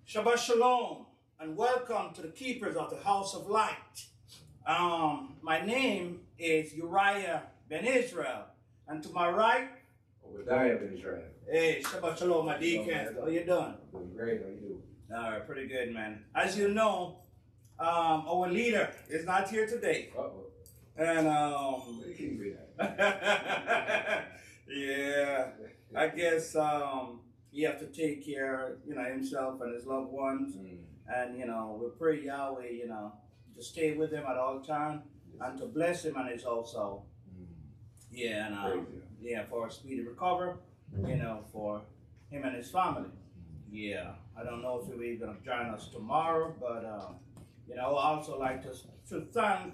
Shabbat Shalom, and welcome to the keepers of the house of light. My name is Uriah Ben Israel, and to my right, Obadiah Ben Israel. hey, Shabbat Shalom, my deacon. How you doing? I'm doing great. How you doing? All right, pretty good, man. As you know, our leader is not here today, Uh-oh. and Where can you be at? yeah, I guess he have to take care, himself and his loved ones. And, we pray Yahweh, to stay with him at all time and to bless him and his household. Yeah, and for a speedy recovery, for him and his family. Yeah, I don't know if he's going to join us tomorrow, but, I would also like to thank,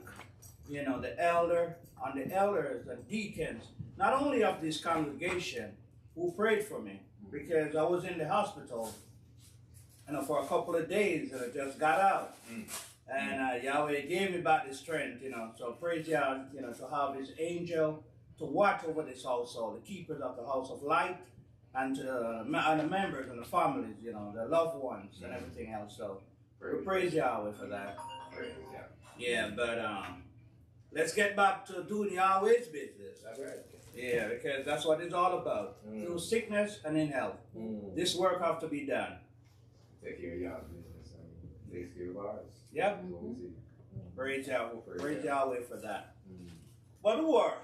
the elders and deacons, not only of this congregation, who prayed for me, because I was in the hospital, for a couple of days, and I just got out. And Yahweh gave me back the strength, so praise Yah, to have his angel to watch over this household, the keepers of the house of light, and to the members and the families, the loved ones and everything else. So we praise Yahweh for that. Yeah, but let's get back to doing Yahweh's business. That's right. Yeah, because that's what it's all about. Through sickness and in health. This work have to be done. Take care of y'all's business. Take care of ours. Yep. That's what we see. Praise Yahweh. Praise Yahweh for that. But who are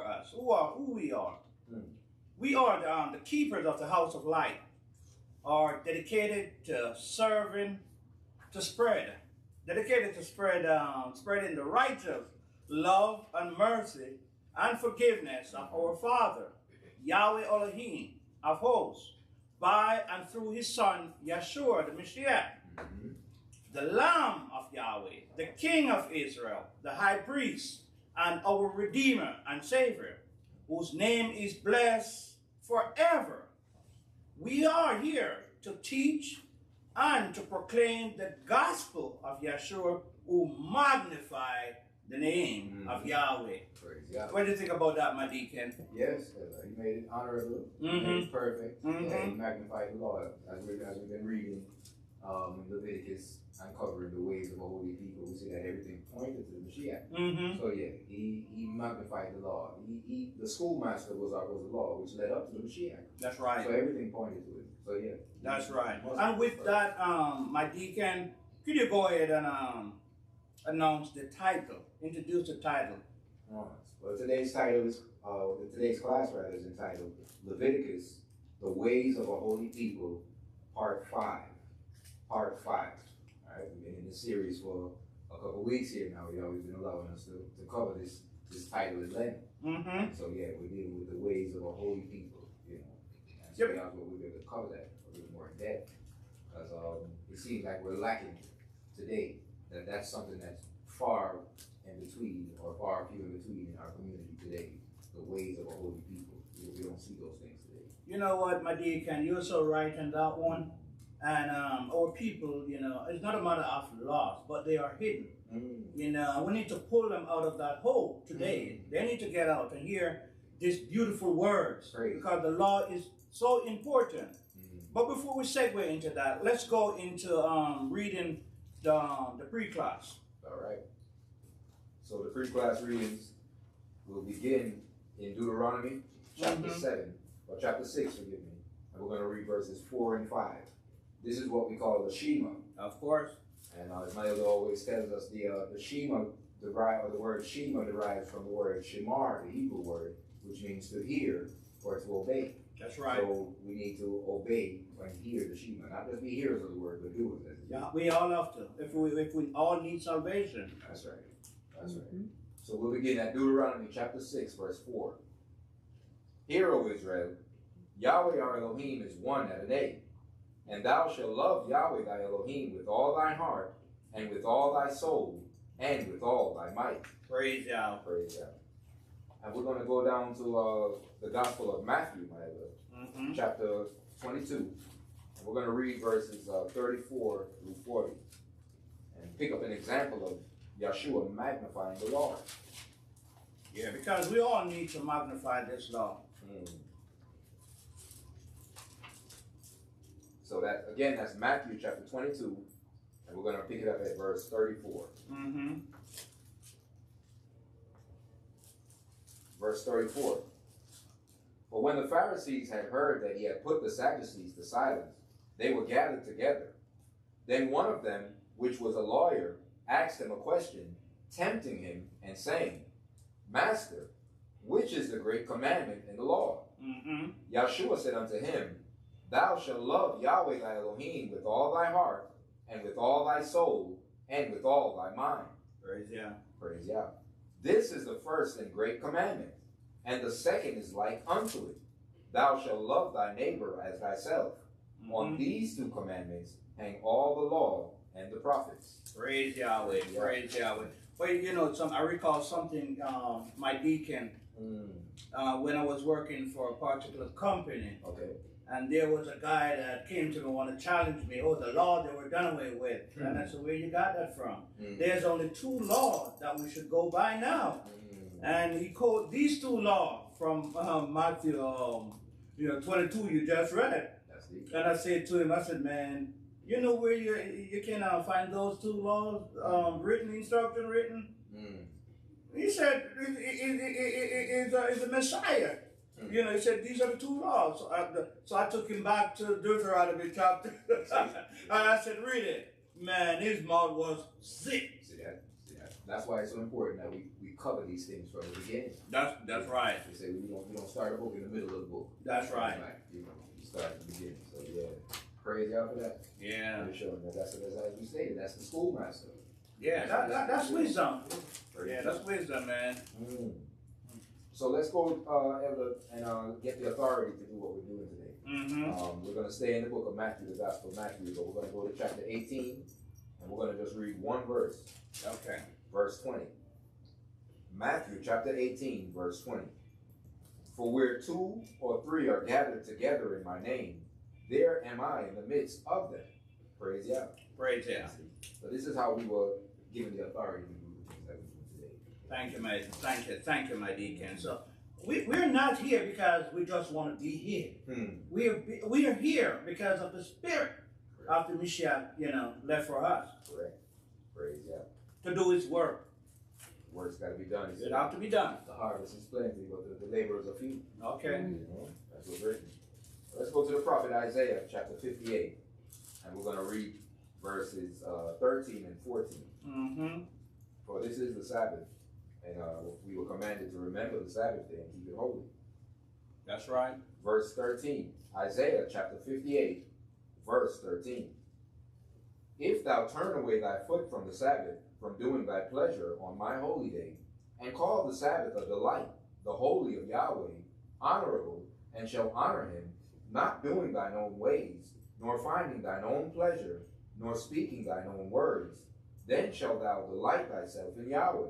us? Who we are? We are the keepers of the house of light, are dedicated to serving, spreading the righteous love and mercy and forgiveness of our Father, Yahweh Elohim of hosts, by and through his Son, Yeshua the Mashiach, the Lamb of Yahweh, the King of Israel, the High Priest, and our Redeemer and Savior, whose name is blessed forever. We are here to teach and to proclaim the gospel of Yeshua, who magnified the name of Yahweh. Praise Yahweh. What do you think about that, my deacon? Yes, he made it honorable. He made it perfect. Yeah, he magnified the Lord. As we've been reading in Leviticus, uncovering the ways of a holy people, we see that everything pointed to the Mashiach. So yeah, he magnified the law. The schoolmaster was the law, which led up to the Mashiach. That's right. So everything pointed to it. So yeah. That's right. And with that, my deacon, could you go ahead and announce the title, introduce the title? Well, today's title is, today's class rather is entitled Leviticus, the Ways of a Holy People, Part 5. Part 5. All right, we've been in this series for a couple of weeks here now. You've always been allowing us to cover this title in length. So yeah, we're dealing with the ways of a holy people, And so that's what we're going to cover that a little more in depth. Because it seems like we're lacking today. That's something that's far in between, or far few in between in our community today. The ways of a holy people. We don't see those things today. You know what, my deacon, you're so right in that one. And our people, it's not a matter of loss, but they are hidden. We need to pull them out of that hole today. They need to get out and hear these beautiful words, because the law is so important. But before we segue into that, let's go into reading the pre-class. All right. So the pre-class readings will begin in Deuteronomy chapter 7, or chapter 6, forgive me. And we're going to read verses 4 and 5. This is what we call the Shema. Of course. And as my elder always tells us, the Shema the word Shema derives from the word Shemar, the Hebrew word, which means to hear or to obey. That's right. So we need to obey and hear the Shema, not just be hearers of the word, but doers. Yeah, we all have to. If we all need salvation. That's right. That's right. So we'll begin at Deuteronomy chapter 6, verse 4. Hear, O Israel, Yahweh our Elohim is one at a name. And thou shalt love Yahweh thy Elohim with all thy heart, and with all thy soul, and with all thy might. Praise Yahweh. Praise Yahweh. And we're going to go down to the Gospel of Matthew, my brother, chapter 22. And we're going to read verses 34 through 40. And pick up an example of Yeshua magnifying the Lord. Yeah, because we all need to magnify this law. So that, again, that's Matthew chapter 22, and we're going to pick it up at verse 34. Mm-hmm. Verse 34. But when the Pharisees had heard that he had put the Sadducees to silence, they were gathered together. Then one of them, which was a lawyer, asked him a question, tempting him and saying, Master, which is the great commandment in the law? Mm-hmm. Yahshua said unto him, Thou shalt love Yahweh thy Elohim with all thy heart, and with all thy soul, and with all thy mind. Praise Yah. Praise Yah. This is the first and great commandment, and the second is like unto it. Thou shalt love thy neighbor as thyself. Mm-hmm. On these two commandments hang all the law and the prophets. Praise Yahweh. Yeah. Praise Yahweh. Well, you know, I recall something, my deacon, when I was working for a particular company, Okay. and there was a guy that came to me, want to challenge me. Oh, the law they were done away with. And I said, where you got that from? There's only 2 laws that we should go by now. And he quoted these 2 laws from Matthew 22, you just read. That's deep. And I said to him, I said, man, you know where you can find those 2 laws, instruction written? He said, it's a Messiah. You know, he said, these are the 2 laws. So I took him back to Deuteronomy chapter. And I said, read it. Man, his mouth was sick. See that? See that? That's why it's so important that we cover these things from the beginning. That's right. We say we don't start a book in the middle of the book. That's right. You start at the beginning. So yeah, praise God for that. Yeah. For showing that that's as we stated, that's the schoolmaster. Yeah, that's wisdom. Praise Yeah, God. that's wisdom, man. So let's go, Elder, and get the authority to do what we're doing today. Mm-hmm. We're going to stay in the book of Matthew, the Gospel of Matthew, but we're going to go to chapter 18, and we're going to just read one verse. Okay. Verse 20. Matthew chapter 18, verse 20. For where 2 or 3 are gathered together in my name, there am I in the midst of them. Praise Yah. Praise Yah. So this is how we were given the authority to do the things that we do today. Thank you, my deacon. So we're not here because we just want to be here. We are here because of the Spirit after Mashiach, left for us. Correct. Praise Yah. To do His work. Work's got to be done. It ought to be done. The harvest is plenty, but the laborers are few. Okay. That's what's written. Let's go to the prophet Isaiah, chapter 58, and we're going to read verses 13 and 14. Mm-hmm. For this is the Sabbath, and we were commanded to remember the Sabbath day and keep it holy. That's right. Verse 13, Isaiah chapter 58, verse 13. If thou turn away thy foot from the Sabbath, from doing thy pleasure on my holy day, and call the Sabbath a delight, the holy of Yahweh, honorable, and shall honor him, not doing thine own ways, nor finding thine own pleasure, nor speaking thine own words, then shalt thou delight thyself in Yahweh,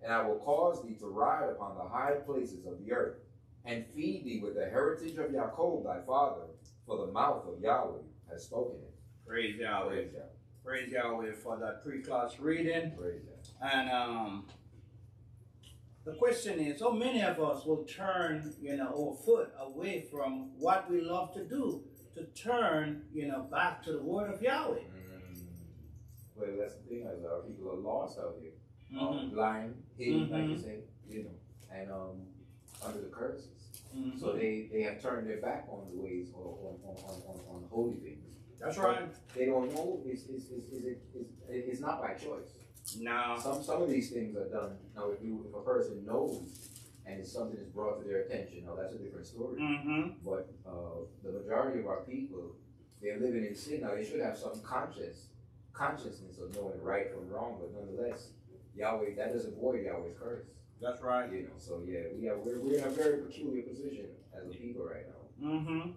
and I will cause thee to ride upon the high places of the earth, and feed thee with the heritage of Jacob thy father, for the mouth of Yahweh has spoken it. Praise Yahweh. Praise Yahweh. Praise Yahweh for that pre-class reading. Praise Yahweh. And the question is, so many of us will turn, our foot away from what we love to do, to turn, back to the word of Yahweh. Well, that's the thing, as our people are lost out here. Mm-hmm. Blind, hidden, like Mm-hmm. you say, and under the curses. Mm-hmm. So they have turned their back on the ways on holy things. That's right. They don't know it's not by choice. No. Some of these things are done. Now, if a person knows and if something is brought to their attention, now that's a different story. Mm-hmm. But the majority of our people, they're living in sin. Now they should have some consciousness of knowing right from wrong, but nonetheless, Yahweh, that doesn't void Yahweh's curse. That's right. So yeah, we're in a very peculiar position as a people right now. Mm-hmm.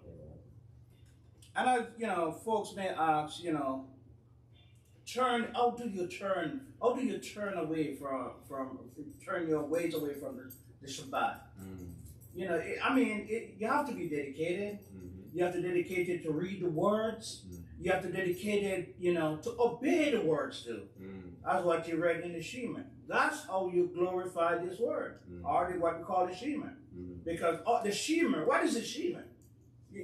And folks may ask, how do you turn away from turn your ways away from the Shabbat? You have to be dedicated. You have to dedicate it to read the words. You have to dedicate it, to obey the words too. That's what you read in the Shema. That's how you glorify this word, or what we call the Shema. Because the Shema, what is the Shema?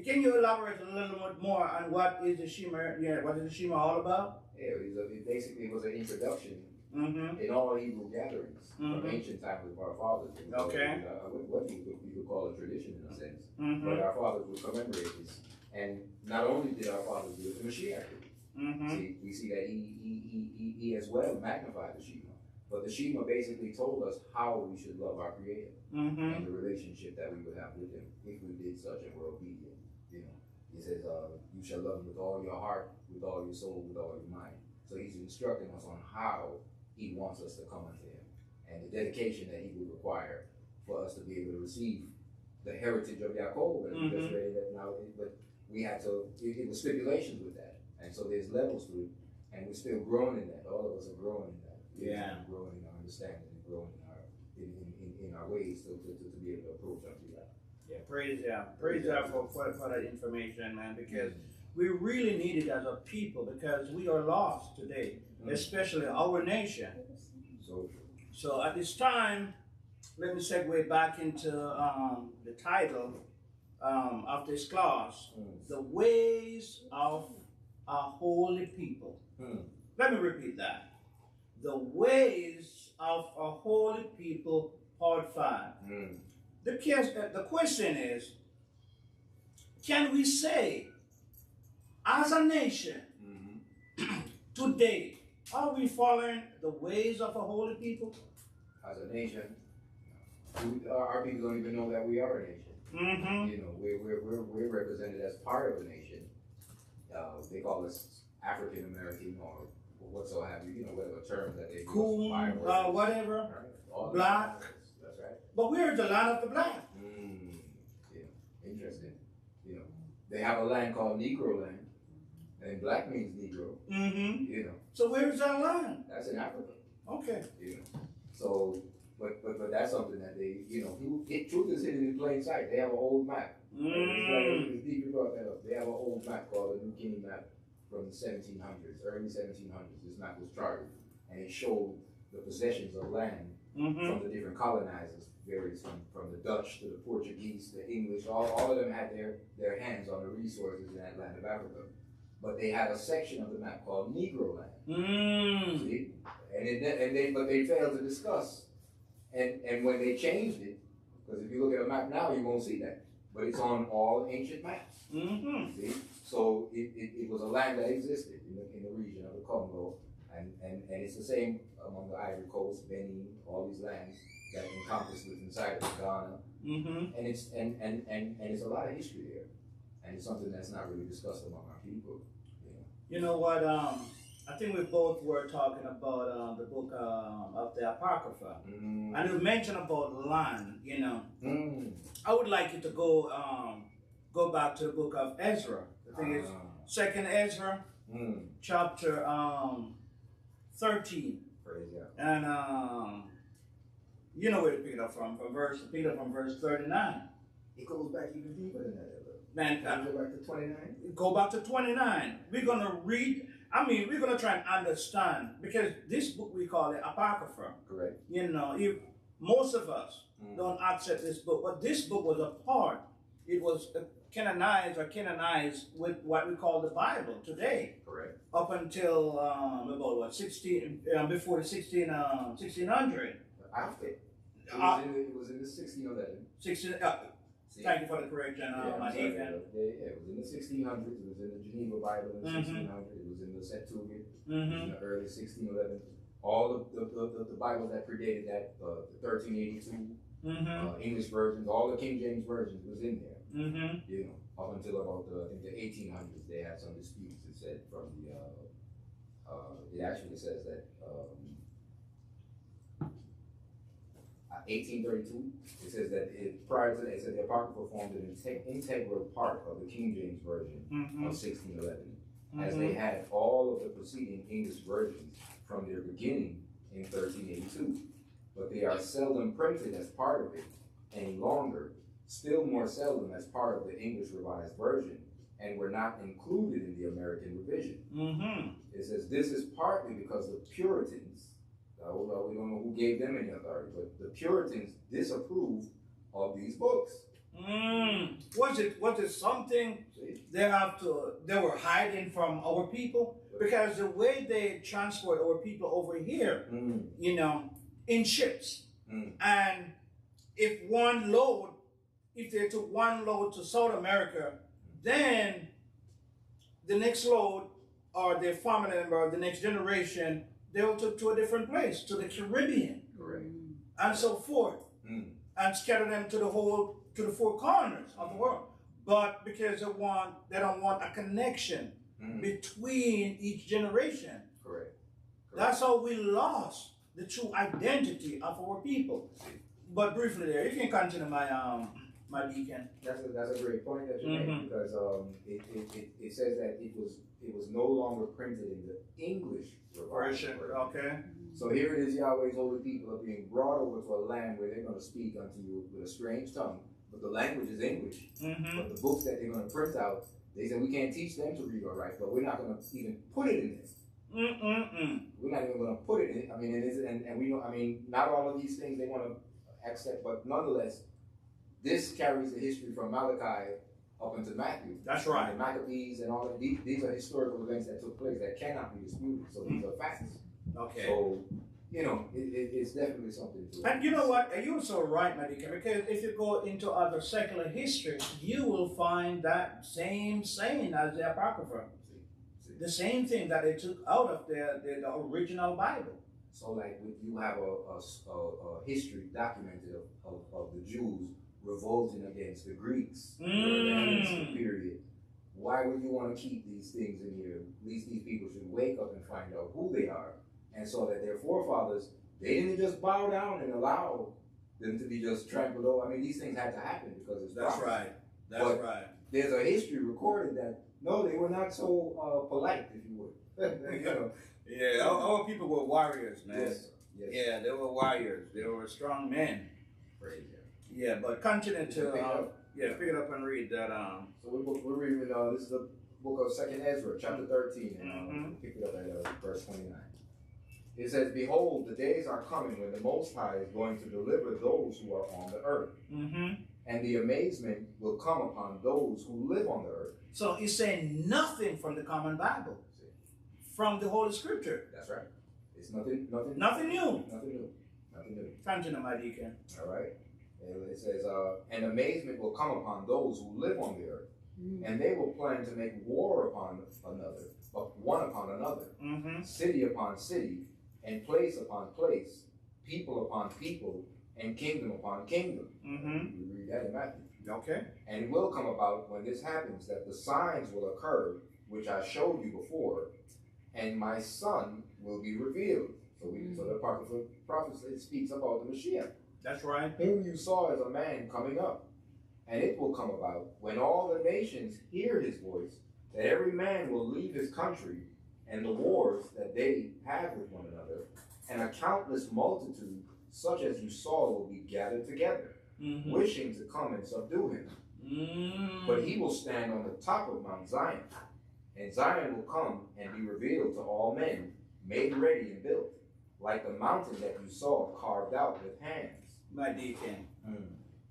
Can you elaborate a little bit more on what is the Shema? Yeah, what is the Shema all about? Yeah, it basically was an introduction Mm-hmm. in all Hebrew gatherings from Mm-hmm. ancient times of our fathers. Okay. What you could call a tradition in a sense. Mm-hmm. But our fathers would commemorate this. And not only did our fathers do it, the Mashiach did it. Mm-hmm. See, we see that he as well magnified the Shema. But the Shema basically told us how we should love our Creator Mm-hmm. and the relationship that we would have with Him if we did such and were obedient. You know, He says, "You shall love Him with all your heart, with all your soul, with all your mind." So He's instructing us on how He wants us to come unto Him and the dedication that He would require for us to be able to receive the heritage of Yaakov. And we just read that now, but we had to. It was stipulations with that, and so there's levels to it, and we're still growing in that. All of us are growing in that. Yeah. We're growing in our understanding and growing in our ways to be able to approach unto God. Yeah, praise God for that information, man, because we really need it as a people because we are lost today, especially our nation. So true. So at this time, let me segue back into the title of this class, The Ways of a Holy People. Let me repeat that. The Ways of a Holy People, Part 5. The question is, can we say, as a nation, today, are we following the ways of a holy people? As a nation, our people don't even know that we are a nation. You know, we're represented as part of a nation. They call us African American or whatsoever, you know, whatever terms that they use. Cool, whatever, right? black. That's right. But we're the land of the black. Yeah, interesting. You know, they have a land called Negro land, and black means Negro. You know. So where's that land? That's in Africa. Okay. You know. So, but that's something that they, you know, truth is hidden in plain sight. They have an old map. It's deep you brought that up. They have an old map called the New Guinea map from the 1700s, early 1700s. This map was charted, and it showed the possessions of land from the different colonizers, varies from the Dutch to the Portuguese, the English. All of them had their hands on the resources in that land of Africa. But they had a section of the map called Negro land. See? But they failed to discuss. And when they changed it, because if you look at a map now, you won't see that. But it's on all ancient maps. See? So it was a land that existed in the region of the Congo. And it's the same among the Ivory Coast, Benin, all these lands that encompass within inside of Ghana. And it's a lot of history there. And it's something that's not really discussed among our people. You know what? I think we both were talking about the book of the Apocrypha. And you mentioned about land, you know. I would like you to go back to the book of Ezra. I think it's Second Ezra, chapter 13. Praise God. And you know where to pick it up from verse 39. It goes back even deeper than that. Man, go back to 29. Go back to 29. We're gonna read. We're gonna try and understand because this book we call it Apocrypha. Correct. You know, if most of us don't accept this book, but this book was a part. It was canonized with what we call the Bible today. Correct. Up until about what 16 before the 1600. After it was in the 1611. Thank you for the correction, it was in the 1600s. It was in the Geneva Bible in the 1600s. It was in the Septuagint. It was in the early 1611s. All of the Bibles that predated that, the 1382 English versions, all the King James versions was in there. You know, up until about I think the 1800s, they had some disputes. It said from the it actually says that 1832. It says that prior to that, it said the Apocrypha formed an integral part of the King James version of 1611, as they had all of the preceding English versions from their beginning in 1382. But they are seldom printed as part of it any longer, still more seldom as part of the English Revised Version, and were not included in the American revision. It says this is partly because the Puritans, we don't know who gave them any authority, but the Puritans disapproved of these books. Was it something they were hiding from our people? Because the way they transport our people over here, you know, in ships, and if they took one load to South America, then the next load or their family member or the next generation, they will take to a different place, to the Caribbean. Correct. And so forth. And scatter them to the four corners of the world. But because they don't want a connection between each generation. Correct. That's how we lost the true identity of our people. But briefly there, you can continue my deacon. That's a great point that you make, because it says that it was no longer printed in the English version. Okay. So here it is, Yahweh's holy people are being brought over to a land where they're going to speak unto you with a strange tongue, but the language is English. But the books that they're going to print out, they said we can't teach them to read or write, but we're not going to even put it in there. We're not even going to put it in. I mean, and we know. I mean, not all of these things they want to accept, but nonetheless, this carries the history from Malachi up into Matthew. That's right. The Maccabees and all of these are historical events that took place that cannot be disputed. So these are facts. Okay. So, you know, it's definitely something to. And you know what? You're so right, Madika, because if you go into other secular history, you will find that same saying as the Apocrypha. The same thing that they took out of the original Bible. So, like, you have a history documented of the Jews revolting against the Greeks during the Hellenistic period. Why would you want to keep these things in here? At least these people should wake up and find out who they are, and so that their forefathers, they didn't just bow down and allow them to be just trampled over. I mean, these things had to happen because it's That's right. That's but right. There's a history recorded that no, they were not so polite, if you would. You know? Yeah, our people were warriors, man. Yes. Yeah, they were warriors. They were strong men. Praise. Yeah, but continue to pick it up and read that. So we're reading. This is the book of 2nd Ezra, chapter 13, and pick it up at verse 29. It says, "Behold, the days are coming when the Most High is going to deliver those who are on the earth, and the amazement will come upon those who live on the earth." So he's saying nothing from the Common Bible, from the Holy Scripture. That's right. It's nothing new. Nothing new. Nothing new. Continue, my deacon. All right. It says, "And amazement will come upon those who live on the earth, and they will plan to make war upon one upon another, city upon city, and place upon place, people upon people, and kingdom upon kingdom." We read that in Matthew. Okay. "And it will come about when this happens that the signs will occur, which I showed you before, and my son will be revealed." So the prophet speaks about the Mashiach. That's right. "Whom you saw as a man coming up. And it will come about when all the nations hear his voice, that every man will leave his country and the wars that they have with one another, and a countless multitude such as you saw will be gathered together, wishing to come and subdue him. But he will stand on the top of Mount Zion, and Zion will come and be revealed to all men, made ready and built, like the mountain that you saw carved out with hands." My deacon.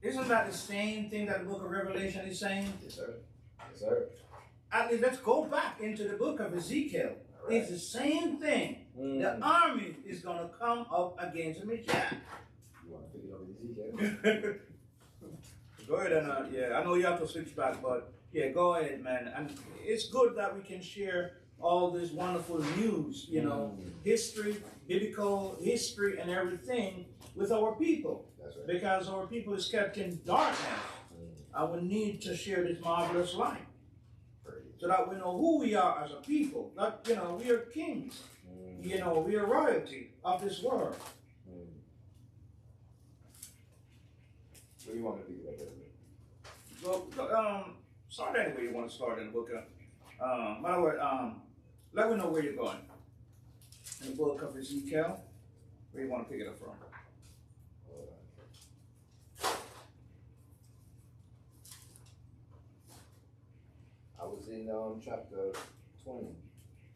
Isn't that the same thing that the book of Revelation is saying? Yes, sir. Yes, sir. At least let's go back into the book of Ezekiel. Right. It's the same thing. The army is going to come up against the Messiah. You want to pick it up with Ezekiel? Go ahead and, I know you have to switch back, but yeah, go ahead, man. And it's good that we can share all this wonderful news, you know, history, biblical history and everything with our people. That's right. Because our people is kept in darkness. I will need to share this marvelous light. So that we know who we are as a people. That, you know, we are kings. You know, we are royalty of this world. Where do you want to pick it up? So, start anywhere you want to start in the book. By the way, let me know where you're going. In the book of Ezekiel, where you want to pick it up from. I was in chapter 20.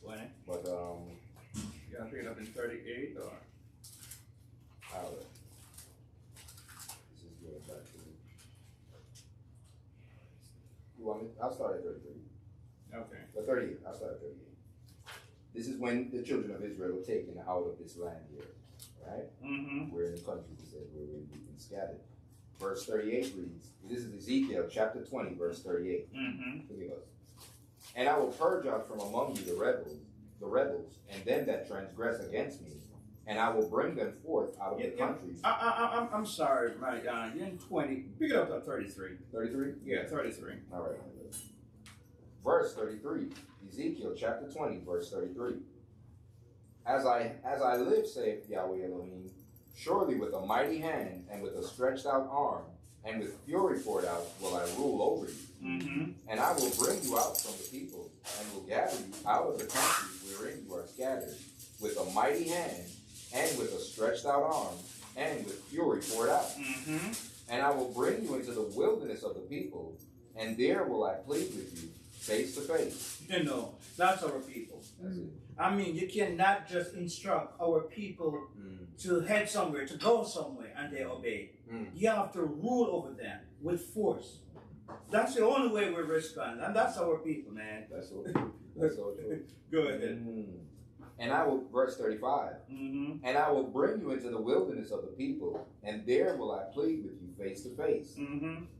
20? But you gotta pick it up in 38 or? Alright. This is going back to I'll start at 33. Okay. 38. I'll start at 38. This is when the children of Israel were taken out of this land here, right? Mm-hmm. We're in the country, we said, where we've been scattered. Verse 38 reads, this is Ezekiel chapter 20, verse 38. Mm-hmm. Look at us. And I will purge out from among you the rebels, and them that transgress against me, and I will bring them forth out of the countries. I'm sorry, right? You're in 20. Pick it up to 33. 33? Yeah, 33. All right. Verse 33. Ezekiel chapter 20, verse 33. As I live, saith Yahweh Elohim, surely with a mighty hand and with a stretched out arm and with fury poured out will I rule over you. Mm-hmm. And I will bring you out from the people and will gather you out of the countries wherein you are scattered with a mighty hand and with a stretched out arm and with fury poured out. Mm-hmm. And I will bring you into the wilderness of the people, and there will I plead with you face to face. You know, that's our people. That's it. I mean, you cannot just instruct our people to head somewhere, to go somewhere, and they obey. You have to rule over them with force. That's the only way we respond, and that's our people, man. That's so true. That's so true. Go ahead. And I will, verse 35, and I will bring you into the wilderness of the people, and there will I plead with you face to face.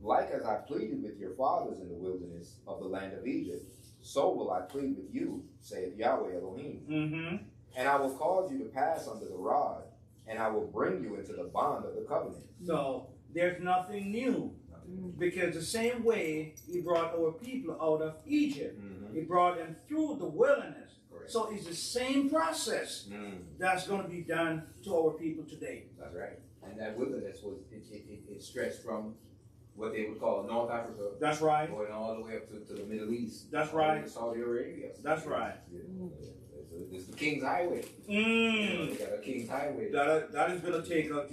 Like as I pleaded with your fathers in the wilderness of the land of Egypt, so will I plead with you, saith Yahweh Elohim. And I will cause you to pass under the rod, and I will bring you into the bond of the covenant. So there's nothing new. Because the same way he brought our people out of Egypt, he brought them through the wilderness. Correct. So it's the same process that's going to be done to our people today. That's right. And that wilderness was, it stretched from what they would call North Africa. That's right. Going all the way up to the Middle East. That's right. Saudi Arabia. That's right. It's the King's Highway. They got a King's Highway. That is going to take up,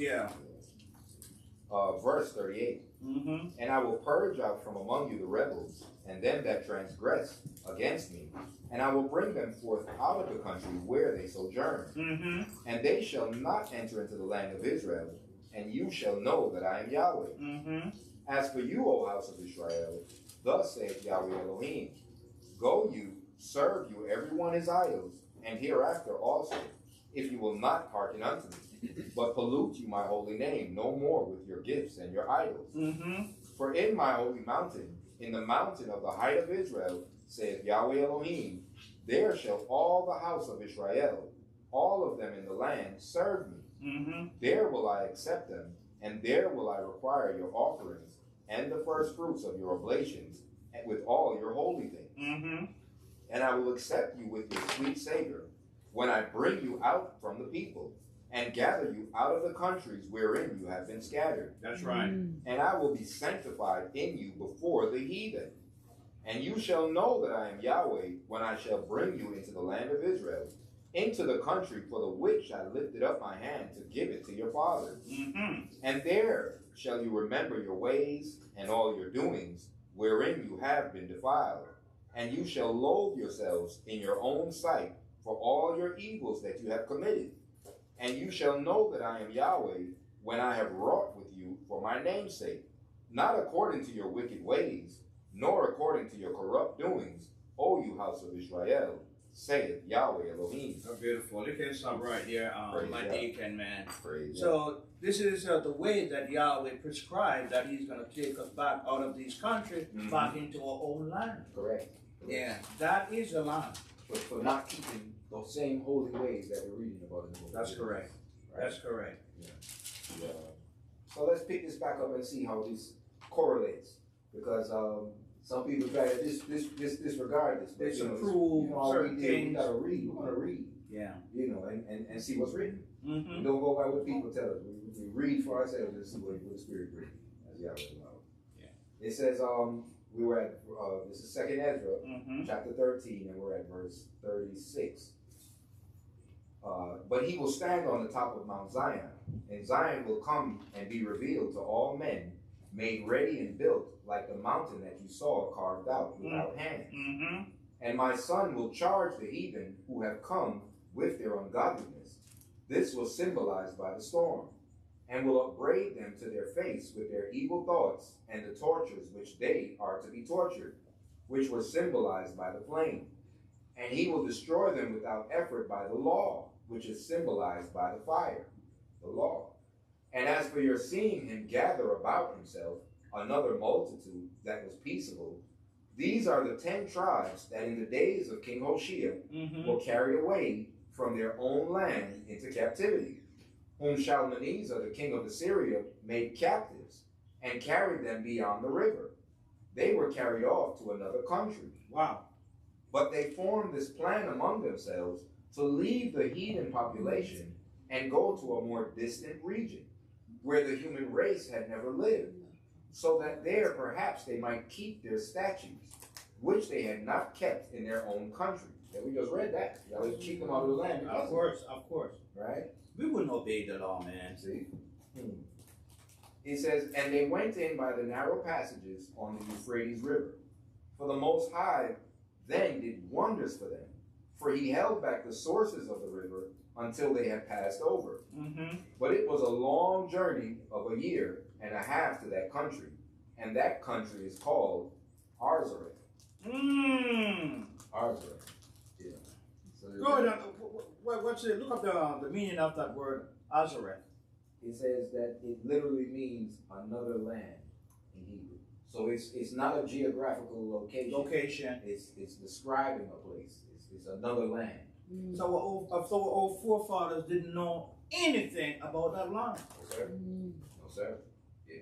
verse 38. And I will purge out from among you the rebels, and them that transgress against me, and I will bring them forth out of the country where they sojourn. And they shall not enter into the land of Israel, and you shall know that I am Yahweh. As for you, O house of Israel, thus saith Yahweh Elohim, go you, serve you every one his idols, and hereafter also, if you will not hearken unto me, but pollute you my holy name no more with your gifts and your idols. For in my holy mountain, in the mountain of the height of Israel, saith Yahweh Elohim, there shall all the house of Israel, all of them in the land, serve me. There will I accept them, and there will I require your offerings and the first fruits of your oblations, and with all your holy things. And I will accept you with your sweet savor, when I bring you out from the people, and gather you out of the countries wherein you have been scattered. That's right. And I will be sanctified in you before the heathen. And you shall know that I am Yahweh when I shall bring you into the land of Israel, into the country for the which I lifted up my hand to give it to your fathers. And there shall you remember your ways and all your doings, wherein you have been defiled. And you shall loathe yourselves in your own sight for all your evils that you have committed. And you shall know that I am Yahweh when I have wrought with you for my name's sake, not according to your wicked ways, nor according to your corrupt doings, O you house of Israel, saith Yahweh Elohim. So beautiful. Look at some right there, my deacon, man. Praise so this is the way that Yahweh prescribed that he's going to take us back out of these countries, back into our own land. Correct. Yeah, that is the land. But for not keeping those same holy ways that we're reading about in the book. That's correct. Right? That's correct. Yeah. So let's pick this back up and see how this correlates, because some people try to disregard this. But, disapprove certain things. We gotta read. We want to read. Yeah. And see what's written. We don't go by what people tell us. We read for ourselves and see what the Spirit brings. As Yahweh allowed. Yeah. It says we were at this is 2nd Ezra, chapter 13, and we're at verse 36. But he will stand on the top of Mount Zion, and Zion will come and be revealed to all men, made ready and built like the mountain that you saw carved out without hands. And my son will charge the heathen who have come with their ungodliness. This was symbolized by the storm, and will upbraid them to their face with their evil thoughts and the tortures which they are to be tortured. which were symbolized by the flame. And he will destroy them without effort by the law, which is symbolized by the fire, the law. And as for your seeing him gather about himself another multitude that was peaceable, these are the 10 tribes that in the days of King Hoshea were carried away from their own land into captivity, whom Shalmaneser, the king of Assyria, made captives and carried them beyond the river. They were carried off to another country. Wow. But they formed this plan among themselves to leave the heathen population and go to a more distant region where the human race had never lived, so that there perhaps they might keep their statutes, which they had not kept in their own country. And we just read that. That was keep them out of the land. Of course. Right? We wouldn't obey the law, man. See? It says, and they went in by the narrow passages on the Euphrates River. For the Most High then did wonders for them, for he held back the sources of the river until they had passed over. But it was a long journey of a year and a half to that country, and that country is called Arzareth. Arzareth. Yeah. So go ahead. What's it? Look up the meaning of that word, Azareth. It says that it literally means another land in Hebrew. So it's not a geographical location. It's describing a place. It's another land. So our old forefathers didn't know anything about that land. No, sir. No, sir. Yeah.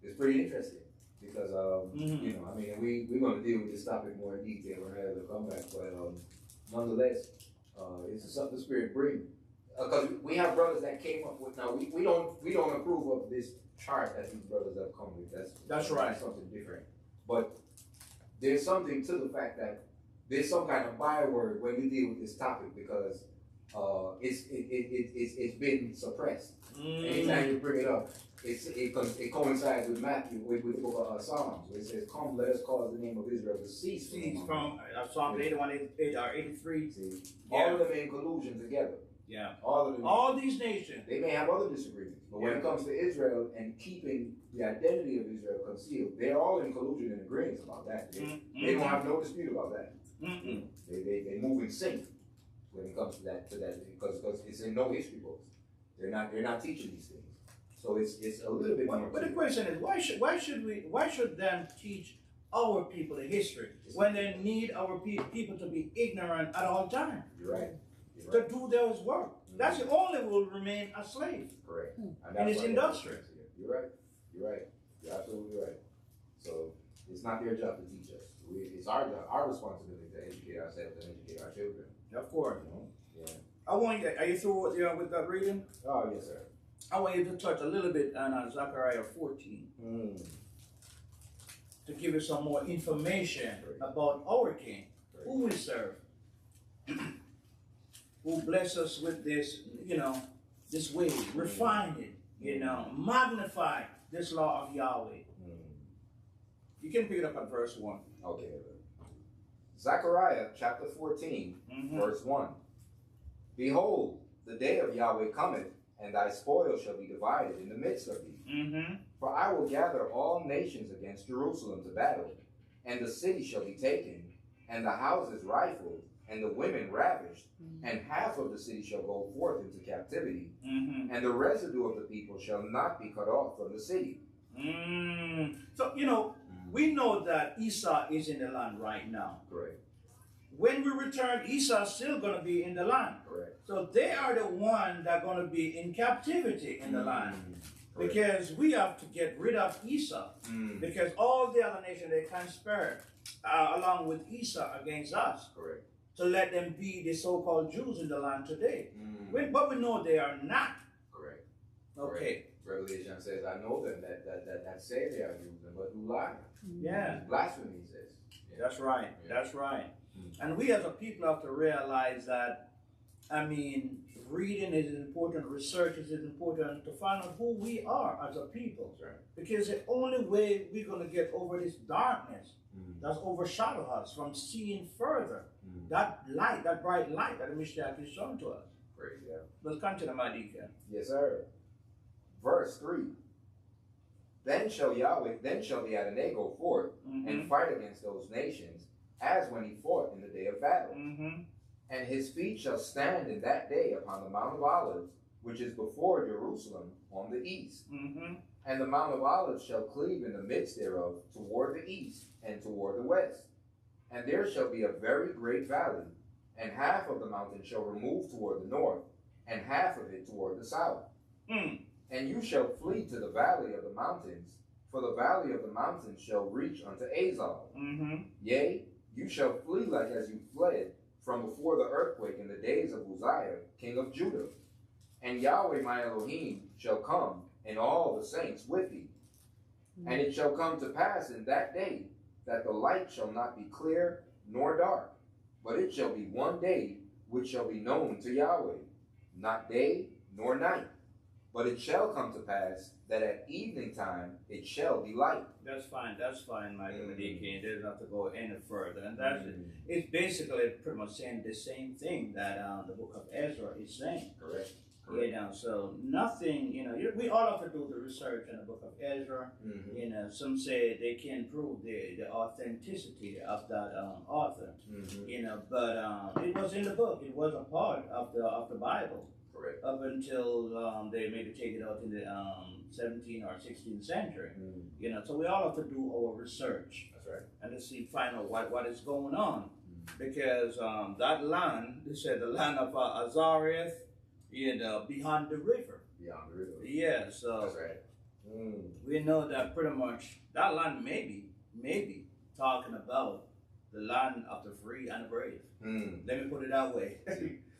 It's pretty interesting because, you know, I mean, we're going to deal with this topic more in detail when I have the comeback, but nonetheless, it's something the Spirit brings. Because we have brothers that came up with, now we don't approve of this chart that these brothers have come with. That's right. Something different. But there's something to the fact that there's some kind of byword when you deal with this topic because it's been suppressed. Anytime you bring it up, it coincides with Matthew, with Psalms, where it says, "Come, let us cause the name of Israel to cease." From Psalm 81, 83. See, all of them in collusion together. Yeah. All these nations. They may have other disagreements, but when it comes to Israel and keeping the identity of Israel concealed, they're all in collusion and agreement about that. They don't have no dispute about that. They move in sync when it comes to that because it's in no history books. They're not teaching these things. So it's a little bit more. But the question is, why should them teach our people the history when they need our people to be ignorant at all times? You're right. To do those work. That's the only will remain a slave. Correct. And it's industry. You're right. You're absolutely right. So it's not their job to teach us. It's our job, our responsibility to educate ourselves and educate our children. Of course. Yeah. I want you. Are you through with that reading? Oh yes, sir. I want you to touch a little bit on Zechariah 14 to give you some more information about our King, who we serve, who bless us with this, this way, refine it, magnify this law of Yahweh. You can pick it up at verse 1. Okay. Zechariah chapter 14, verse 1. Behold, the day of Yahweh cometh, and thy spoil shall be divided in the midst of thee. For I will gather all nations against Jerusalem to battle, and the city shall be taken, and the houses rifled, and the women ravished, and half of the city shall go forth into captivity, and the residue of the people shall not be cut off from the city. So, we know that Esau is in the land right now. Correct. When we return, Esau's still going to be in the land. Correct. So they are the ones that are going to be in captivity in the land. Correct. Because we have to get rid of Esau. Because all the other nations, they conspired along with Esau against us. Correct. To let them be the so-called Jews in the land today. But we know they are not. Correct. Okay. Correct. Revelation says, I know them that say they are Jews, but who lie. Yeah. Blasphemy says. Yeah. That's right. Yeah. That's right. And we as a people have to realize that, reading is important, research is important to find out who we are as a people. Right. Because the only way we're going to get over this darkness that's overshadowed us from seeing further, that light, that bright light that the Messiah is shown to us. Praise God. Let's come to the Madika. Yes, sir. Verse 3. then shall the Adonai go forth and fight against those nations, as when he fought in the day of battle. And his feet shall stand in that day upon the Mount of Olives, which is before Jerusalem on the east. And the Mount of Olives shall cleave in the midst thereof toward the east and toward the west. And there shall be a very great valley, and half of the mountain shall remove toward the north, and half of it toward the south. And you shall flee to the valley of the mountains, for the valley of the mountains shall reach unto Azal. Yea, you shall flee like as you fled from before the earthquake in the days of Uzziah, king of Judah. And Yahweh my Elohim shall come, and all the saints with thee. And it shall come to pass in that day that the light shall not be clear nor dark, but it shall be one day which shall be known to Yahweh, not day nor night. But it shall come to pass that at evening time it shall be light. That's fine, Michael Mediki. There's not to go any further. And that's it. It's basically pretty much saying the same thing that the book of Ezra is saying. Correct. You know, so nothing, you know, we all have to do the research in the book of Ezra. You know, some say they can prove the authenticity of that author. You know, but it was in the book. It was a part of the Bible. Correct. Up until they maybe take it out in the 17th or 16th century. You know, so we all have to do our research. That's right. And to see, find out what is going on. Because that land, they said the land of Azariah, you know, beyond the river. Beyond the river. Yeah, so that's right. We know that pretty much that land maybe talking about the land of the free and the brave. Let me put it that way.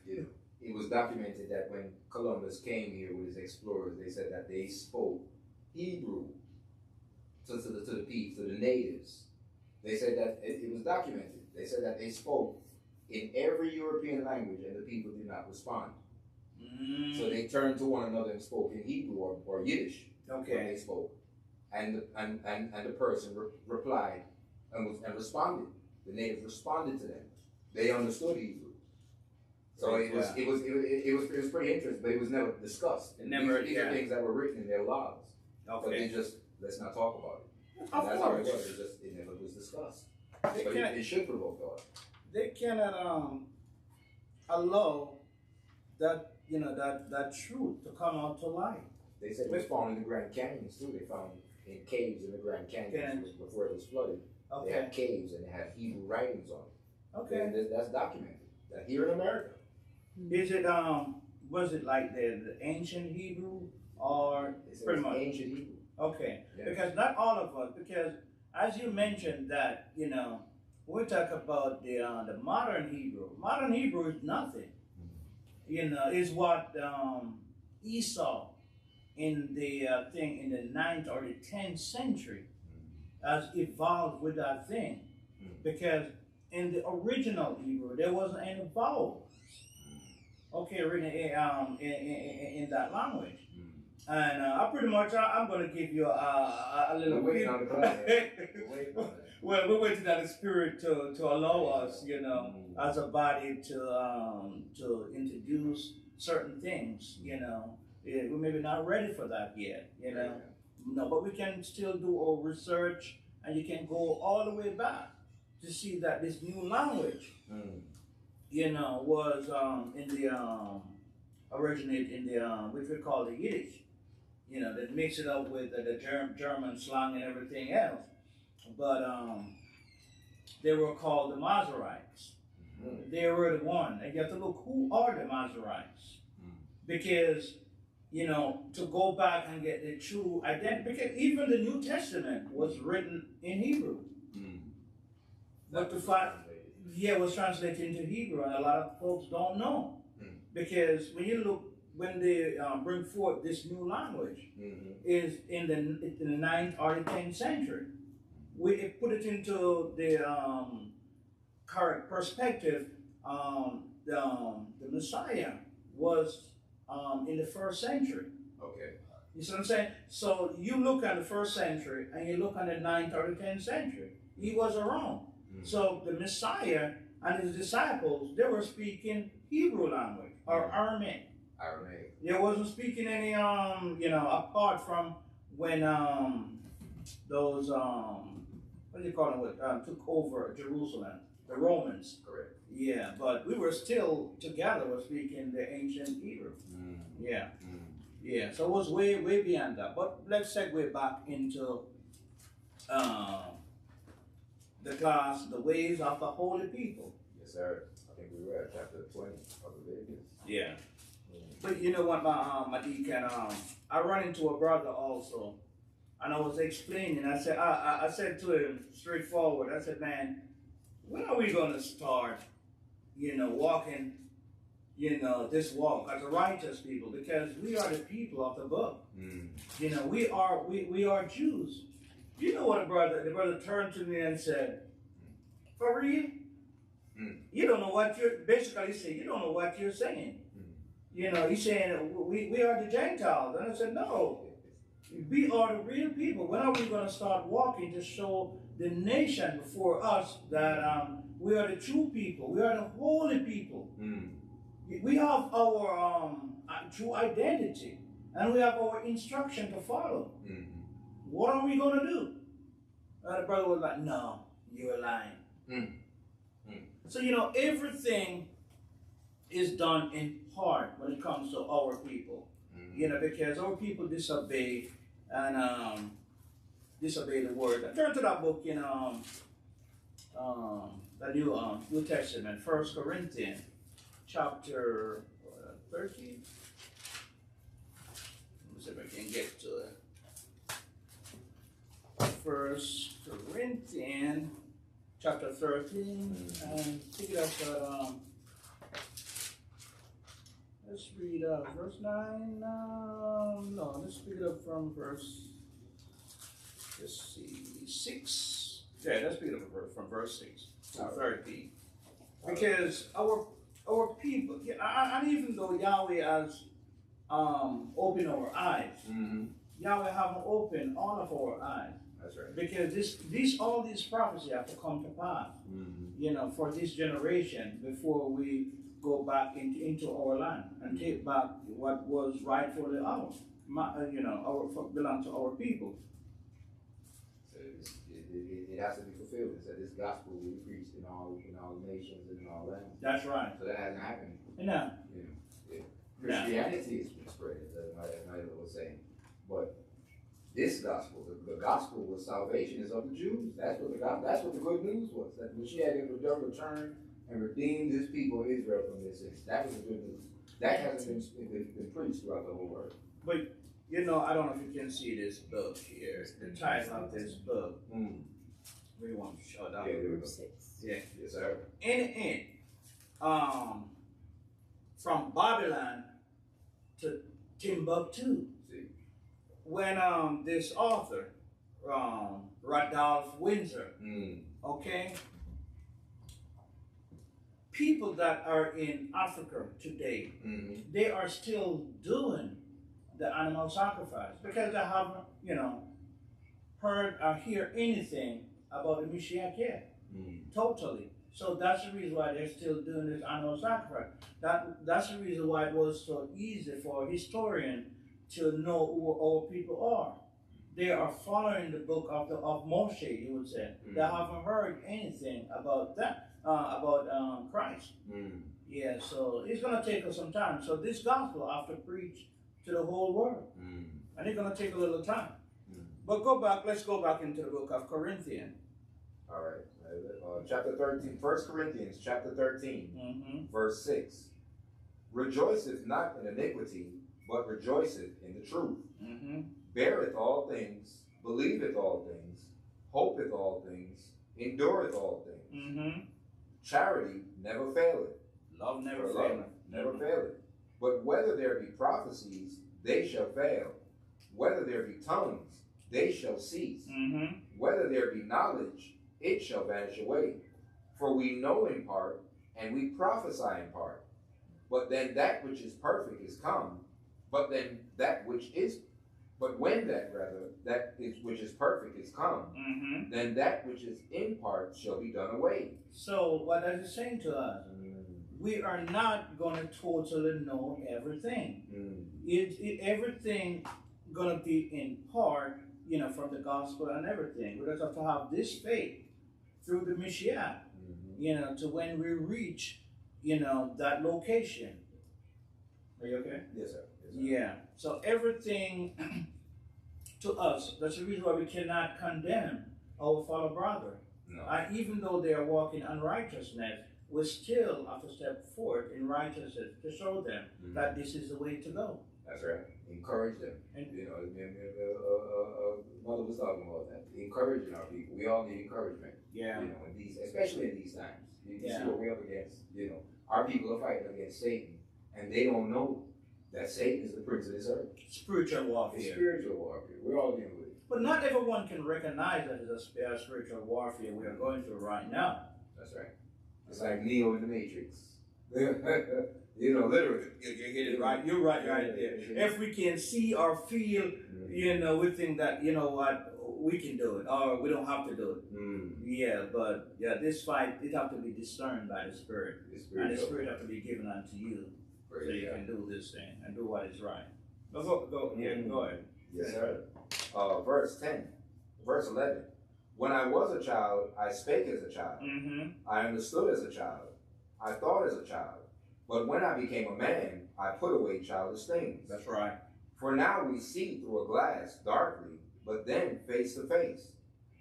Yeah. It was documented that when Columbus came here with his explorers, they said that they spoke Hebrew to the natives. They said that it was documented. They said that they spoke in every European language and the people did not respond. So they turned to one another and spoke in Hebrew or Yiddish. Okay. When they spoke, and the person replied and responded. The natives responded to them. They understood Hebrew. So it was pretty interesting, but it was never discussed. These are things that were written in their logs. Okay. But they just, let's not talk about it. And that's how it was. It never was discussed. But it should provoke thought. They cannot allow that, you know, that truth to come out to light. They said it was found in the Grand Canyons too. They found in caves in the Grand Canyons before it was flooded. Okay. They had caves and they had Hebrew writings on it. Okay. And that's documented. That here in America. Is it was it like the ancient Hebrew or pretty much ancient Hebrew? Okay, yeah. Because not all of us. Because as you mentioned that, you know, we talk about the modern Hebrew. Modern Hebrew is nothing. You know, is what Esau in the in the 9th or the 10th century has evolved with that thing. Because in the original Hebrew there wasn't any vowels. Okay, written in that language. And I'm going to give you a little bit. Well, we're waiting on the Spirit to allow us, you know, as a body to introduce certain things, you know. We're maybe not ready for that yet, you know. No, but we can still do our research, and you can go all the way back to see that this new language, you know, was originated in the which we call the Yiddish. You know, that mix it up with the German slang and everything else. But they were called the Masoretes. They were the one. And you have to look, who are the Masoretes? Because, you know, to go back and get the true identity, because even the New Testament was written in Hebrew. But to find, it was translated into Hebrew, and a lot of folks don't know. Because when you look, when they bring forth this new language, is in the 9th or the 10th century. We put it into the current perspective. The Messiah was in the 1st century. Okay. You see what I'm saying? So you look at the 1st century and you look at the 9th or the 10th century. He was around. So the Messiah and his disciples, they were speaking Hebrew language or Aramaic. They wasn't speaking any, you know, apart from when those what do you call them? What took over Jerusalem? The Romans. Correct. Yeah, but we were still together. We're speaking the ancient Hebrew. Yeah, yeah. So it was way beyond that. But let's segue back into the class, the ways of the holy people. Yes, sir. I think we were at chapter 20 of Leviticus. Yeah. But you know what, my deacon, I run into a brother also, and I was explaining. I said to him straightforward. I said, man, when are we going to start, walking, this walk as a righteous people? Because we are the people of the book. We are Jews. You know what, the brother turned to me and said, for real? You don't know what basically saying, you don't know what you're saying. He's saying, we are the Gentiles. And I said, no, we are the real people. When are we going to start walking to show the nation before us that we are the true people, we are the holy people. We have our true identity, and we have our instruction to follow. What are we going to do? And the brother was like, no, you're lying. So, everything is done in part when it comes to our people. Because our people disobey and disobey the word. I turn to that book in the New Testament, 1 Corinthians chapter 13. Let me see if I can get to it. 1 Corinthians chapter 13, and pick it up let's read verse 9. No, let's pick it up from verse, let's see, 6. Yeah, let's pick it up from verse 6 to 13. Because our people, and even though Yahweh has opened our eyes, Yahweh haven't opened all of our eyes. That's right. Because all these prophecies have to come to pass, for this generation before we go back into our land and take back what was rightfully ours, belong to our people. So it has to be fulfilled. It said this gospel will be preached in all nations and in all lands. That's right. So that hasn't happened. No. Christianity has been spread, as Naila was saying. But this gospel, the gospel was salvation is of the Jews. That's what the good news was. That Mashiach would return and redeem this people of Israel from their sins. That was the good news. That hasn't been preached throughout the whole world. But I don't know if you can see this book here. The title of this book. We want to show that. Yeah, there we go. Yeah. Yes, sir. In from Babylon to Timbuktu. See. When this author, Randolph Windsor, okay, people that are in Africa today, they are still doing the animal sacrifice because they haven't, heard or hear anything about the Mashiach yet. Totally. So that's the reason why they're still doing this animal sacrifice. That's the reason why it was so easy for a historian to know who our people are. They are following the book of Moshe, you would say. They haven't heard anything about that, about Christ. Yeah, so it's going to take us some time. So this gospel I have to preach to the whole world. And it's going to take a little time. But let's go back into the book of Corinthians. All right. Chapter 13, 1 Corinthians chapter 13, verse 6. Rejoiceth not in iniquity, but rejoiceth in the truth. Beareth all things, believeth all things, hopeth all things, endureth all things. Charity never faileth. Love never faileth. Never faileth. But whether there be prophecies, they shall fail. Whether there be tongues, they shall cease. Whether there be knowledge, it shall vanish away. For we know in part, and we prophesy in part. But then that which is perfect is come. But when that which is perfect is come, then that which is in part shall be done away. So what are you saying to us? We are not going to totally know everything. Everything going to be in part, from the gospel and everything. We just have to have this faith through the Mashiach, to when we reach, that location. Are you okay? Yes, sir. Yes, sir. Yeah. So everything to us, that's the reason why we cannot condemn our fellow brother. No. Even though they are walking unrighteousness, we still have to step forward in righteousness to show them that this is the way to go. That's right. Encourage them. And, Mother was talking about that. Encouraging our people. We all need encouragement. Yeah. Especially in these times. You see Yeah. what we're up against. Our people are fighting against Satan, and they don't know that Satan is the prince of this earth. Spiritual warfare. It's spiritual warfare. We're all dealing with it. But not everyone can recognize that it's a spiritual warfare we are going through right now. That's right. It's like Neo in the Matrix. Literally. You hit it right. You're right there. If we can see or feel, we think that, we can do it, or we don't have to do it. Yeah, but this fight, it have to be discerned by the Spirit. And the Spirit have to be given unto you. So you can do this thing and do what is right. Go ahead. Yes, sir. Verse 10, verse 11. When I was a child, I spake as a child. I understood as a child. I thought as a child. But when I became a man, I put away childish things. That's right. For now we see through a glass darkly, but then face to face.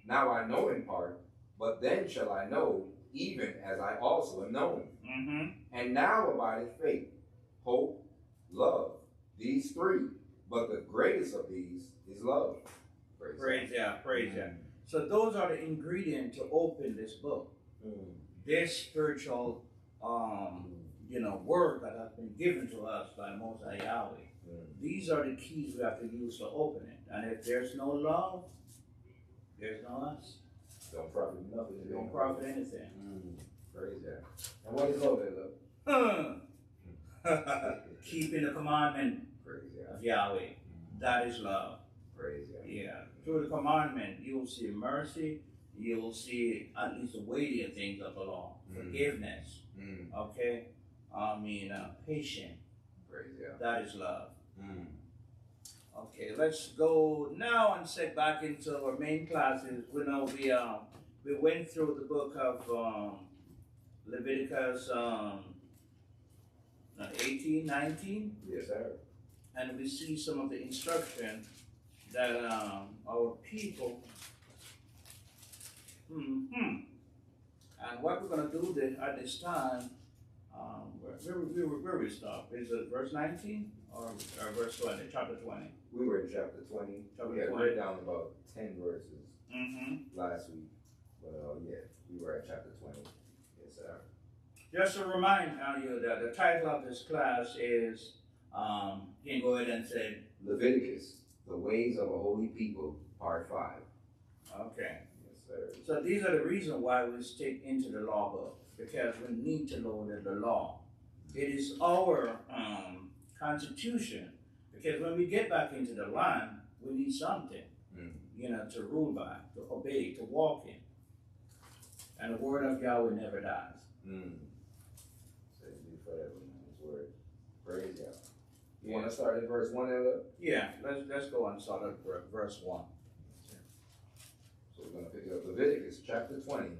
Now I know in part, but then shall I know, even as I also am known. And now abideth faith, hope, love, these three. But the greatest of these is love. Praise God. So those are the ingredients to open this book. This spiritual, word that has been given to us by Most High Yahweh. These are the keys we have to use to open it. And if there's no love, there's no us. Don't profit nothing. Don't profit anything. Praise God. And what is love, love? Keeping the commandment of Yahweh. That is love. Praise God. Yeah. Through the commandment, you'll see mercy. You'll see at least the weightier things of the law. Forgiveness. Okay? Patience. Praise God. That is love. Okay, let's go now and set back into our main classes. We went through the book of Leviticus 18, 19. Yes, sir. And we see some of the instruction that our people. And what we're going to do at this time, where we stop? Is it verse 19 or verse 20, chapter 20? We were in chapter 20. We had read down about 10 verses last week. But we were at chapter 20. Yes, sir. Just to remind you that the title of this class is, you can go ahead and say, Leviticus, the Ways of a Holy People, Part 5. Okay. Yes, sir. So these are the reasons why we stick into the law book, because we need to know the law. It is our constitution, because when we get back into the land, we need something, to rule by, to obey, to walk in. And the word of Yahweh never dies. Say be forever in His word. Praise God. You want to start at verse 1, Ella? Yeah, let's go and start at verse 1. So we're going to pick up Leviticus chapter 20,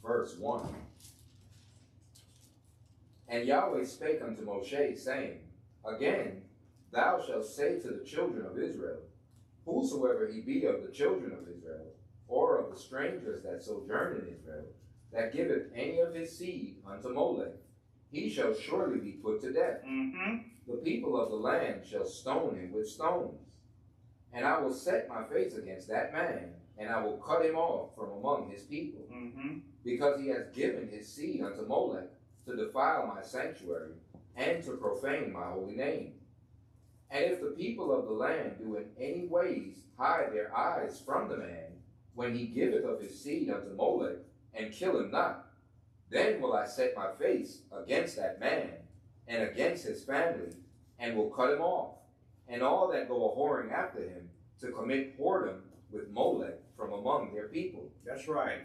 verse 1. And Yahweh spake unto Moshe, saying, Again, thou shalt say to the children of Israel, Whosoever he be of the children of Israel, or of the strangers that sojourn in Israel, that giveth any of his seed unto Molech, he shall surely be put to death. The people of the land shall stone him with stones. And I will set my face against that man, and I will cut him off from among his people, because he has given his seed unto Molech to defile my sanctuary, and to profane my holy name. And if the people of the land do in any ways hide their eyes from the man, when he giveth of his seed unto Molech, and kill him not, then will I set my face against that man, and against his family, and will cut him off, and all that go a-whoring after him, to commit whoredom with Molech from among their people. That's right.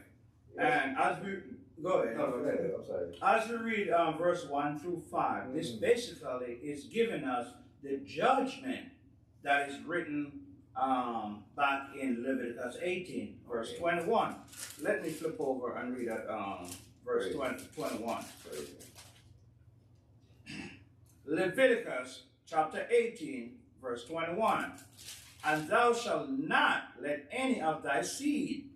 And as we go ahead. No, go ahead. I'm sorry. As we read verse 1 through 5, this basically is giving us the judgment that is written back in Leviticus 18, verse 21. Let me flip over and read that verse 21. Leviticus chapter 18, verse 21. And thou shalt not let any of thy seed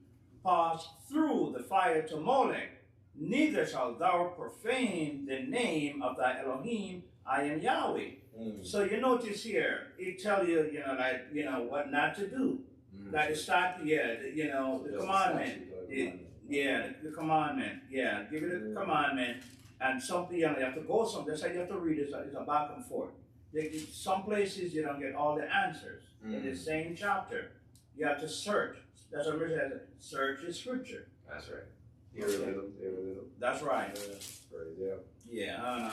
pass through the fire to Molech, neither shalt thou profane the name of thy Elohim. I am Yahweh. So you notice here, it tell you, what not to do. Like the the commandment. The commandment. Yeah, give it a commandment. And something, you have to go somewhere. That's how you have to read it. It's a back and forth. Some places you don't get all the answers. In the same chapter, you have to search. That's what it says. Search the scripture. That's right. Here a little, there a little. That's right. Yeah. Yeah.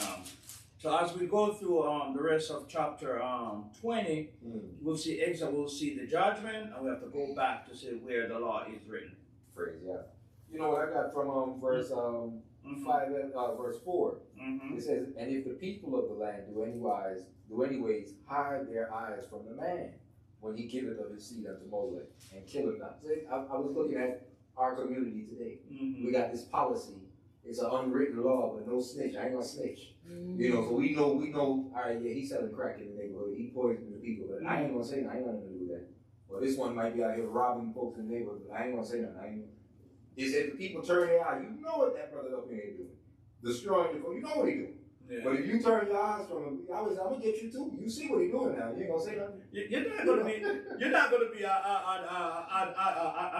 So as we go through the rest of chapter 20, we'll see we'll see the judgment, and we have to go back to see where the law is written. Praise, yeah. You know what I got from verse 5, verse 4. It says, and if the people of the land do anyways hide their eyes from the man when he giveth of his seed unto Molech and killeth not. So I was looking at our community today. We got this policy. It's an unwritten law, but no snitch. I ain't gonna snitch. So we know, all right, yeah, he's selling crack in the neighborhood. He poisoning the people, but I ain't gonna say nothing. I ain't got nothing to do with that. Well, this one might be out here robbing folks in the neighborhood, but I ain't gonna say nothing. He said, if people turn their eye, you know what that brother up here ain't doing. Destroying the folk, you know what he doing. Yeah. But if you turn your eyes from him, I'm gonna get you too. You see what he doing now. You ain't gonna say nothing. You're not gonna be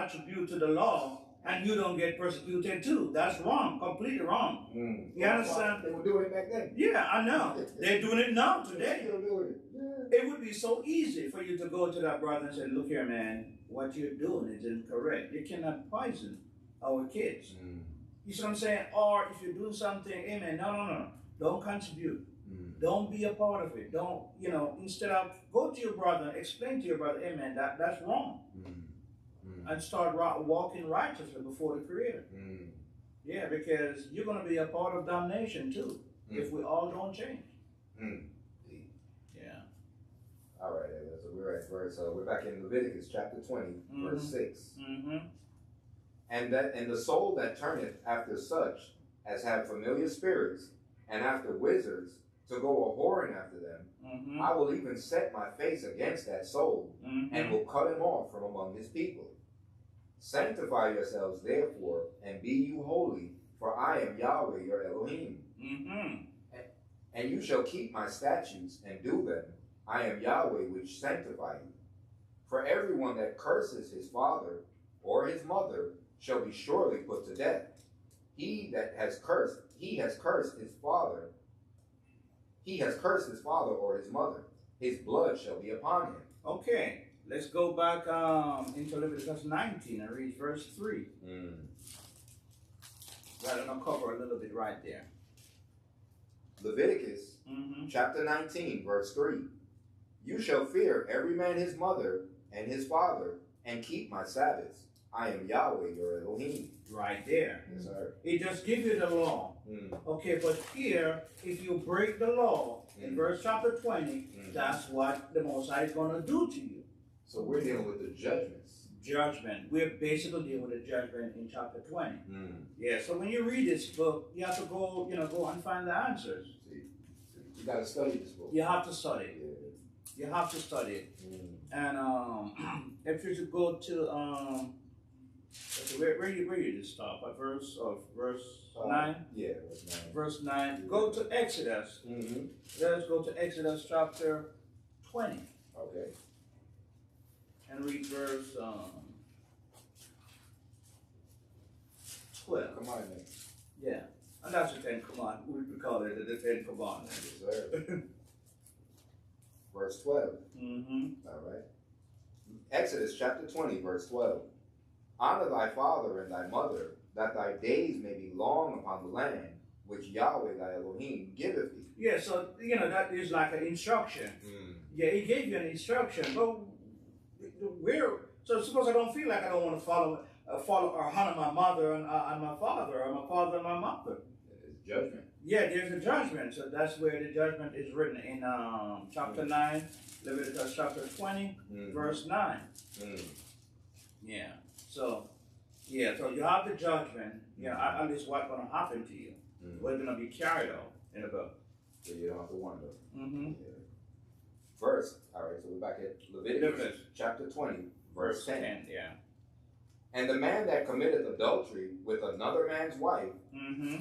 attribute to the law, and you don't get persecuted too. That's wrong, completely wrong. You understand? They were doing it back then. Yeah, I know. They're doing it now today. They're still doing it. It would be so easy for you to go to that brother and say, look here, man, what you're doing is incorrect. You cannot poison our kids. You see what I'm saying? Or if you're doing something, amen, no. Don't contribute. Don't be a part of it. Don't, instead of go to your brother, explain to your brother, amen, that's wrong. And start walking righteously before the Creator. Yeah, because you're going to be a part of damnation too, if we all don't change. Yeah. All right, so we're back in Leviticus chapter 20, verse 6. And the soul that turneth after such as have familiar spirits, and after wizards, to go a whoring after them, I will even set my face against that soul, and will cut him off from among his people. Sanctify yourselves therefore, and be you holy, for I am Yahweh your Elohim. And you shall keep my statutes and do them. I am Yahweh which sanctify you. For everyone that curses his father or his mother shall be surely put to death. He has cursed his father. He has cursed his father or his mother. His blood shall be upon him. Okay, let's go back into Leviticus 19 and read verse 3. Right, I'm going to cover a little bit right there. Leviticus chapter 19, verse 3. You shall fear every man his mother and his father, and keep my Sabbaths. I am Yahweh your Elohim. Right there. Yes, sir. It just gives you the law. Okay, but here, if you break the law, in verse chapter 20, that's what the Most High is going to do to you. So we're dealing with the judgments. Judgment. We're basically dealing with the judgment in chapter 20. Yeah, so when you read this book, you have to go, go and find the answers. See, you got to study this book. You have to study it. Yeah. You have to study it. And if you should go to where you just stop at verse 9? Yeah, verse 9. Verse 9. Go to Exodus. Let's go to Exodus chapter 20. Okay. And read verse 12. Come on, man. Yeah. And that's the Ten Commandments. We call it the Ten Commandments. Yes, sir. Verse 12. All right. Exodus chapter 20, verse 12. Honor thy father and thy mother, that thy days may be long upon the land, which Yahweh thy Elohim giveth thee. Yeah, so, that is like an instruction. Yeah, he gave you an instruction, but so suppose I don't feel like I don't want to follow or honor my mother and my father, or my father and my mother. judgment. Yeah, there's a judgment. So that's where the judgment is written in chapter 9, Leviticus chapter 20, verse 9. Yeah. So, yeah, so you have the judgment, you know, at least what's going to happen to you. What's going to be carried out in the book. So you don't have to wonder. Mm-hmm. Yeah. Verse, all right, so we're back at Leviticus chapter 20, verse 10. Yeah. And the man that committeth adultery with another man's wife,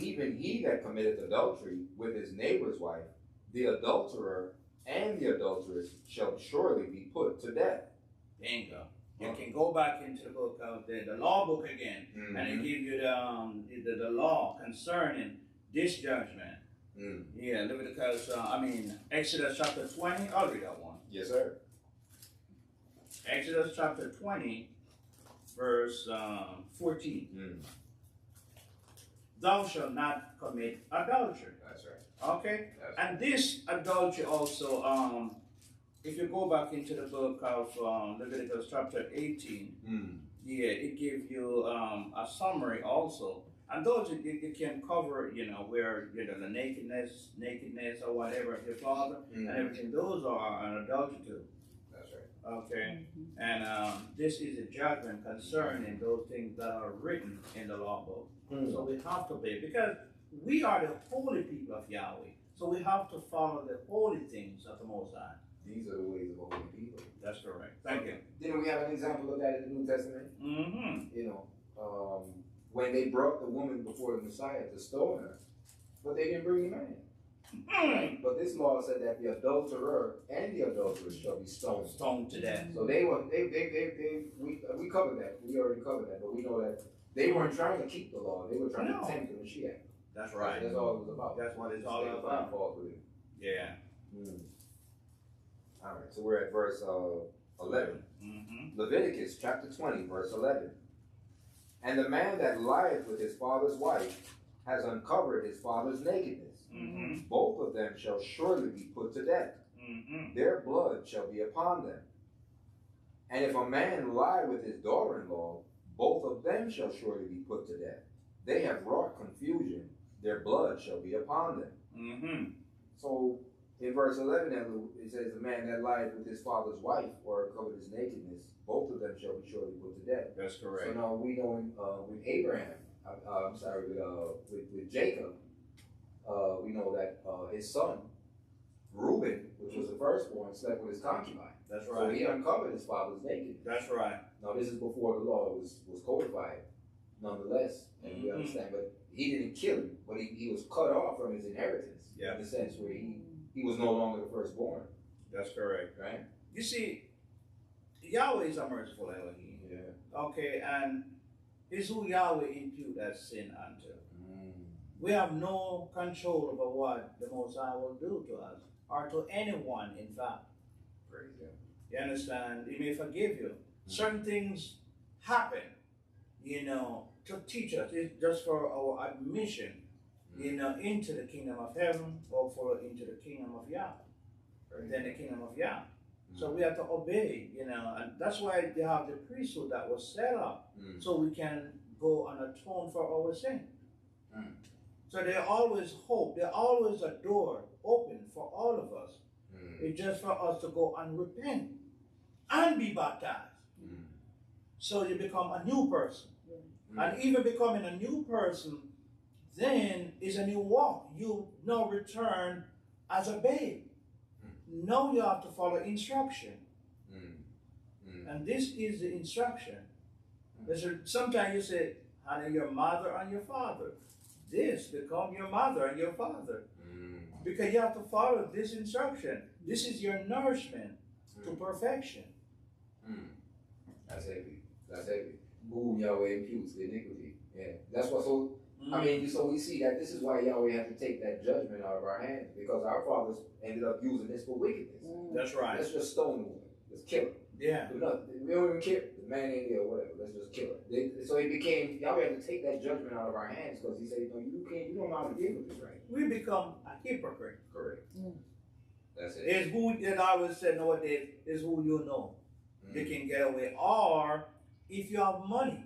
even he that committeth adultery with his neighbor's wife, the adulterer and the adulteress shall surely be put to death. Bingo. You can go back into the book of the law book again, and it gives you the law concerning this judgment. Yeah, Leviticus, Exodus chapter 20. I'll read that one. Yes, sir. Exodus chapter 20, verse 14. Thou shalt not commit adultery. That's right. Okay? And this adultery also, if you go back into the book of Leviticus chapter 18, yeah, it gives you a summary also. And those it can cover, you know, where, you know, the nakedness or whatever of your father and everything. Those are an adultery too. That's right. Okay? And this is a judgment concerning those things that are written in the law book. So we have to obey, because we are the holy people of Yahweh. So we have to follow the holy things of the Most High. These are the ways of holy people. That's correct. Thank you. Didn't we have an example of that in the New Testament? You know, when they brought the woman before the Messiah to stone her, but they didn't bring the man. Right? But this law said that the adulterer and the adulteress shall be stoned. Stoned to death. So we covered that. We already covered that, but we know that they weren't trying to keep the law. They were trying to tempt the Mashiach. That's right. That's all it was about. That's what it's all about. Yeah. All right, so we're at verse 11. Leviticus chapter 20, verse 11. And the man that lieth with his father's wife has uncovered his father's nakedness. Both of them shall surely be put to death. Their blood shall be upon them. And if a man lie with his daughter-in-law, both of them shall surely be put to death. They have wrought confusion. Their blood shall be upon them. So in verse 11, it says, the man that lieth with his father's wife or covered his nakedness, both of them shall be surely put to death. That's correct. So now we know with Abraham, with Jacob, we know that his son, Reuben, which was the firstborn, slept with his concubine. That's right. So he uncovered his father's nakedness. That's right. Now this is before the law was codified, nonetheless, and we understand. But he didn't kill him, but he was cut off from his inheritance. In the sense where he was no longer the firstborn. That's correct. Right? You see, Yahweh is a merciful Elohim. Yeah. Okay, and it's who Yahweh impute that sin unto. We have no control over what the Most High will do to us, or to anyone, in fact. Praise Him. You understand? He may forgive you. Certain things happen, you know, to teach us. It's just for our admission, you know, into the kingdom of heaven, or for into the kingdom of Yah. Then the kingdom of Yah. So we have to obey, you know, and that's why they have the priesthood that was set up, so we can go and atone for our sin. So there's always hope. There's always a door open for all of us. It's just for us to go and repent and be baptized. So you become a new person. And even becoming a new person then is a new walk. You now return as a babe. Now you have to follow instruction. And this is the instruction. Sometimes you say, honor your mother and your father. This become your mother and your father. Because you have to follow this instruction. This is your nourishment to perfection. That's heavy. That's heavy. Who Yahweh imputes the iniquity. Yeah. That's what so so we see that this is why Yahweh had to take that judgment out of our hands, because our fathers ended up using this for wickedness. That's right. Let's just stone the woman. Let's kill her. Yeah. We don't even care. The man ain't there or whatever. Let's just kill her. So it became, Yahweh had to take that judgment out of our hands, because he said, no, you don't know how to deal with this right. We become a hypocrite. Correct. That's it. It's who, and I always said nowadays, is who you know. They can get away. Or if you have money.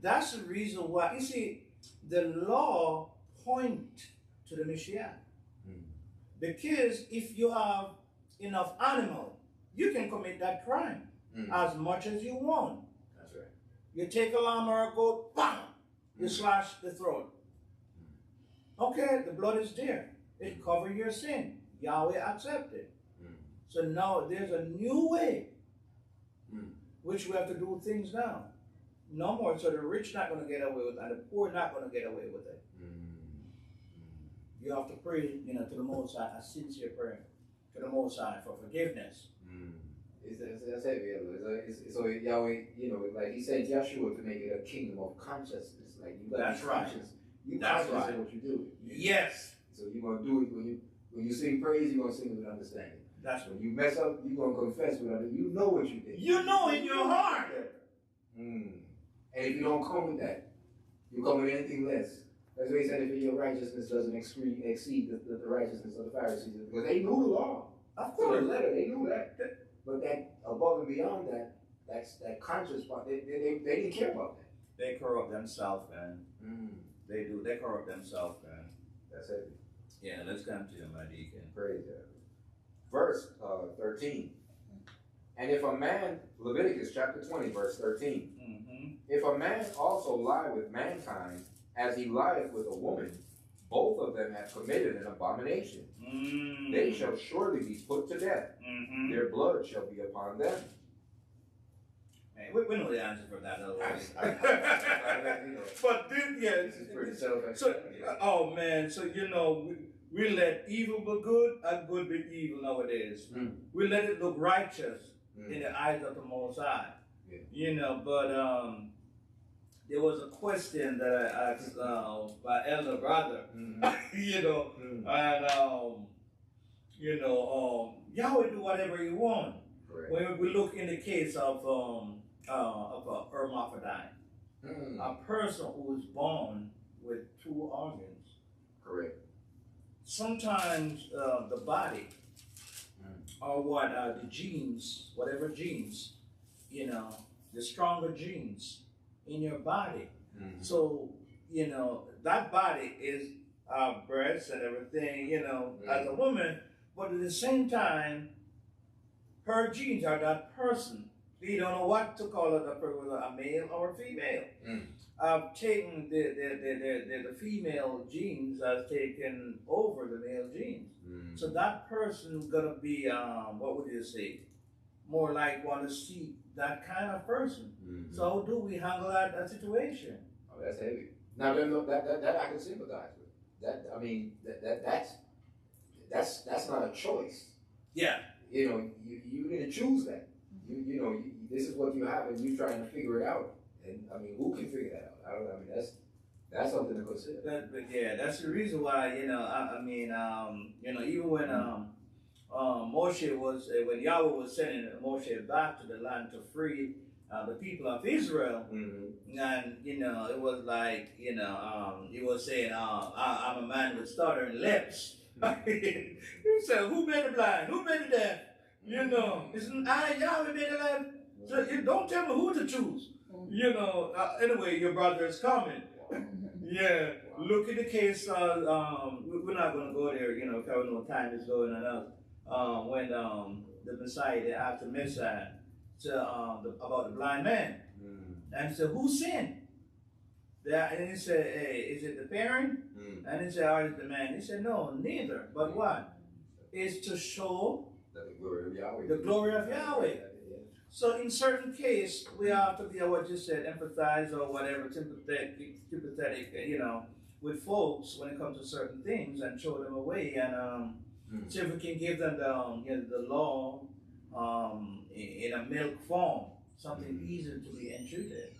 That's the reason why. You see, the law point to the Messiah. Mm. Because if you have enough animal, you can commit that crime as much as you want. That's right. You take a lamb or a goat, bam, you slash the throat. Okay, the blood is there. It covers your sin. Yahweh accepted. So now there's a new way which we have to do things now. No more. So the rich not going to get away with it, and the poor not going to get away with it. You have to pray, to the Most High, a sincere prayer to the Most High for forgiveness. That's heavy. So Yahweh, like he said, Yeshua to make it a kingdom of consciousness. Like you got That's right. conscious. You That's conscious right. of what you do. Yes. So you're gonna do it when you sing praise, you're gonna sing with understanding. That's When you mess up, you're gonna confess with understanding. You know what you did. You know in your heart. And if you don't come with that, you come with anything less. That's why he said if your righteousness doesn't exceed the righteousness of the Pharisees, because they knew the law. Of To the course. letter, they knew that. But that above and beyond that, that's that conscious part. They didn't care about that. They corrupt themselves, man. They do. They corrupt themselves, man. That's it. Yeah, let's continue, my deacon. Praise God. Verse 13. And if a man, Leviticus chapter 20, verse 13. If a man also lie with mankind, as he lieth with a woman, both of them have committed an abomination. They shall surely be put to death. Their blood shall be upon them. Man, we know the answer for that already. But This is pretty self-explanatory. Oh man, so we let evil be good and good be evil nowadays. We let it look righteous in the eyes of the Most High. But there was a question that I asked my elder brother, and Yahweh do whatever He want. When we look in the case of a hermaphrodite, a person who is born with two organs. Correct. Sometimes the body, or what the genes, whatever genes, the stronger genes in your body. So that body is breasts and everything, as a woman, but at the same time, her genes are that person. You don't know what to call it, a male or a female. Taking the female genes has taken over the male genes. So that person is gonna be what would you say? More like want to see that kind of person. So how do we handle that situation? Oh, that's heavy. Now that I can sympathize with. That's not a choice. Yeah. You didn't choose that. This is what you have, and you're trying to figure it out. And who can figure that out? That's something to consider. That's the reason why even when Moshe was when Yahweh was sending Moshe back to the land to free the people of Israel, and it was like he was saying, "I'm a man with stuttering lips." He said, "Who made the blind? Who made the deaf? Isn't I Yahweh made the left? So you don't tell me who to choose." Anyway, your brother is coming. Yeah. Look at the case. We're not going to go there, because we know time is going on. When the Messiah, they asked the Messiah about the blind man, and he said, "Who sinned?" And he said, "Hey, is it the parent?" And he said, "Or is it the man?" He said, "No, neither. But what? Is to show the glory of Yahweh. The glory of Yahweh." So in certain case, we have to be what you said, empathize or whatever, sympathetic, with folks when it comes to certain things and show them a way and see if we can give them the law in a milk form, something easy to be intuited.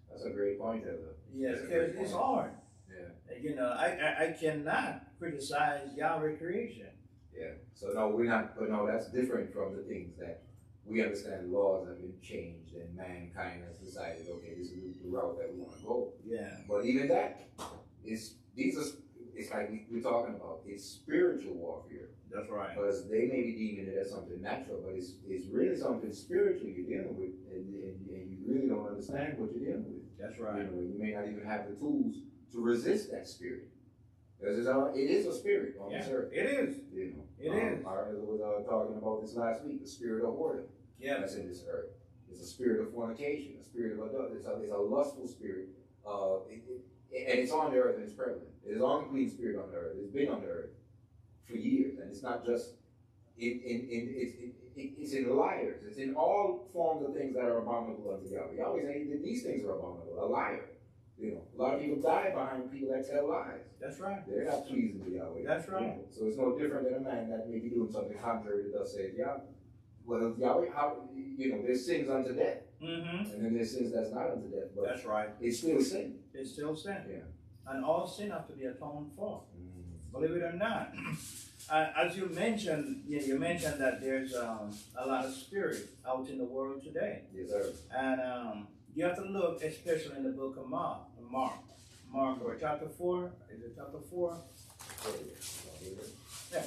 That's a great point, Elder. Yes, because it's hard. Yeah. I cannot criticize Yahweh creation. Yeah. So no, we're not. But no, that's different from the things that we understand. Laws have been changed, and mankind has decided, okay, this is the route that we want to go. Yeah. But even that is it's like we're talking about. It's spiritual warfare. That's right. Because they may be deeming it as something natural, but it's really something spiritual you're dealing with, and you really don't understand what you're dealing with. That's right. You may not even have the tools to resist that spirit. Because it is a spirit on this earth. It is. You know, It is. I was talking about this last week. The spirit of whoredom. Yeah. That's in this earth. It's a spirit of fornication, a spirit of adultery. It's a lustful spirit. And it's on the earth and it's prevalent. It is an unclean spirit on the earth. It's been on the earth for years, and it's not just it's in liars. It's in all forms of things that are abominable unto Yahweh. Yahweh saying that these things are abominable. A liar. You know, a lot of people die behind people that tell lies. That's right. They're not pleasing to Yahweh. That's right. You know? So it's no different than a man that may be doing something contrary to thus saith Yahweh. Well, Yahweh, how, you know, there's sins unto death. Mm-hmm. And then there's sins that's not unto death. But that's right. It's still sin. It's still sin. Yeah. And all sin have to be atoned for. Believe it or not. As you mentioned, you mentioned that there's a lot of spirit out in the world today. Yes, sir. And you have to look, especially in the book of Mark, or chapter 4. Is it chapter 4? Yeah.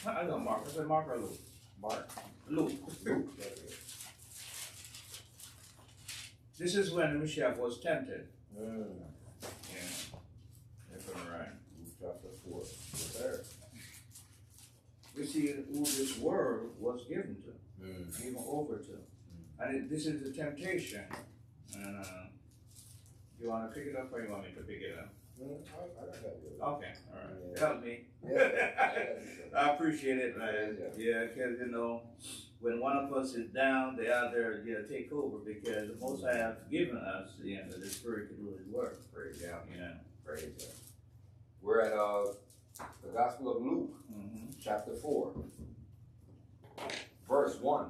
I know Mark. I said Mark or Luke? Mark. Luke. This is when Mashiach was tempted. Yeah. That's all right. Luke chapter 4. Yes, sir. We see who this word was given to, given over to. And this is the temptation. And you want to pick it up or you want me to pick it up? I got that. Okay, all right. Help me. Yeah. I appreciate it, man. Yeah, because, you know, when one of us is down, the other, take over, because the Most High have given us, the Spirit to do His work. Praise God. Praise God. We're at the Gospel of Luke, chapter 4, verse 1.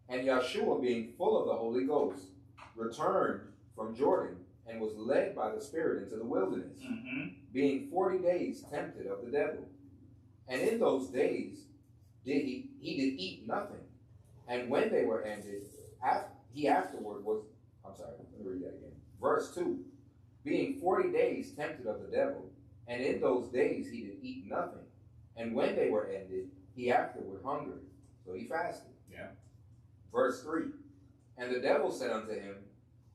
And Yeshua, being full of the Holy Ghost, returned from Jordan and was led by the Spirit into the wilderness, being 40 days tempted of the devil. And in those days he did eat nothing. And when they were ended, he afterward was, let me read that again. Verse 2, being 40 days tempted of the devil, and in those days he did eat nothing. And when they were ended, he afterward hungered. So he fasted. Yeah. Verse 3, and the devil said unto him,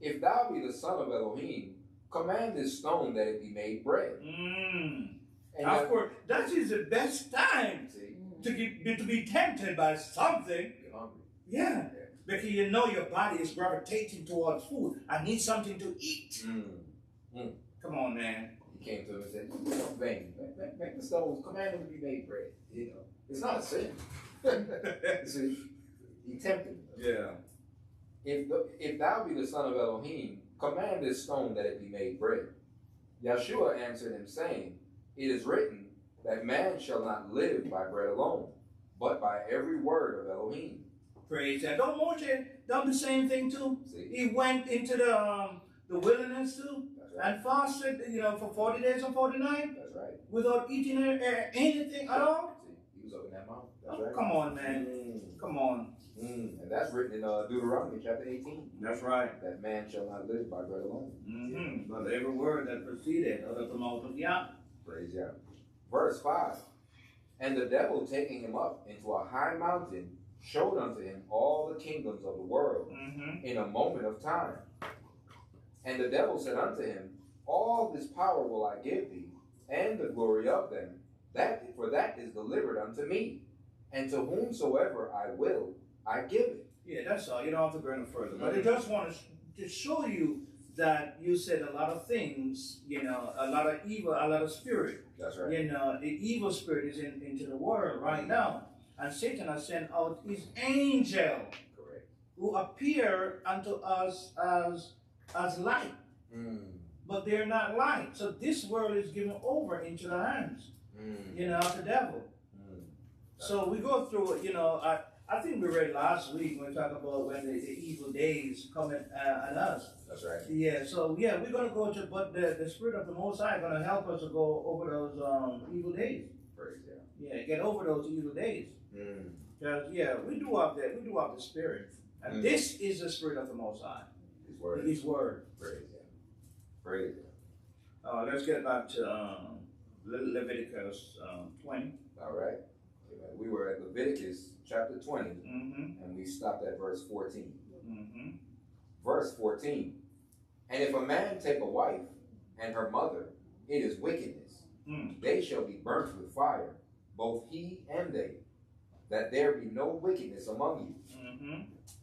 if thou be the Son of Elohim, command this stone that it be made bread. And of course, that is the best time to be tempted by something. You're hungry. Yeah. Because you know your body is gravitating towards food. I need something to eat. Come on, man. He came to him and said, "Don't vain. Make the stones, command them to be made bread." You know, it's not a sin. See, he tempted him. Yeah. If thou be the Son of Elohim, command this stone that it be made bread. Yeshua answered him, saying, it is written that man shall not live by bread alone, but by every word of Elohim. Praise God. Don't Moshe done the same thing too? See? He went into the wilderness too, and fasted, for 40 days and 40 nights. That's right. Without eating anything at all. See, he was up in that mountain. That's right. Come on, man. Come on. And that's written in Deuteronomy chapter 18. That's right. That man shall not live by bread alone. But every word that proceeded out of the mouth of Yah. Praise Yah. Verse 5. And the devil, taking him up into a high mountain, showed unto him all the kingdoms of the world in a moment of time. And the devil said unto him, all this power will I give thee, and the glory of them, for that is delivered unto me, and to whomsoever I will, I give it. Yeah, that's all. You don't have to go any further. But I just want to show you that you said a lot of things, a lot of evil, a lot of spirit. That's right. The evil spirit is into the world right now. And Satan has sent out his angel, correct, who appear unto us as light. But they're not light. So this world is given over into the hands, of the devil. So we go through it, I think we read last week when we talked about when the evil days coming on us. That's right. Yeah, so we're going to go to, but the Spirit of the Most High is going to help us to go over those evil days. Praise God. Yeah, get over those evil days. Because, we do have the Spirit. And this is the Spirit of the Most High. His word. His word. Praise God. Praise God. Let's get back to Leviticus 20. All right. We were at Leviticus chapter 20, and we stopped at verse 14. Verse 14. And if a man take a wife and her mother, it is wickedness. They shall be burnt with fire, both he and they, that there be no wickedness among you.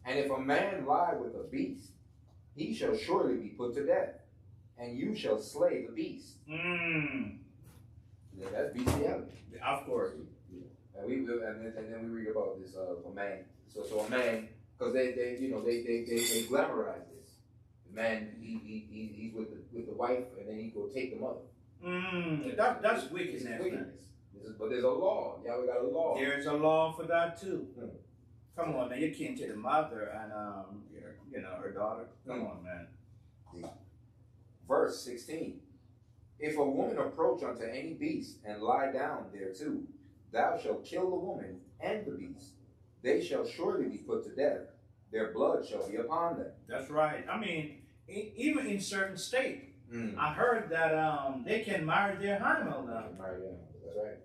And if a man lie with a beast, he shall surely be put to death, and you shall slay the beast. Yeah, that's bestiality. Of course. And then we read about this a man. So a man, because they glamorize this. The man he's with the wife, and then he go take the mother. That's wickedness. But there's a law. Yeah, we got a law. There's a law for that too. Come on, man. You can't take the mother and her daughter. Come on, man. Verse 16. If a woman approach unto any beast and lie down thereto, thou shalt kill the woman and the beast. They shall surely be put to death. Their blood shall be upon them. That's right. I mean, even in certain states, I heard that they can marry their animal now. That's right.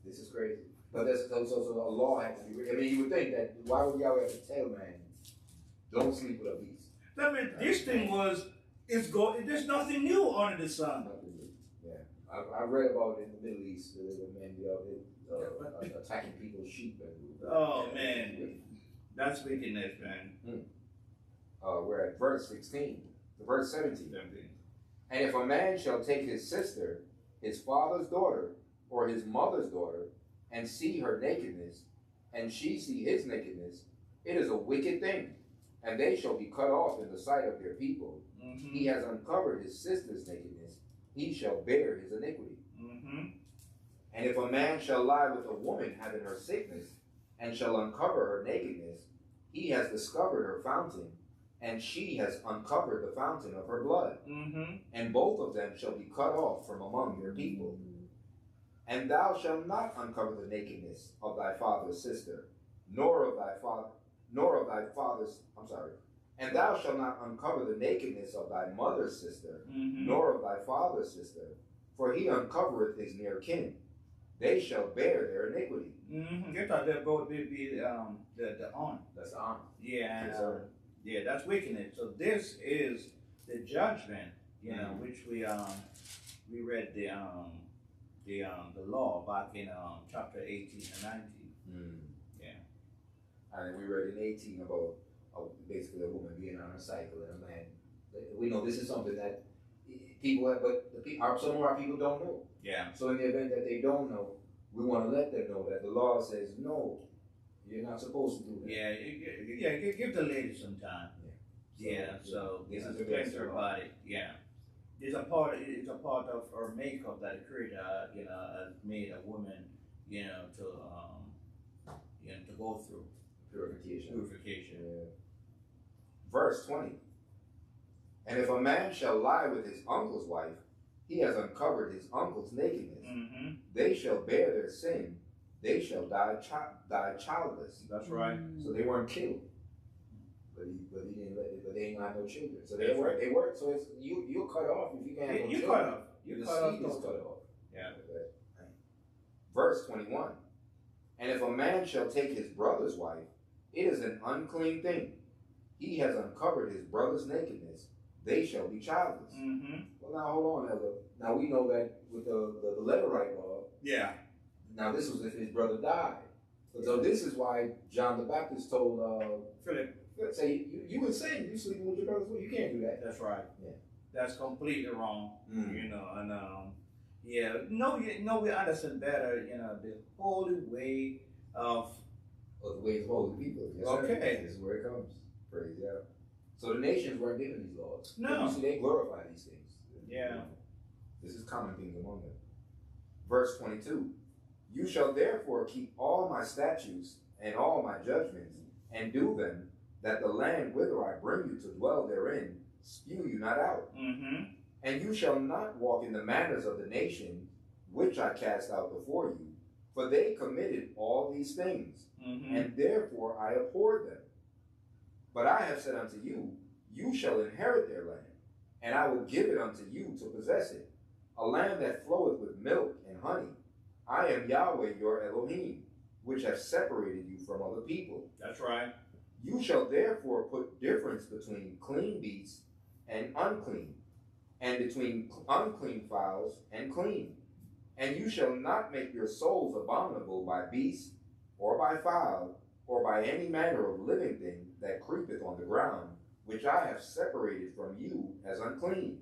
This is crazy. But there's also a law has to be. I mean, you would think that why would Yahweh have to tell man, don't sleep with a beast? I mean, this thing there's nothing new under the sun. Yeah, I read about it in the Middle East. The men attacking people's sheep. Oh man, that's wickedness, man. We're at verse 16, verse 17. And if a man shall take his sister, his father's daughter, or his mother's daughter, and see her nakedness, and she see his nakedness, it is a wicked thing, and they shall be cut off in the sight of their people. He has uncovered his sister's nakedness, he shall bear his iniquity. And if a man shall lie with a woman having her sickness, and shall uncover her nakedness, he has discovered her fountain, and she has uncovered the fountain of her blood. And both of them shall be cut off from among your people. And thou shalt not uncover the nakedness of thy father's sister, nor of thy father's, and thou shalt not uncover the nakedness of thy mother's sister, nor of thy father's sister, for he uncovereth his near kin. They shall bear their iniquity. You thought that both would be the honor. That's the honor. Yeah, and yeah, that's wickedness. So this is the judgment, which we read the law back in chapter 18 and 19. Yeah. And we read in 18 about basically a woman being on her cycle and a man. We know this is something that people have, but some of our people don't know. Yeah. So in the event that they don't know, we want to let them know that the law says no, you're not supposed to do that. Yeah, give the lady some time. So this is cleanse her body. Yeah. It's a part of her makeup that the Creator, has made a woman, to go through purification. Yeah. Verse 20. And if a man shall lie with his uncle's wife, he has uncovered his uncle's nakedness. They shall bear their sin. They shall die childless. That's right. So they weren't killed, but he didn't let it. But they ain't got no children. So they work. So it's you're cut off if you can't have no children. Cut off. The seed is cut off. Yeah. Verse 21. And if a man shall take his brother's wife, it is an unclean thing. He has uncovered his brother's nakedness. They shall be childless. Well, now hold on, Elder. Now we know that with the Levirate law. Yeah. Now this was if his brother died. So this is why John the Baptist told Philip, say you would sin. You sleeping with your brother's wife. You can't do that. That's right. Yeah. That's completely wrong. And we understand better. The holy way of the ways of holy people. Yes, okay. This is where it comes. Praise God. So the nations weren't given these laws. No. You see, they glorify these things. Yeah. This is common things among them. Verse 22. You shall therefore keep all my statutes and all my judgments, and do them, that the land whither I bring you to dwell therein spew you not out. And you shall not walk in the manners of the nation which I cast out before you, for they committed all these things, and therefore I abhorred them. But I have said unto you, you shall inherit their land, and I will give it unto you to possess it, a land that floweth with milk and honey. I am Yahweh your Elohim, which have separated you from other people. That's right. You shall therefore put difference between clean beasts and unclean, and between unclean fowls and clean. And you shall not make your souls abominable by beast, or by fowl, or by any manner of living thing that creepeth on the ground, which I have separated from you as unclean.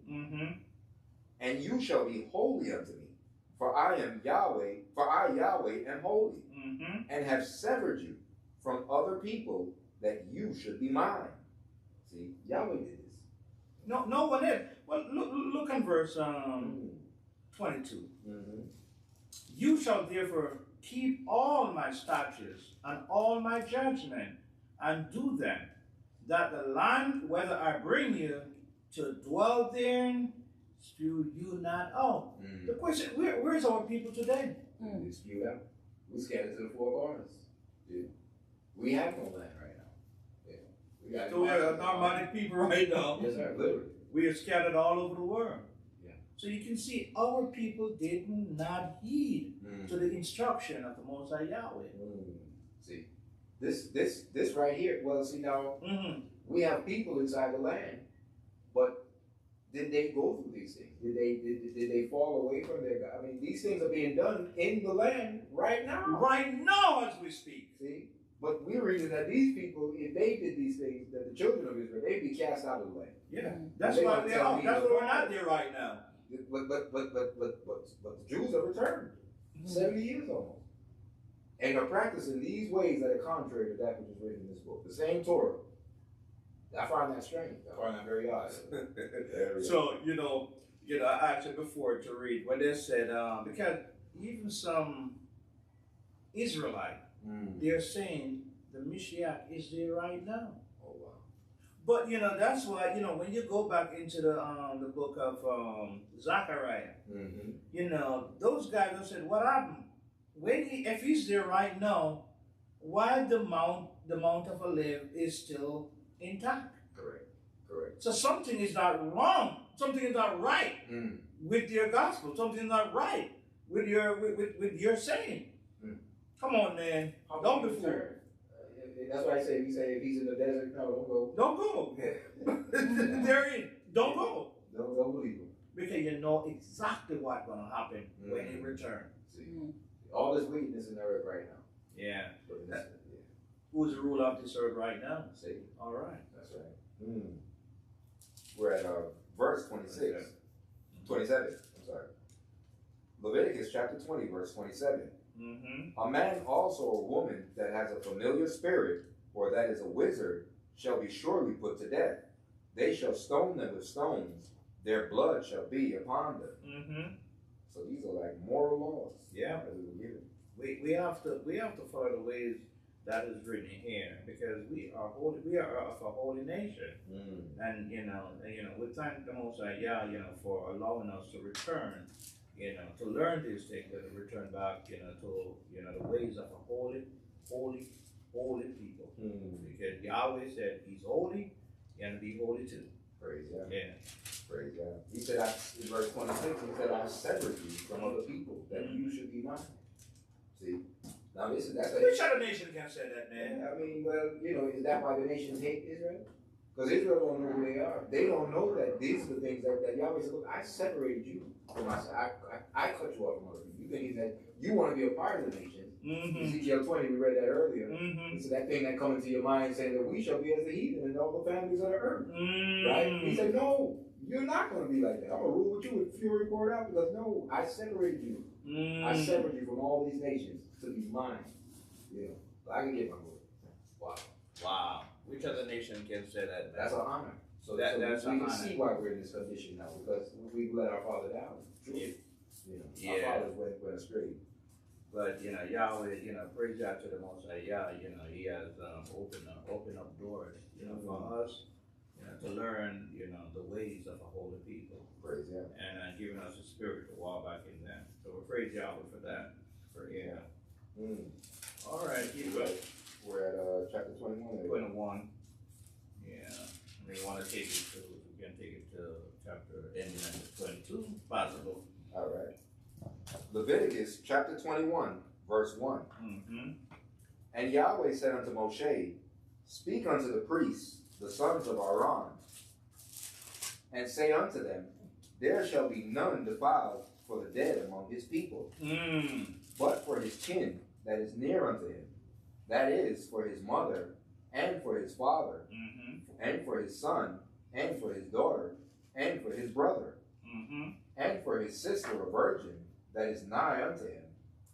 And you shall be holy unto me, for I am Yahweh, for I Yahweh am holy, and have severed you from other people, that you should be mine. See, Yahweh did this. No one else. Well, look in verse 22. You shall therefore keep all my statutes and all my judgment, and do them, that the land, whether I bring you to dwell therein, spew you not out. The question, where's our people today? We spewed out. We scattered to the four corners. Yeah. We have no land right now. Yeah. So we are nomadic people right now. Yes, sir, literally. We are scattered all over the world. Yeah. So you can see our people did not heed to the instruction of the Most High Yahweh. See, this right here. Well, see now, we have people inside the land, but did they go through these things? Did they fall away from their God? I mean, these things are being done in the land right now. Right now, as we speak. See, but we're reading that these people, if they did these things, that the children of Israel, they'd be cast out of the land. Yeah, that's why they are. That's why we're not there right now. But the Jews have returned 70 years almost, and are practicing these ways that are contrary to that which is written in this book. The same Torah. I find that strange. I find that very odd. So I asked you before to read what they said, because even some Israelite, they're saying the Mashiach is there right now. Oh wow! But that's why when you go back into the book of Zechariah, those guys have said, what happened if he's there right now? Why the Mount of Olive is still intact? Correct. So something is not wrong. Something is not right with your gospel. Something is not right with your saying. Come on, man. Don't be fooled. That's why I say, if he's in the desert, no, don't go. Don't go. They're in. Don't go. Don't believe him. Because you know exactly what's going to happen when he returns. See, all this wickedness in the earth right now. Yeah. Who's the ruler of this earth right now? See. All right. That's right. We're at verse 26. 27. I'm sorry. Leviticus chapter 20, verse 27. A man also or woman that has a familiar spirit, or that is a wizard, shall be surely put to death. They shall stone them with stones. Their blood shall be upon them. So these are like moral laws. Yeah. We have to follow the ways that is written here, because we are holy. We are of a holy nation, and we thank the Most High Yah, for allowing us to return, to learn these things and to return back, to the ways of a holy people. Because Yahweh said He's holy, you got to be holy too. Praise God. Yeah. Praise God. He said, in verse 26, He said, I severed you from other people, that you should be mine. See. Now which other nation can say that, man? Yeah, I mean, well, is that why the nations hate Israel? Because Israel don't know who they are. They don't know that these are the things that Yahweh said, look, I separated you from myself. I cut you off from other people. You think that you want to be a part of the nations. Ezekiel 20, we read that earlier. So that thing that comes into your mind saying that we shall be as the heathen and all the families of the earth. Right? He said, no, you're not going to be like that. I'm going to rule with you with fury poured out, because no, I separated you. I severed you from all these nations to be mine. I can get my word. Wow. Which other nation can say that? That's an honor. So that's we can see why we're in this condition now, because we let our father down. Our fathers went astray. But Yahweh, praise God to the Most High Yah. He has opened up doors, for us, to learn, the ways of a holy people. Praise God. And giving us a spirit to walk back in them. So we praise Yahweh for that. All right, keep going. We're at chapter 21. 21. Yeah. We want to take it to, we can take it to chapter ending at 22. Possible. All right. Leviticus chapter 21, verse 1. And Yahweh said unto Moshe, Speak unto the priests, the sons of Aaron, and say unto them, there shall be none defiled for the dead among his people, but for his kin that is near unto him, that is, for his mother, and for his father, and for his son, and for his daughter, and for his brother, and for his sister a virgin that is nigh unto him,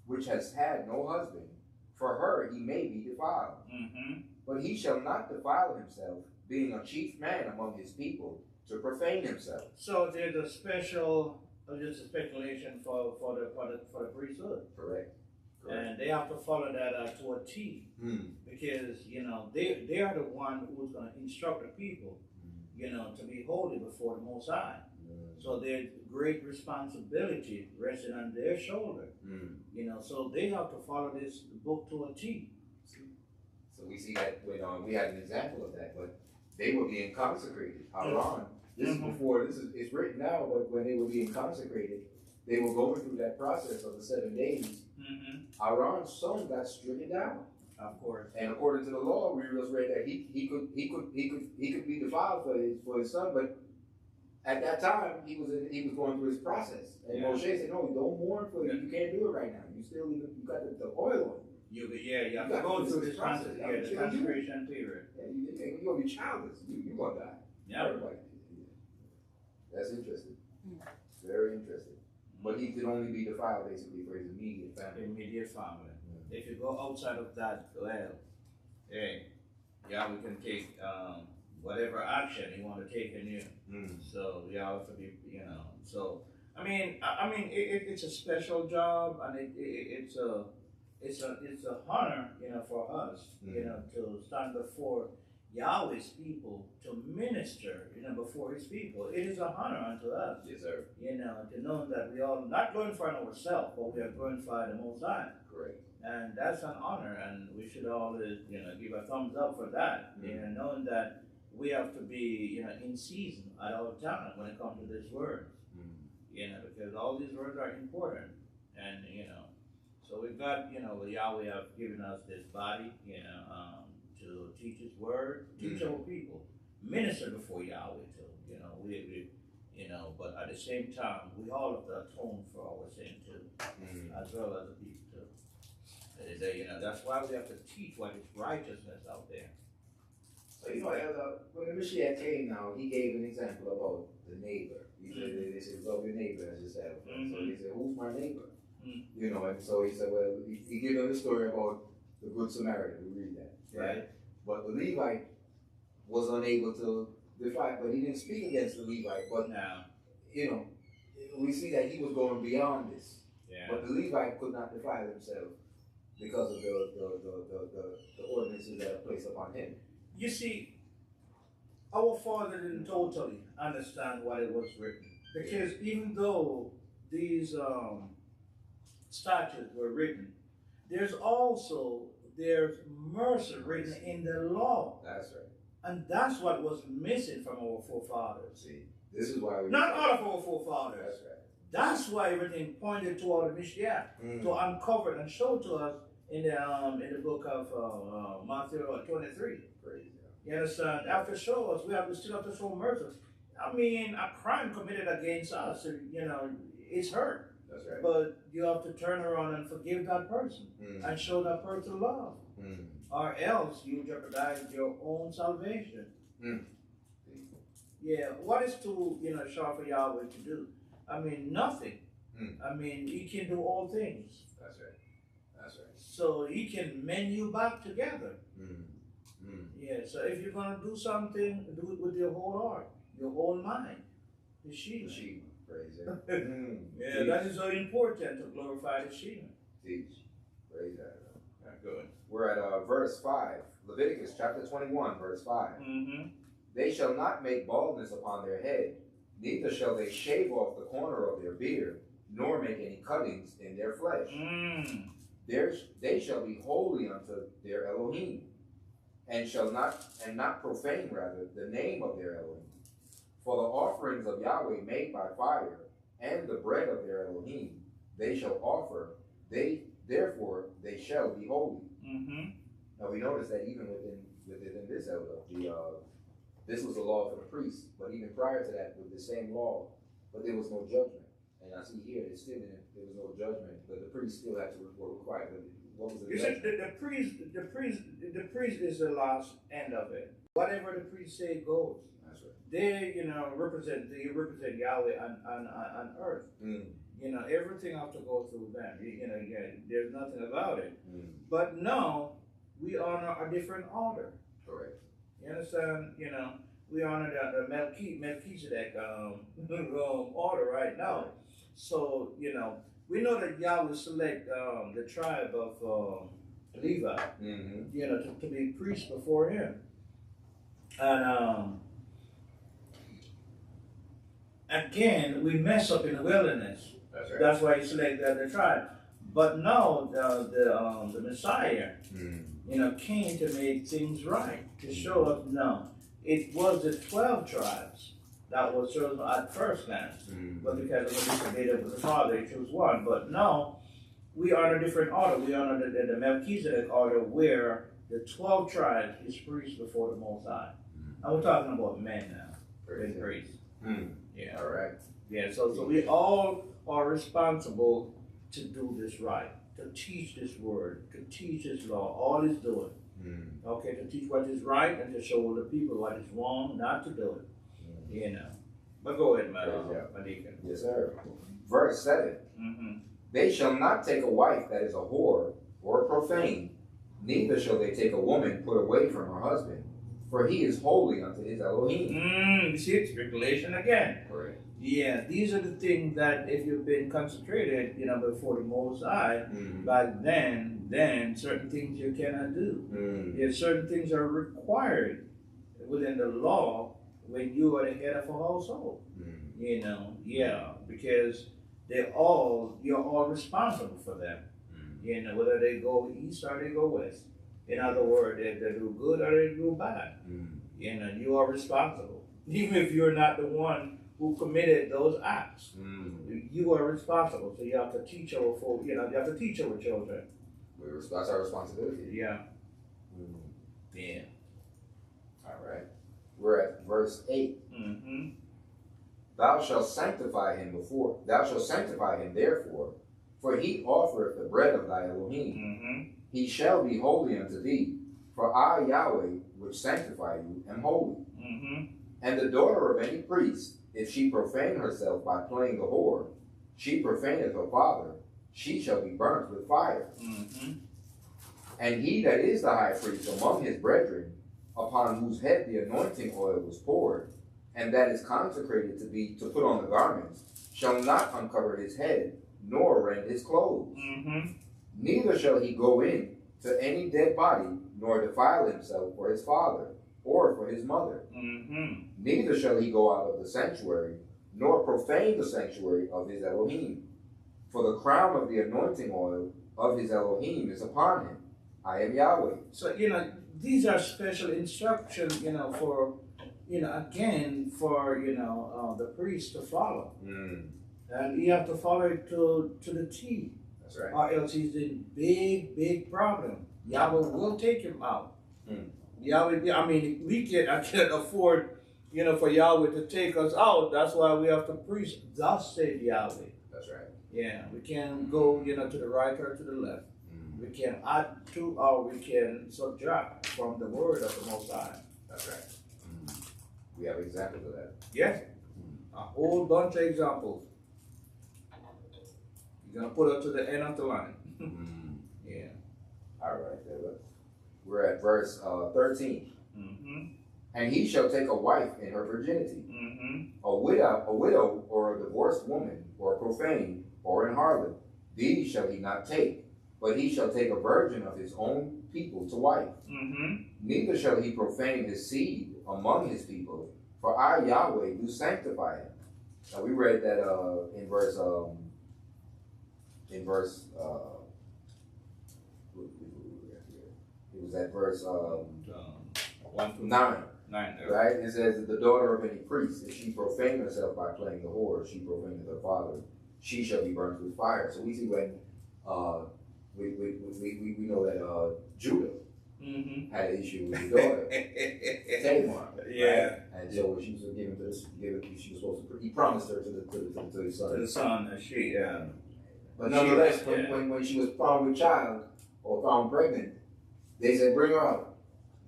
which has had no husband, for her he may be defiled. But he shall not defile himself, being a chief man among his people, to profane himself. So there's a speculation for the priesthood. Correct. And they have to follow that to a T, because they are the one who's going to instruct the people, to be holy before the Most High. So there's great responsibility resting on their shoulder. So they have to follow this book to a T. So we see that when we had an example of that, but they were being consecrated. Aaron, this is before, it's written now, but when they were being consecrated, they were going through that process of the 7 days. Aaron's son got stricken down. Of course. And according to the law, we just read that he could be defiled for his son, but at that time he was going through his process. And Moshe said, no, don't mourn for it. You can't do it right now. You got the oil on you. You have to go through this process. The consecration period. You're gonna be childless. You're gonna die. Yeah. Everybody. That's interesting. Very interesting. But he could only be defiled basically for his immediate family. Immediate family. If you go outside of that, well, hey, we can take whatever action you want to take in you. So have to be, So it's a special job, and it's a honor, for us, to stand before Yahweh's people, to minister, before His people. It is a honor unto us. Yes, sir. To know that we are not glorifying ourselves, but we are glorifying the Most High. Correct. And that's an honor, and we should always, give a thumbs up for that. Knowing that we have to be, in season at all times when it comes to this word. Because all these words are important, and so we've got, Yahweh have given us this body, to teach His word, teach our people, minister before Yahweh too. But at the same time, we all have to atone for our sin too, as well as the people too. That's why we have to teach what is righteousness out there. So when the Mashiach came now, he gave an example about the neighbor. He said, they said, love your neighbor as yourself. So he said, who's my neighbor? And so he said, well, he gave them the story about the Good Samaritan. We read that, right? But the Levite was unable to defy, but he didn't speak against the Levite. But we see that he was going beyond this. But the Levite could not defile himself because of the ordinances that are placed upon him. You see, our Father didn't totally understand what it was written, because even though these statutes were written, there's mercy written in the law. That's right. And that's what was missing from our forefathers. See, this is why not all of our forefathers. That's right. That's why everything pointed toward the Mashiach, to uncover and show to us in the book of Matthew 23. Crazy. You understand? After show us, we still have to show mercy. I mean, a crime committed against us, it's hurt. That's right. But you have to turn around and forgive that person and show that person love. Or else you jeopardize your own salvation. What is to, show for Yahweh to do? I mean, nothing. I mean, He can do all things. That's right. That's right. So He can mend you back together. So if you're going to do something, do it with your whole heart, your whole mind. The Shema. Praise Him. That is so important to glorify the Shema. Teach. Praise that. Good. We're at verse 5. Leviticus chapter 21, verse 5. They shall not make baldness upon their head, neither shall they shave off the corner of their beard, nor make any cuttings in their flesh. They shall be holy unto their Elohim, and not profane the name of their Elohim. For the offerings of Yahweh made by fire, and the bread of their Elohim, they shall offer, therefore they shall be holy. Now we notice that even within this elder, this was a law for the priests, but even prior to that, with the same law, but there was no judgment. And I see here, there was no judgment, but the priest still had to require. What was the judgment? The priest is the last end of it. Whatever the priest say goes. That's right. They represent Yahweh on earth. Mm. Everything has to go through them. There's nothing about it. Mm. But no, we honor a different order. Correct. You understand? We honor the Melchizedek order right now. So, we know that Yahweh select the tribe of Levi, Mm-hmm. to be priests before him. And again, we mess up in the wilderness. That's right. That's why he selected the tribe. But no, the Messiah, came to make things right, to show us, no, it was the 12 tribes that was chosen at first glance. But because of the disobedience of the Father, he chose one. But no, we honor a different order. We honor the Melchizedek order, where the 12 tribes is priests before the Most High. And we're talking about men now, priests. Yeah. All right. Yeah, so we all are responsible to do this right, to teach this word, to teach this law, all is doing. Okay, to teach what is right and to show the people what is wrong, not to do it. But go ahead, my deacon. Yes, sir. Verse 7. Mm-hmm. They shall not take a wife that is a whore or profane, neither shall they take a woman put away from her husband, for he is holy unto his Elohim. You see it, speculation again. Correct. Yeah, these are the things that if you've been consecrated, before the Most High, back then certain things you cannot do. Yeah, certain things are required within the law when you are the head of a household. Because you're all responsible for them. Whether they go east or they go west. In other words, they do good or they do bad. You are responsible. Even if you're not the one who committed those acts. You are responsible. So you have to teach our folk, you have to teach our children. That's our responsibility. Yeah. Yeah. All right. We're at verse 8. Thou shalt sanctify him therefore, for he offereth the bread of thy Elohim. He shall be holy unto thee, for I, Yahweh, which sanctify you, am holy. And the daughter of any priest, if she profane herself by playing the whore, she profaneth her father, she shall be burnt with fire. And he that is the high priest among his brethren, upon whose head the anointing oil was poured, and that is consecrated to put on the garments, shall not uncover his head, nor rend his clothes. Neither shall he go in to any dead body, nor defile himself for his father, or for his mother. Neither shall he go out of the sanctuary, nor profane the sanctuary of his Elohim. For the crown of the anointing oil of his Elohim is upon him. I am Yahweh. So, these are special instructions, for, again, for, the priest to follow. And you have to follow it to the T. That's right. Or else he's in big problem. Yahweh will take him out. Yahweh, I can't afford, for Yahweh to take us out. That's why we have to preach, thus said Yahweh. That's right. Yeah, we can't go, to the right or to the left. We can add to or we can subtract from the word of the Most High. That's right. We have examples of that. Yes. A whole bunch of examples. You're going to put up to the end of the line. Yeah. All right, we're at verse 13. And he shall take a wife in her virginity, a widow or a divorced woman, or a profane, or an harlot. These shall he not take, but he shall take a virgin of his own people to wife. Neither shall he profane his seed among his people, for I, Yahweh, do sanctify him. Now we read that in verse it was at verse 9. Right? It says that the daughter of any priest, if she profane herself by playing the whore, she profaneth her father, she shall be burnt with fire. So we see when we know that Judah, had an issue with the daughter, Tamar. Yeah. Right? And so she was given to this, she was supposed to, he promised her to the son. To the son, yeah. But nonetheless, when she was found with child or found pregnant, they said, bring her out.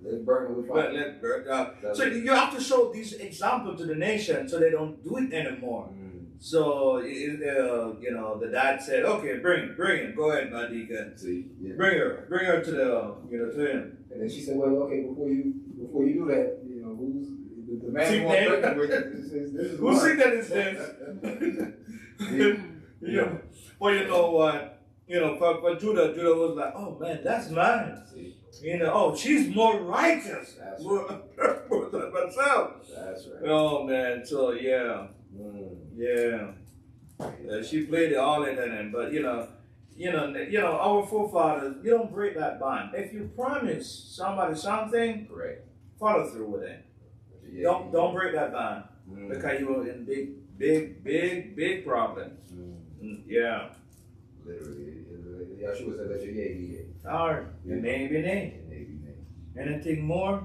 Let's burn her with fire. Let's burn her out. So you have to show this example to the nation so they don't do it anymore. So, you know, the dad said, okay, bring him. Go ahead, my deacon. Bring her to to him. And then she said, well, okay, before you do that, you know, who's the man who wants pregnant with this is whose signal is this? Yeah. Well, you know what? You know, for Judah was like, oh man, that's mine. You know, oh, she's more righteous than myself. That's right. Oh man, so yeah. She played it all in him, but you know, our forefathers, you don't break that bond. If you promise somebody something, correct, follow through with it. Don't break that bond because you were in big problems. Yeah. Literally, Yahshua said that you all right, your name. Anything more?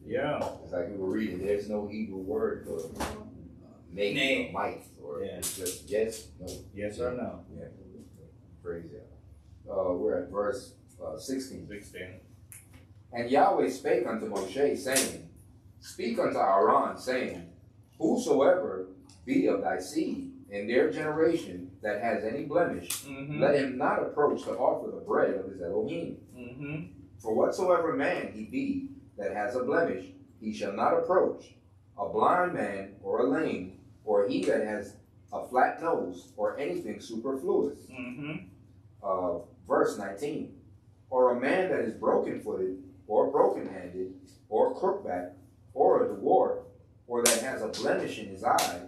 Yeah. It's like we were reading. There's no Hebrew word for name or might, or it's just yes, no. Yes or no. Yeah. Praise God. We're at verse 16. And Yahweh spake unto Moshe, saying, speak unto Aaron, saying, whosoever be of thy seed in their generation that has any blemish, let him not approach to offer the bread of his Elohim. For whatsoever man he be that has a blemish, he shall not approach, a blind man or a lame, or he that has a flat nose, or anything superfluous. Verse 19. Or a man that is broken-footed, or broken-handed, or crookback, or a dwarf, or that has a blemish in his eye,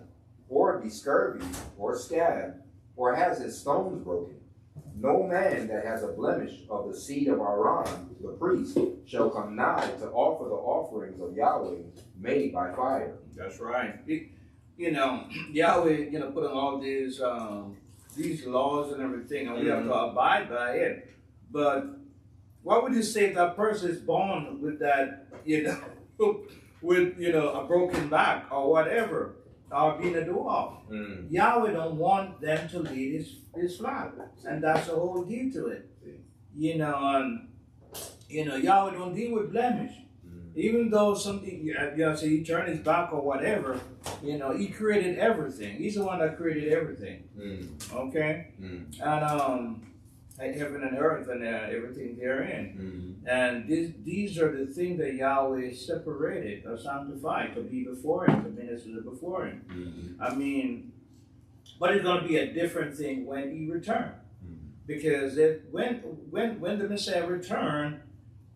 or be scurvy, or scab, or has his stones broken. No man that has a blemish of the seed of Aaron, the priest, shall come nigh to offer the offerings of Yahweh made by fire. That's right. You know, Yahweh, put on all these laws and everything, and we have to abide by it. But what would you say if that person is born with that, with a broken back or whatever, or being a dwarf? Yahweh don't want them to lead his flock, and that's the whole deal to it. Yahweh don't deal with blemish. Even though something, say he turned his back or whatever, he created everything. He's the one that created everything. Okay? And heaven and earth and everything therein. And these are the things that Yahweh separated or sanctified to be before him, to minister before him. I mean, but it's going to be a different thing when he returns. Because when the Messiah returns,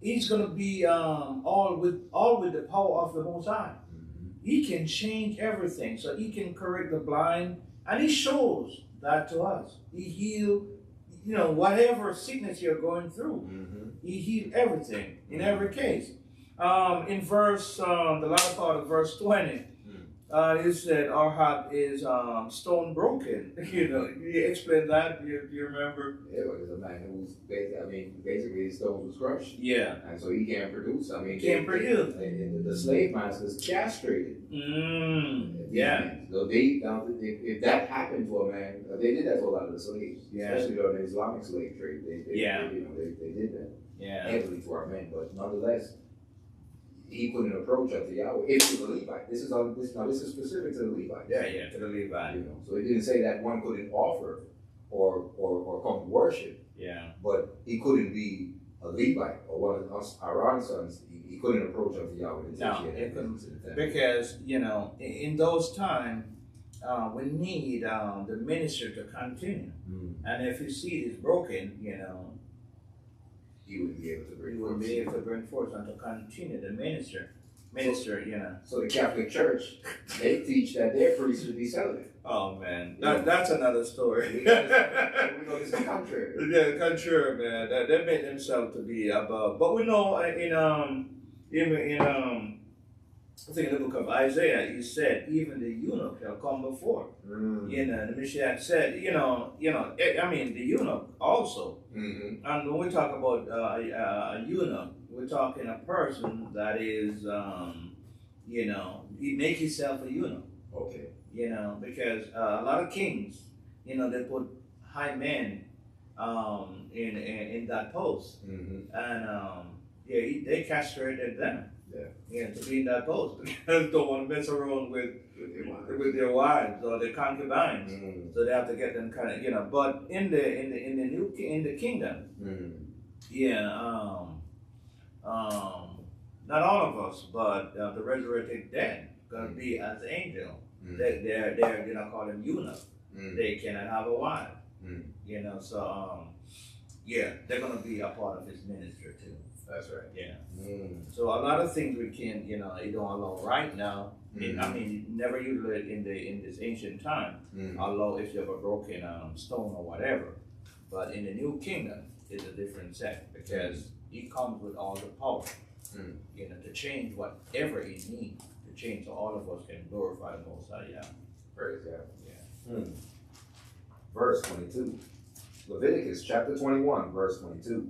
he's going to be all with the power of the Most High. He can change everything. So he can correct the blind. And he shows that to us. He healed, whatever sickness you're going through. He healed everything in every case. In verse, the latter part of verse 20, it said, our heart is stone broken. You explain that? Do you remember? Yeah, well, there's a man who was, basically his stone was crushed. Yeah. And so he can't produce. Can't produce. The slave masters castrated. Yeah. So if that happened to a man, they did that to a lot of the slaves. Yeah. Especially during the Islamic slave trade. They did that. Yeah. Heavily to our men, but nonetheless, he couldn't approach unto Yahweh if he was a Levite. This is specific to the Levite. Yeah, to the Levite. So it didn't say that one couldn't offer or come to worship. Yeah. But he couldn't be a Levite or one of us, Aaron's sons. He couldn't approach unto Yahweh. No, it couldn't. Because in those times, we need the minister to continue. And if his seed is broken, he wouldn't be able to bring forth and to continue the minister. So the Catholic Church, they teach that their priests should be celibate. Oh man, that's another story. We know this is contrary. Yeah, contrary, man. They made themselves to be above. But we know I think in the book of Isaiah, he said, even the eunuch shall come before. You know, the Messiah said, I mean, the eunuch also. And when we talk about a eunuch, we're talking a person that is, he make himself a eunuch. Okay. Because a lot of kings, they put high men in that post. And they castrated them. To be in that post because don't want to mess around with their wives or their concubines, so they have to get them kind of But in the kingdom, not all of us, but the resurrected dead gonna be as angel. They're call them eunuch. They cannot have a wife. So they're gonna be a part of his ministry too. That's right. Yeah. So a lot of things we can, you don't allow right now. I mean, never usually in this ancient time, allow if you have a broken stone or whatever. But in the new kingdom, it's a different set because he comes with all the power, to change whatever he needs to change, so all of us can glorify the Most High. Yeah. Praise God. Yeah. Verse 22. Leviticus chapter 21, verse 22.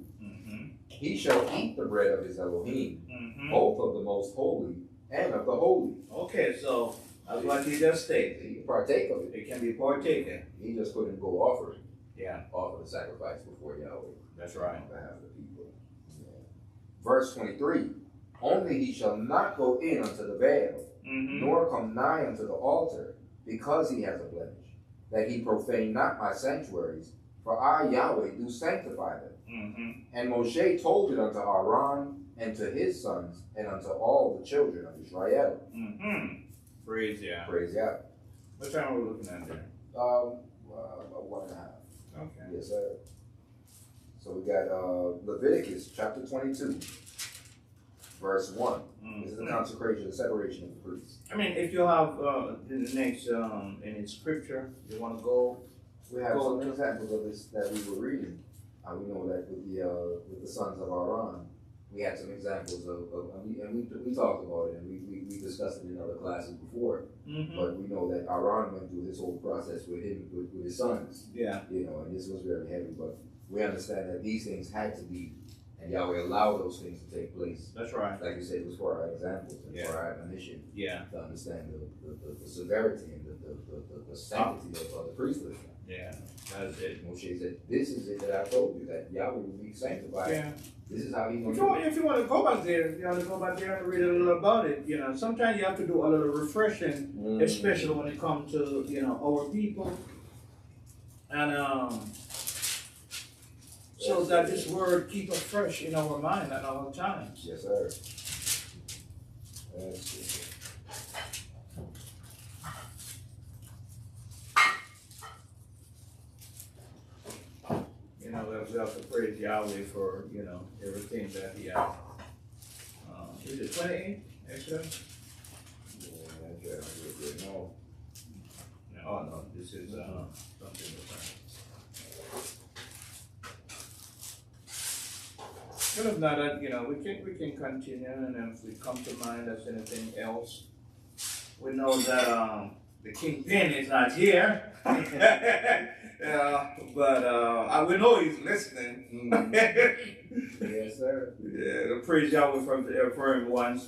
He shall eat the bread of his Elohim, both of the most holy and of the holy. Okay, so that's what he just stated. He can partake of it. It can be partaken. He just couldn't go offer it. Yeah. Offer the sacrifice before Yahweh. That's right. On behalf of the people. Yeah. Verse 23. Only he shall not go in unto the veil, nor come nigh unto the altar, because he has a blemish, that he profane not my sanctuaries, for I, Yahweh, do sanctify them. And Moshe told it unto Aaron and to his sons and unto all the children of Israel. Praise Yah. Praise Yah. What time are we looking at there? About 1.5. Okay. Yes, sir. So we got Leviticus chapter 22, verse 1. This is the consecration, the separation of the priests. I mean, if you have in the next in scripture, you want to go. We have some examples of this that we were reading. We know that with the sons of Aaron, we had some examples of we talked about it and we discussed it in other classes before. But we know that Aaron went through this whole process with his sons. Yeah. And this was very heavy. But we understand that these things had to be, and Yahweh allowed those things to take place. That's right. Like you said, it was for our examples and for our admonition. Yeah. To understand the severity and the sanctity of the priesthood. Yeah, that's it. Moshe said, "This is it that I told you, that Yahweh will be sanctified." Yeah. This is how he knows. If you want to go back there, you want to go back there and read a little about it. Sometimes you have to do a little refreshing, especially when it comes to our people, and so that this word keep us fresh in our mind at all times. Yes, sir. That's it. We have to praise Yahweh for, everything that he has. Is it 28? Extra? Yeah, no. Oh, no, this is something different. But if not, we can continue, and if we come to mind as anything else, we know that the kingpin is not here. But we know he's listening. Yes, sir. Yeah, praise Yahweh for everyone,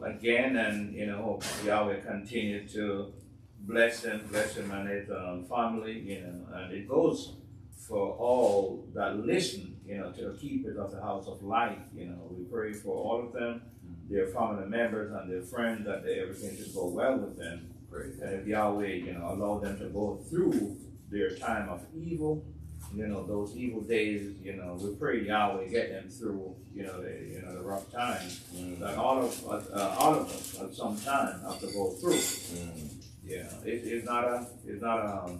again, and hope Yahweh continue to bless him and his family, and it goes for all that listen, to the keepers of the house of life. We pray for all of them, their family members and their friends, that everything should go well with them. And if Yahweh, allow them to go through their time of evil, those evil days, we pray Yahweh get them through, the rough times that all of us at some time have to go through. Yeah, it's not a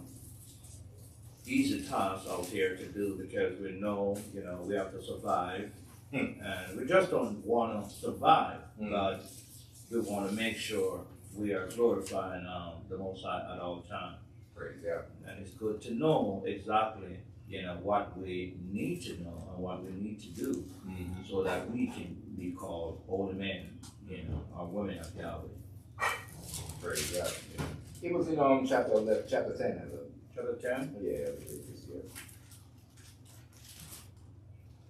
easy task out here to do, because we know, we have to survive, and we just don't want to survive, but we want to make sure we are glorifying the Most High at all times. Praise God. And it's good to know exactly, what we need to know and what we need to do, so that we can be called holy men, or women of Yahweh. Praise God. It was in chapter 11, chapter 10. Chapter 10? Yeah, Leviticus, yeah.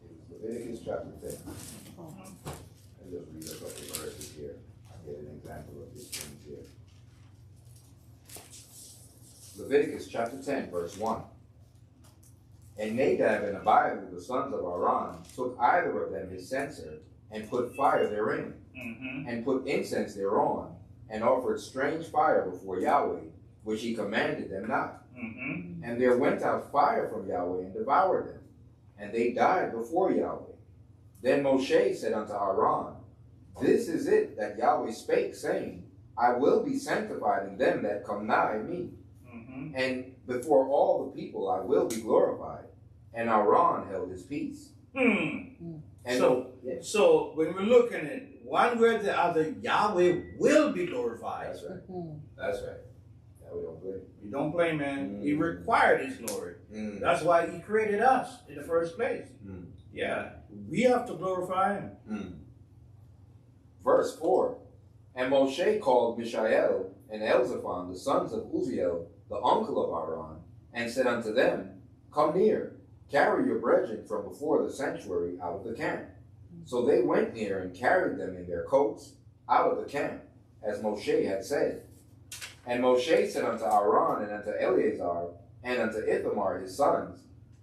It was Leviticus chapter 10. I'll just read a couple of verses here. I'll get an example of these things here. Leviticus chapter 10, verse 1. And Nadab and Abihu, the sons of Aaron, took either of them his censer, and put fire therein, and put incense thereon, and offered strange fire before Yahweh, which he commanded them not. And there went out fire from Yahweh and devoured them, and they died before Yahweh. Then Moshe said unto Aaron, This is it that Yahweh spake, saying, I will be sanctified in them that come nigh me, and before all the people I will be glorified. And Aaron held his peace. And so when we're looking at one way or the other, Yahweh will be glorified. That's right. That's right. Yeah, we don't blame. You don't blame him. He required his glory. That's why he created us in the first place. Yeah, we have to glorify him. Verse 4. And Moshe called Mishael and Elzaphan, the sons of Uzziel, the uncle of Aaron, and said unto them, Come near, carry your brethren from before the sanctuary out of the camp. So they went near and carried them in their coats out of the camp, as Moshe had said. And Moshe said unto Aaron and unto Eleazar and unto Ithamar his sons,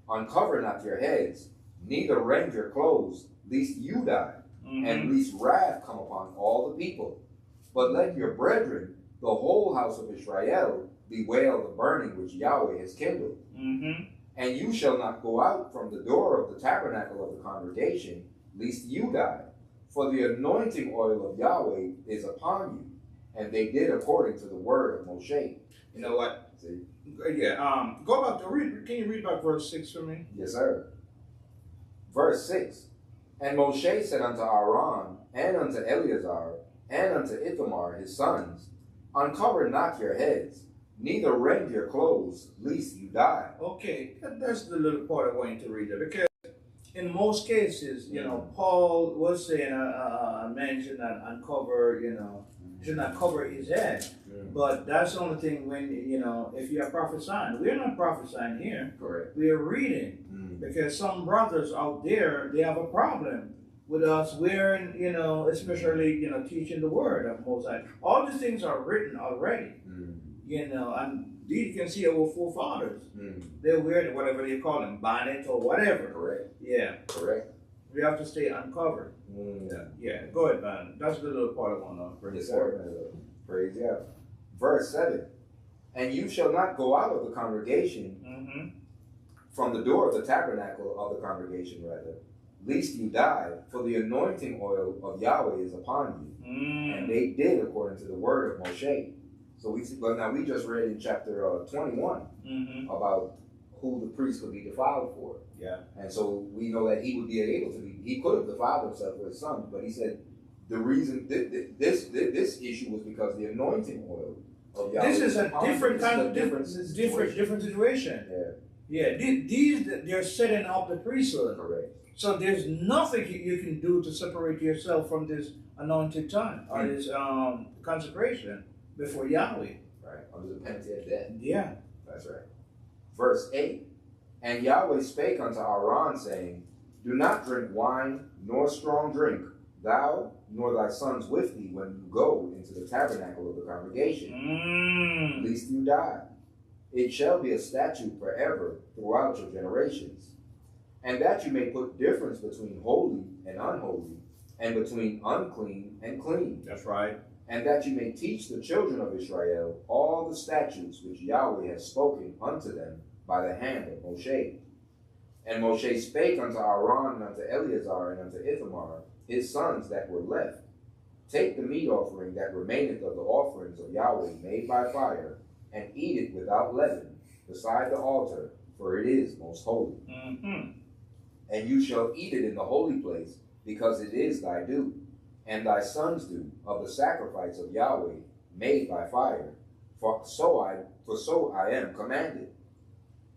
Uncover not your heads, neither rend your clothes, lest you die, and lest wrath come upon all the people. But let your brethren, the whole house of Israel, bewail the burning which Yahweh has kindled. And you shall not go out from the door of the tabernacle of the congregation, lest you die. For the anointing oil of Yahweh is upon you. And they did according to the word of Moshe. You know what? See? Yeah. Go back to read. Can you read back verse 6 for me? Yes, sir. Verse 6. And Moshe said unto Aaron, and unto Eleazar, and unto Ithamar his sons, Uncover not your heads, neither rend your clothes, lest you die. Okay, that's the little part I want you to read there, because in most cases, Paul was saying, mentioned that uncover, should not cover his head. But that's the only thing when, if you are prophesying. We're not prophesying here. Correct. We are reading. Because some brothers out there, they have a problem with us wearing, especially, teaching the word of Most High. All these things are written already. And you can see our forefathers. They wear whatever they call them, bonnet or whatever. Correct. Yeah. Correct. We have to stay uncovered. Yeah. Go ahead, man. That's the little part I want to bring forward. Praise God. Verse 7. And you shall not go out of the congregation from the door of the tabernacle of the congregation, rather, lest you die, for the anointing oil of Yahweh is upon you. And they did according to the word of Moshe. So we just read in chapter 21 about who the priest could be defiled for. Yeah. And so we know that he would be able to be, he could have defiled himself for his son, but he said the reason this issue was because the anointing oil of Yahweh. This is a different kind of different situation. Yeah. These they're setting up the priesthood. Correct. So there's nothing you can do to separate yourself from this anointed time or this consecration before Yahweh. Right. Under the penalty of death. Yeah. That's right. Verse 8. And Yahweh spake unto Aaron, saying, Do not drink wine, nor strong drink, thou nor thy sons with thee, when you go into the tabernacle of the congregation, lest you die. It shall be a statute forever throughout your generations. And that you may put difference between holy and unholy, and between unclean and clean. That's right. And that you may teach the children of Israel all the statutes which Yahweh has spoken unto them by the hand of Moshe. And Moshe spake unto Aaron and unto Eleazar and unto Ithamar, his sons that were left, Take the meat offering that remaineth of the offerings of Yahweh made by fire, and eat it without leaven, beside the altar, for it is most holy. And you shall eat it in the holy place, because it is thy due, and thy sons' due, of the sacrifice of Yahweh made by fire, for so I am commanded.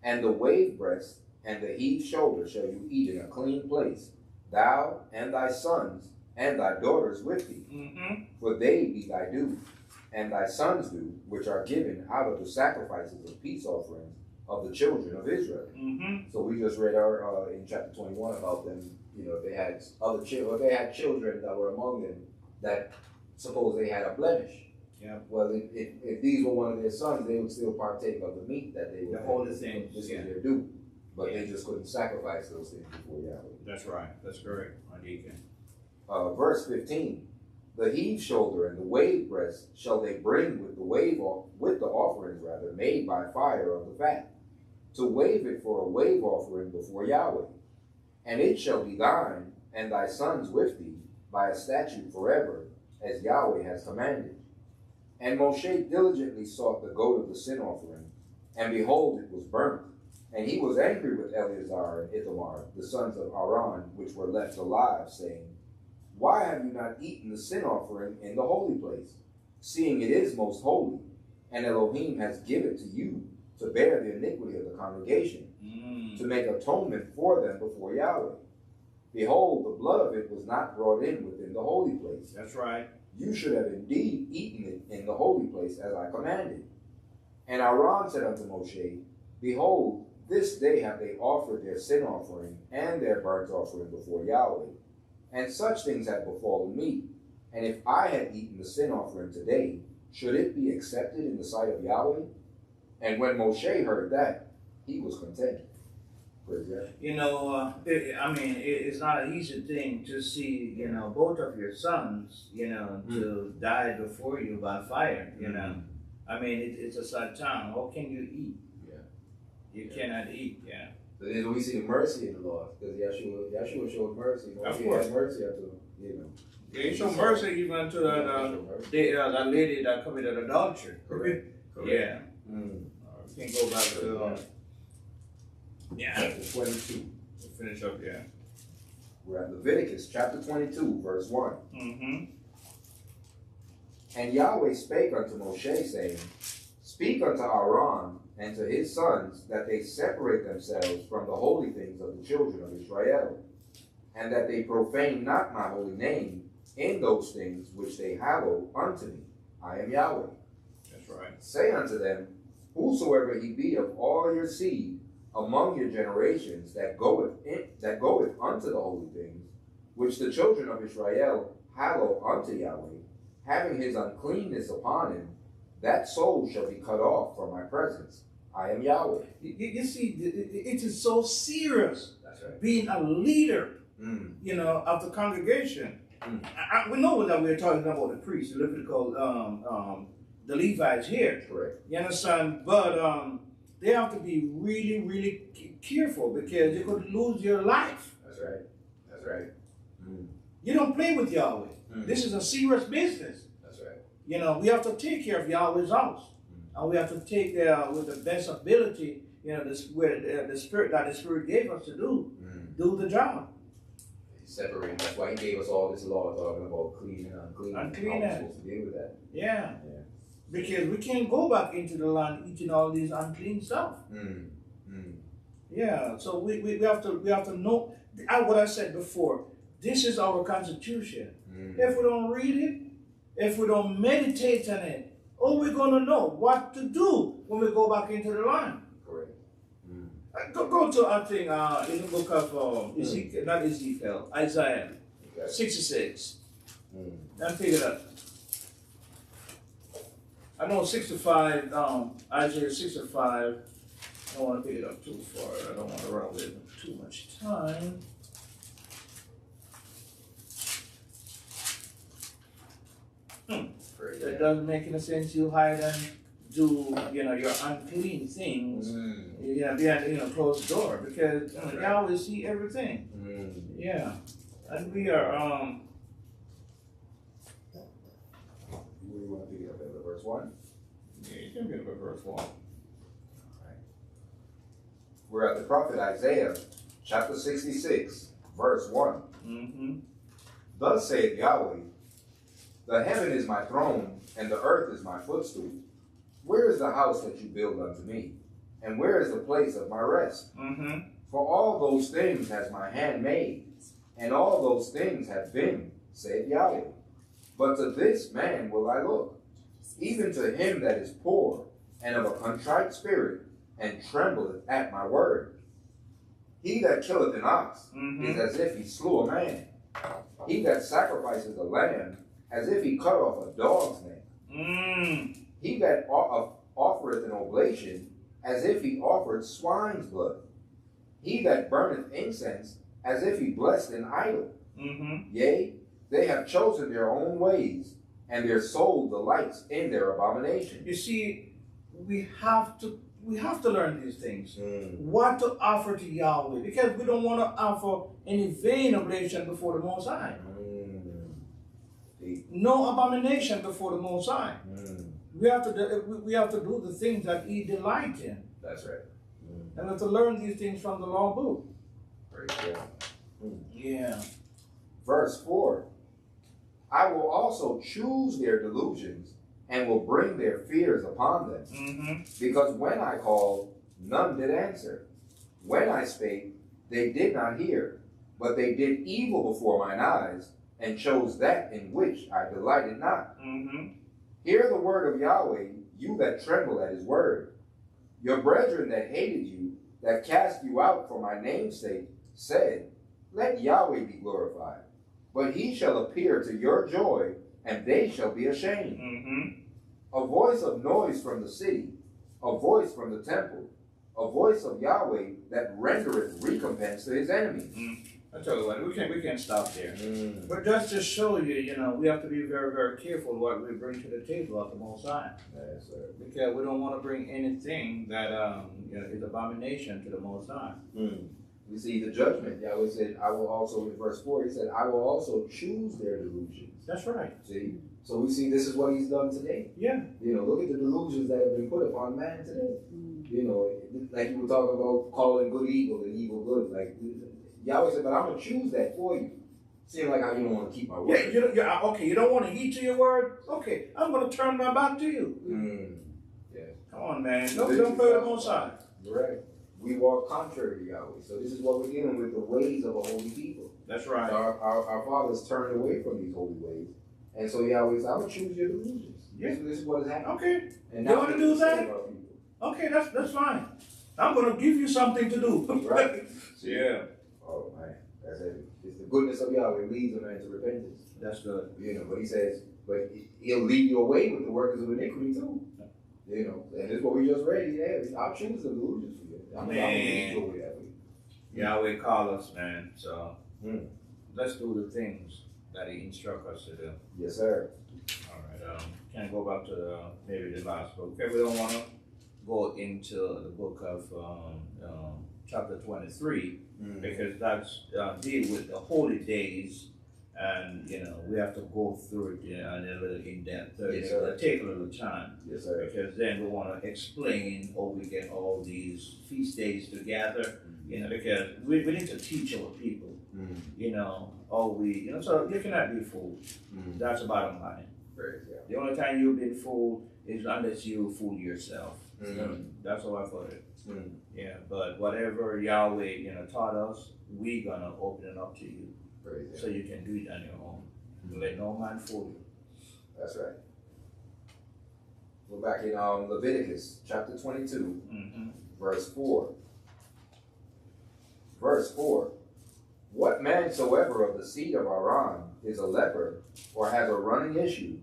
And the wave breast and the heaved shoulder shall you eat in a clean place, thou and thy sons and thy daughters with thee. For they be thy due, and thy sons' due, which are given out of the sacrifices of peace offerings of the children of Israel. So we just read our in chapter 21 about them. You know, they had other children, they had children that were among them that suppose they had a blemish. Yeah. Well, if these were one of their sons, they would still partake of the meat that they would. The holy thing. This is their due, but they just couldn't sacrifice those things before Yahweh. That's right. That's correct, my deacon. Verse 15. The heave shoulder and the wave breast shall they bring with the offerings made by fire of the fat, to wave it for a wave offering before Yahweh. And it shall be thine and thy sons with thee by a statute forever, as Yahweh has commanded. And Moshe diligently sought the goat of the sin offering, and behold, it was burnt. And he was angry with Eleazar and Ithamar, the sons of Aaron, which were left alive, saying, Why have you not eaten the sin offering in the holy place, seeing it is most holy, and Elohim has given it to you to bear the iniquity of the congregation, to make atonement for them before Yahweh? Behold, the blood of it was not brought in within the holy place. That's right. You should have indeed eaten it in the holy place, as I commanded. And Aaron said unto Moshe, Behold, this day have they offered their sin offering and their burnt offering before Yahweh, and such things have befallen me. And if I had eaten the sin offering today, should it be accepted in the sight of Yahweh? And when Moshe heard that, he was content. You know, it's not an easy thing to see, you know, both of your sons, you know, to die before you by fire, you know. I mean, it's a sad time. How can you eat? You cannot eat, So then we see the mercy in the Lord, because Yeshua showed mercy. Of He course. had mercy unto, you know. Yeah, he showed mercy even to that lady that committed adultery. Correct. Yeah. We can go back to Chapter 22. We'll finish up, We're at Leviticus chapter 22, verse 1. And Yahweh spake unto Moshe, saying, Speak unto Aaron and to his sons, that they separate themselves from the holy things of the children of Israel, and that they profane not my holy name in those things which they hallow unto me. I am Yahweh. That's right. Say unto them, Whosoever he be of all your seed, among your generations, that goeth unto the holy things, which the children of Israel hallow unto Yahweh, having his uncleanness upon him, that soul shall be cut off from my presence. I am Yahweh. You see, it is so serious. That's right. Being a leader, you know, of the congregation. We know that we're talking about the priests, the Levitical, the Levites here. Correct. You understand? But they have to be really, really careful, because you could lose your life. That's right. That's right. You don't play with Yahweh. This is a serious business. That's right. You know, we have to take care of Yahweh's house. And we have to take with the best ability, you know, the spirit that the Spirit gave us to do the job. Separate. That's why he gave us all this law talking about clean and unclean. Unclean. How we're supposed to deal with that. Yeah. Because we can't go back into the land eating all these unclean stuff. Yeah. So we have to know what I said before. This is our Constitution. If we don't read it, if we don't meditate on it, how are we going to know what to do when we go back into the land? Correct. Go to, I think, in the book of Ezekiel, not Ezekiel, Isaiah 66. And pick it up. I know 65, Isaiah 65. I don't want to pick it up too far. I don't want to run with too much time. It doesn't make any sense. You hide and do, you know, your unclean things. Behind, closed door, because Yahweh see everything. Yeah, and we are. We want to pick it up at verse 1. Yeah, you can pick up at verse 1. All right. We're at the prophet Isaiah, chapter 66, verse 1. Thus saith Yahweh, The heaven is my throne, and the earth is my footstool. Where is the house that you build unto me? And where is the place of my rest? For all those things has my hand made, and all those things have been, saith Yahweh. But to this man will I look, even to him that is poor, and of a contrite spirit, and trembleth at my word. He that killeth an ox is as if he slew a man. He that sacrifices a lamb, as if he cut off a dog's neck. He that offereth an oblation, as if he offered swine's blood. He that burneth incense, as if he blessed an idol. Yea, they have chosen their own ways, and their soul delights in their abomination. You see, we have to learn these things. What to offer to Yahweh, because we don't want to offer any vain oblation before the Most High. No abomination before the Most High. We have to do the things that He delights in. That's right. And we have to learn these things from the law book. Very good. Yeah. Verse 4. I will also choose their delusions, and will bring their fears upon them. Because when I called, none did answer. When I spake, they did not hear. But they did evil before mine eyes, and chose that in which I delighted not. Hear the word of Yahweh, you that tremble at his word. Your brethren that hated you, that cast you out for my name's sake, said, let Yahweh be glorified. But he shall appear to your joy, and they shall be ashamed. A voice of noise from the city, a voice from the temple, a voice of Yahweh that rendereth recompense to his enemies. I tell you what, we can't stop there. But just to show you, we have to be very, very careful what we bring to the table at the Most High. Yes, sir. Because we don't want to bring anything that is abomination to the Most High. We see the judgment. Yahweh said, I will also, in verse 4, he said, I will also choose their delusions. That's right. See? So we see this is what he's done today. Yeah. Look at the delusions that have been put upon man today. Like you were talking about calling good evil and evil good. Like Yahweh said, but I'm going to choose that for you. Seems like how you don't want to keep my word. Okay, you don't want to heed to your word? Okay, I'm going to turn my back to you. Yeah. Come on, man. Don't play the Most High. Right. We walk contrary to Yahweh. So this is what we're dealing with, the ways of a holy people. That's right. Our fathers turned away from these holy ways. And so Yahweh said, I'm going to choose your delusions. Yeah. This is what is happening. Okay. And you want to do that? Okay, that's fine. I'm going to give you something to do. Right. Yeah. Oh, man. That's it. It's the goodness of Yahweh leads a man to repentance. That's good. But he says, but he'll lead you away with the workers of iniquity too. And this is what we just read. I'll choose the delusions for you. I'm going to lead you away that way. Yahweh call us, man. So let's do the things that He instructs us to do. Yes, sir. All right. Can I go back to maybe the last book? Okay, we don't want to go into the book of chapter 23 because that's deal with the holy days, and we have to go through it a little in depth. Yes, It'll take a little time. Yes, sir. Because then we want to explain how we get all these feast days together. Because we need to teach our people. So you cannot be fooled. That's the bottom line. The only time you've been fooled is unless you fool yourself. That's how I put it. Yeah, but whatever Yahweh taught us, we're gonna open it up to you, so you can do it on your own. Let no man fool you. That's right. We're back in Leviticus chapter 22, verse 4. Verse 4. What man soever of the seed of Aaron is a leper, or has a running issue,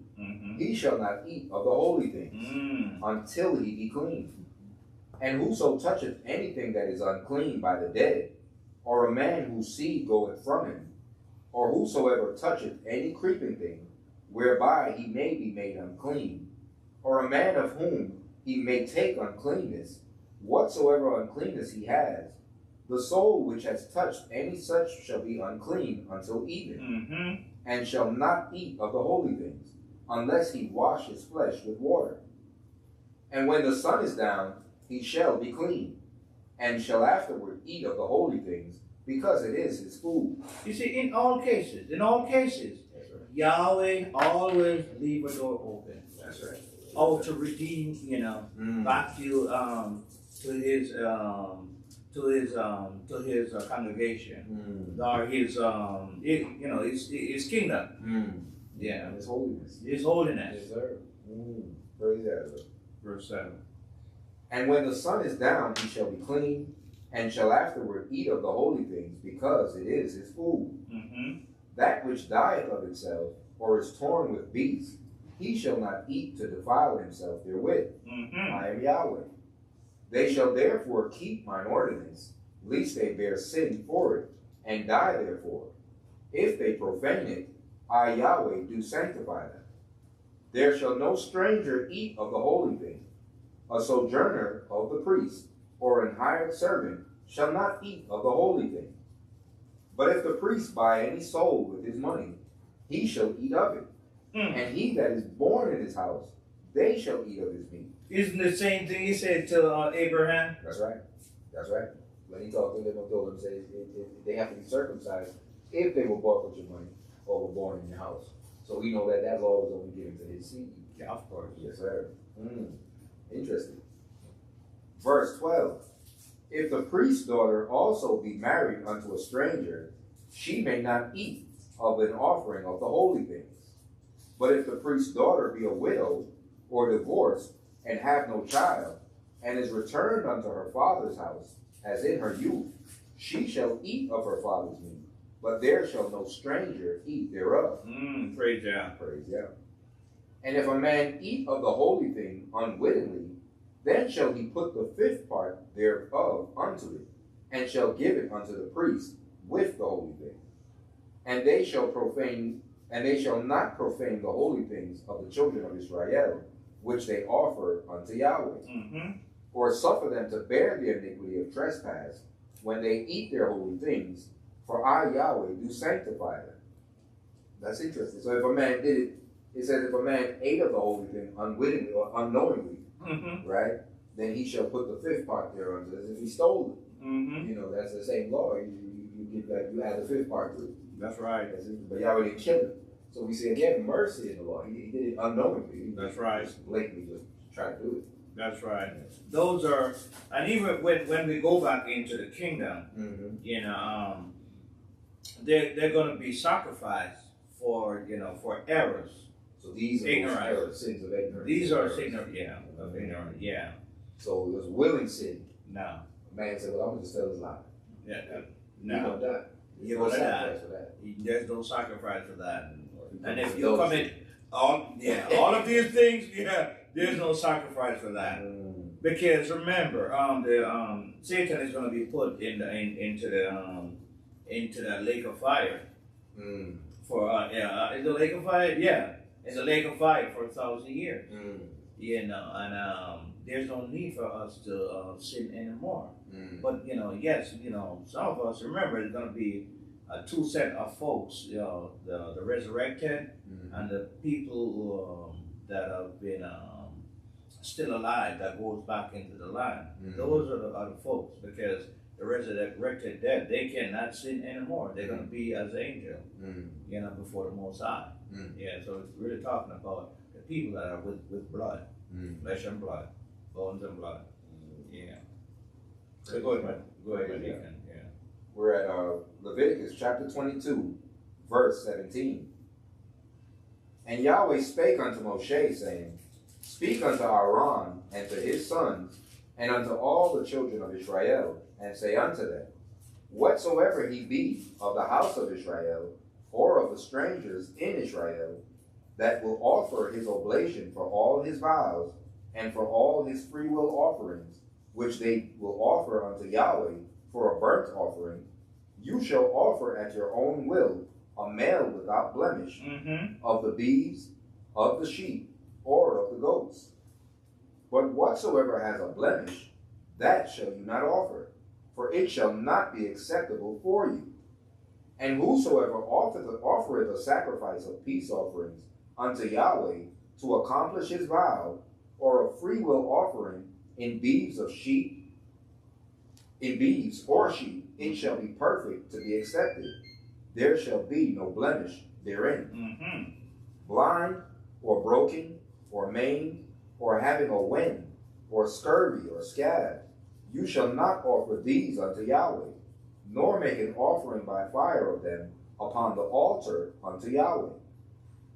he shall not eat of the holy things until he be clean. And whoso toucheth anything that is unclean by the dead, or a man whose seed goeth from him, or whosoever toucheth any creeping thing, whereby he may be made unclean, or a man of whom he may take uncleanness, whatsoever uncleanness he has, the soul which has touched any such shall be unclean until even, and shall not eat of the holy things, unless he wash his flesh with water. And when the sun is down, he shall be clean, and shall afterward eat of the holy things, because it is his food. You see, in all cases, Yahweh always leave a door open. That's right. To redeem, back to his to his congregation, or his kingdom. Yeah, His holiness. His holiness. Yes, sir. Praise that. Verse 7. And when the sun is down, he shall be clean, and shall afterward eat of the holy things, because it is his food. That which dieth of itself, or is torn with beasts, he shall not eat to defile himself therewith. I am Yahweh. They shall therefore keep mine ordinance, lest they bear sin for it, and die therefore. If they profane it, I Yahweh do sanctify them. There shall no stranger eat of the holy thing. A sojourner of the priest, or an hired servant, shall not eat of the holy thing. But if the priest buy any soul with his money, he shall eat of it. And he that is born in his house, they shall eat of his meat. Isn't the same thing he said to Abraham? That's right. That's right. When he talked to them, he told them, say, they have to be circumcised if they were bought with your money or were born in your house. So we know that that law was only given to his seed. Yeah, of course. Yes, sir. Interesting. Verse 12. If the priest's daughter also be married unto a stranger, she may not eat of an offering of the holy things. But if the priest's daughter be a widow or divorced, and have no child, and is returned unto her father's house, as in her youth, she shall eat of her father's meat, but there shall no stranger eat thereof. Praise Yah. Praise Yah. And if a man eat of the holy thing unwittingly, then shall he put the fifth part thereof unto it, and shall give it unto the priest with the holy thing. And they shall not profane the holy things of the children of Israel, which they offer unto Yahweh, or suffer them to bear the iniquity of trespass when they eat their holy things, for I, Yahweh, do sanctify them. That's interesting. So if a man did it, it says if a man ate of the holy thing unwittingly or unknowingly, right, then he shall put the fifth part thereunto, as if he stole it. You know, that's the same law. You get that, you add the fifth part to it. That's right. But Yahweh didn't kill him. So we say again, mercy in the law. He did it unknowingly. That's right. Just blatantly just try to do it. That's right. Those are, and even when we go back into the kingdom, you know, they're going to be sacrificed for, you know, for errors. So these are errors, sins of ignorance. These are sins of ignorance. Yeah. So it was willing sin. No. A man said, "Well, I'm going to just tell his lie." Yeah. No. You're going to die. You're going to die. For that. There's no sacrifice for that. And if you commit all of these things, there's no sacrifice for that. Because remember, Satan is going to be put into the lake of fire. For is the lake of fire? Yeah, it's a lake of fire for 1,000 years. You know, and there's no need for us to sin anymore. But yes, some of us remember it's going to be two set of folks, the resurrected and the people that have been still alive that goes back into the land. Those are the folks, because the resurrected dead, they cannot sin anymore. They're going to be as angels, before the Most High. Yeah, so it's really talking about the people that are with blood, flesh and blood, bones and blood. Yeah. So go ahead, Deacon. We're at Leviticus chapter 22, verse 17. And Yahweh spake unto Moshe, saying, Speak unto Aaron and to his sons, and unto all the children of Israel, and say unto them, Whatsoever he be of the house of Israel, or of the strangers in Israel, that will offer his oblation for all his vows, and for all his freewill offerings, which they will offer unto Yahweh for a burnt offering, you shall offer at your own will a male without blemish, of the beeves, of the sheep, or of the goats. But whatsoever has a blemish, that shall you not offer, for it shall not be acceptable for you. And whosoever offereth a sacrifice of peace offerings unto Yahweh to accomplish his vow, or a freewill offering in beeves or sheep, it shall be perfect to be accepted. There shall be no blemish therein. Blind, or broken, or maimed, or having a wen, or scurvy, or scab, You shall not offer these unto Yahweh, nor make an offering by fire of them upon the altar unto Yahweh.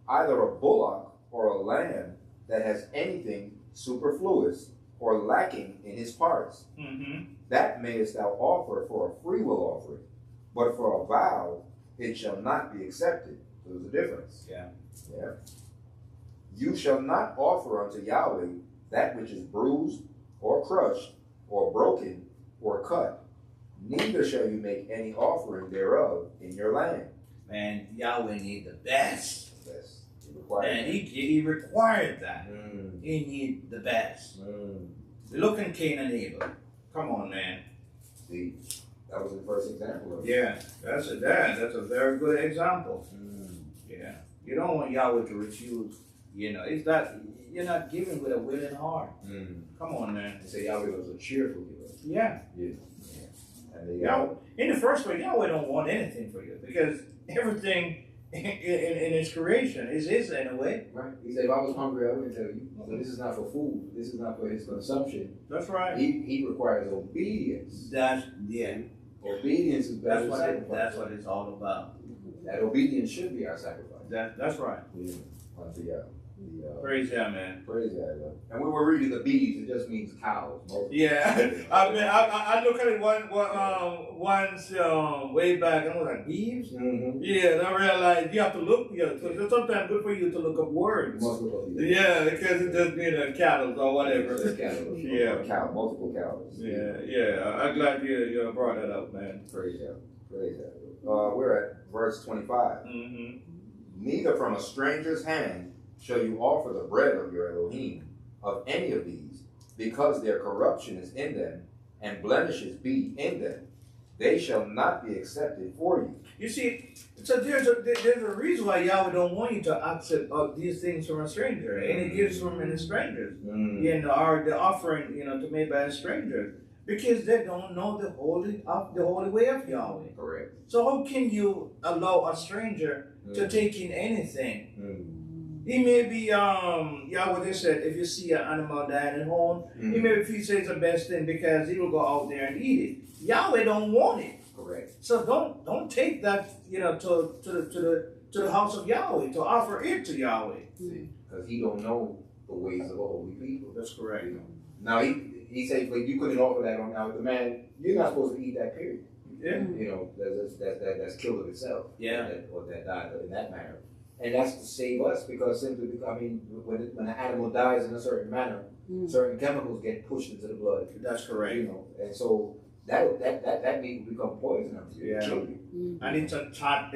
Either a bullock or a lamb that has anything superfluous or lacking in his parts, that mayest thou offer for a freewill offering, but for a vow it shall not be accepted. There's a difference. Yeah. You shall not offer unto Yahweh that which is bruised or crushed or broken or cut, neither shall you make any offering thereof in your land. Man, Yahweh need the best. Yes, he required And he required that. He need the best. Look in Cain and Abel. Come on, man. See, that was the first example of it. Yeah, that's a very good example. Yeah. You don't want Yahweh to refuse. It's not, you're not giving with a willing heart. Come on, man. They say Yahweh was a cheerful giver. Yeah. And Yahweh, in the first place, Yahweh don't want anything for you because everything in his creation is his in a way. Right. He said, if I was hungry, I wouldn't tell you. So this is not for food. This is not for his consumption. That's right. He requires obedience. Obedience is better than sacrifice. That's what it's all about. That obedience should be our sacrifice. That's right. Praise God, man. Praise God. And when we're reading the bees, it just means cows. Yeah, I look at it once way back, and I was like, bees? Yeah, and I realized you have to look. So sometimes good for you to look up words. Yeah, because it just means cattle or whatever. Cattle. Yeah, multiple cows. Yeah. I'm glad you brought that up, man. Praise God. Praise God. We're at verse 25. Neither from a stranger's hand shall you offer the bread of your Elohim of any of these, because their corruption is in them, and blemishes be in them. They shall not be accepted for you. You see, so there's a reason why Yahweh don't want you to accept these things from a stranger, and He gives from the strangers, or the offering, to made by a stranger, because they don't know the holy way of Yahweh. Correct. So how can you allow a stranger to take in anything? He may be, Yahweh they said, if you see an animal dying at home, he may be say it's the best thing because he will go out there and eat it. Yahweh don't want it. Correct. So don't take that, to the house of Yahweh, to offer it to Yahweh. Because he don't know the ways of a holy people. That's correct. Now he said, but you couldn't offer that on now. The man, you're not supposed to eat that, period. Yeah. That's killed of itself. Yeah. Or that died in that manner. And that's to save us, because when an animal dies in a certain manner, certain chemicals get pushed into the blood. That's correct. And so that meat will become poisonous. Yeah. Kill you. And it's attract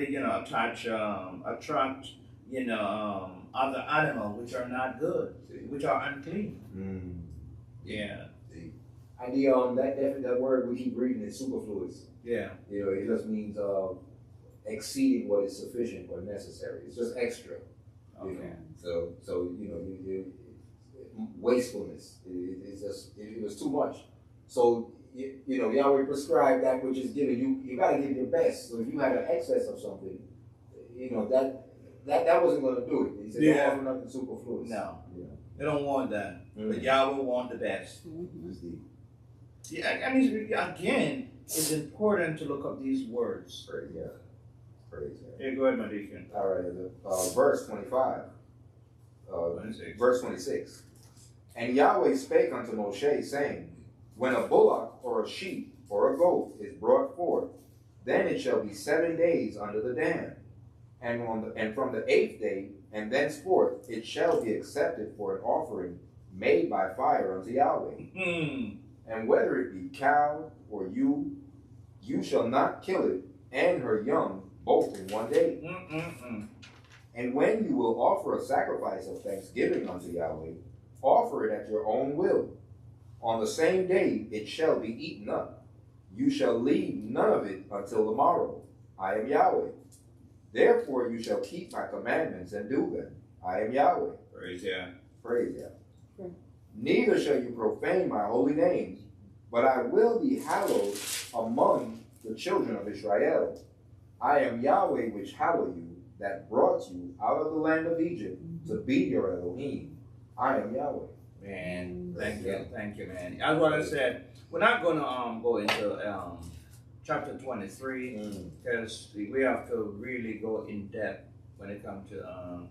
other animals which are not good, which are unclean. Yeah. And that word we keep reading is superfluous. Yeah. It just means exceeding what is sufficient or necessary. It's just extra. Okay. So wastefulness. It was too much. So Yahweh prescribed that which is given. You got to give your best. So if you had an excess of something, that wasn't going to do it. He said, don't offer nothing superfluous. No. They don't want that. But Yahweh want the best. Yeah, again, it's important to look up these words. Praise God. Praise God. Yeah, go ahead, my deacon. All right, verse 25. 26. Verse 26. And Yahweh spake unto Moshe, saying, when a bullock or a sheep or a goat is brought forth, then it shall be 7 days under the dam. And from the 8th day and thenceforth it shall be accepted for an offering made by fire unto Yahweh. And whether it be cow or you shall not kill it and her young both in 1 day. And when you will offer a sacrifice of thanksgiving unto Yahweh, offer it at your own will. On the same day it shall be eaten up. You shall leave none of it until the morrow. I am Yahweh. Therefore you shall keep my commandments and do them. I am Yahweh. Praise Yah. Praise Yah. Neither shall you profane my holy name, but I will be hallowed among the children of Israel. I am Yahweh which hallow you, that brought you out of the land of Egypt to be your Elohim. I am Yahweh. Man, thank you, man. That's what I said. We're not gonna go into chapter 23 because we have to really go in depth when it comes to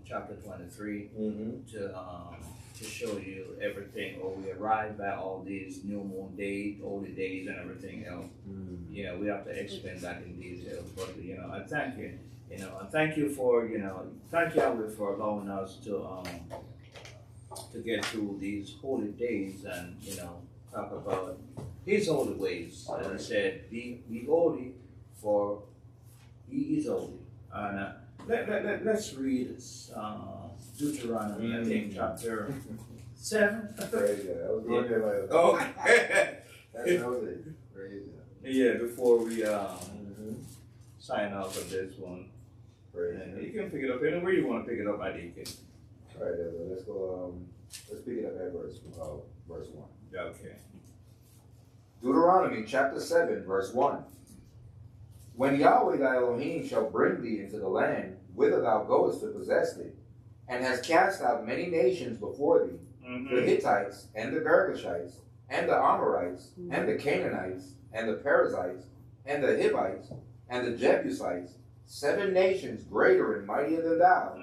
chapter 23 to show you everything, or we arrive at all these new moon days, holy days, and everything else. Yeah, we have to explain that in detail. But I thank you. I thank you for thank Yahweh for allowing us to get through these holy days and talk about His holy ways. As I said, be holy, for He is holy. And let's read Deuteronomy, I think, chapter 7. Praise God. I was going there like, Oh, that's noted. Praise God. yeah. Before we sign off of this one, Praise and God. you can pick it up anywhere you want to pick it up, my deacon. All right, let's go. Let's pick it up at verse 1. Okay. Deuteronomy chapter 7, verse 1. When Yahweh thy Elohim shall bring thee into the land whither thou goest to possess it, and has cast out many nations before thee, the Hittites, and the Girgashites, and the Amorites, and the Canaanites, and the Perizzites, and the Hivites, and the Jebusites, 7 nations greater and mightier than thou.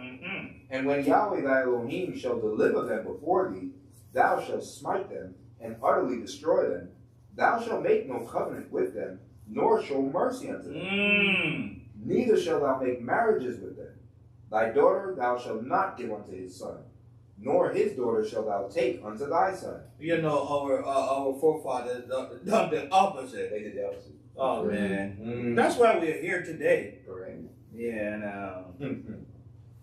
And when Yahweh thy Elohim shall deliver them before thee, thou shalt smite them, and utterly destroy them. Thou shalt make no covenant with them, nor show mercy unto them. Neither shalt thou make marriages with them. Thy daughter thou shalt not give unto his son, nor his daughter shalt thou take unto thy son. Our forefathers done the opposite. They did the opposite. Oh man, that's why we're here today. Correct. Yeah, and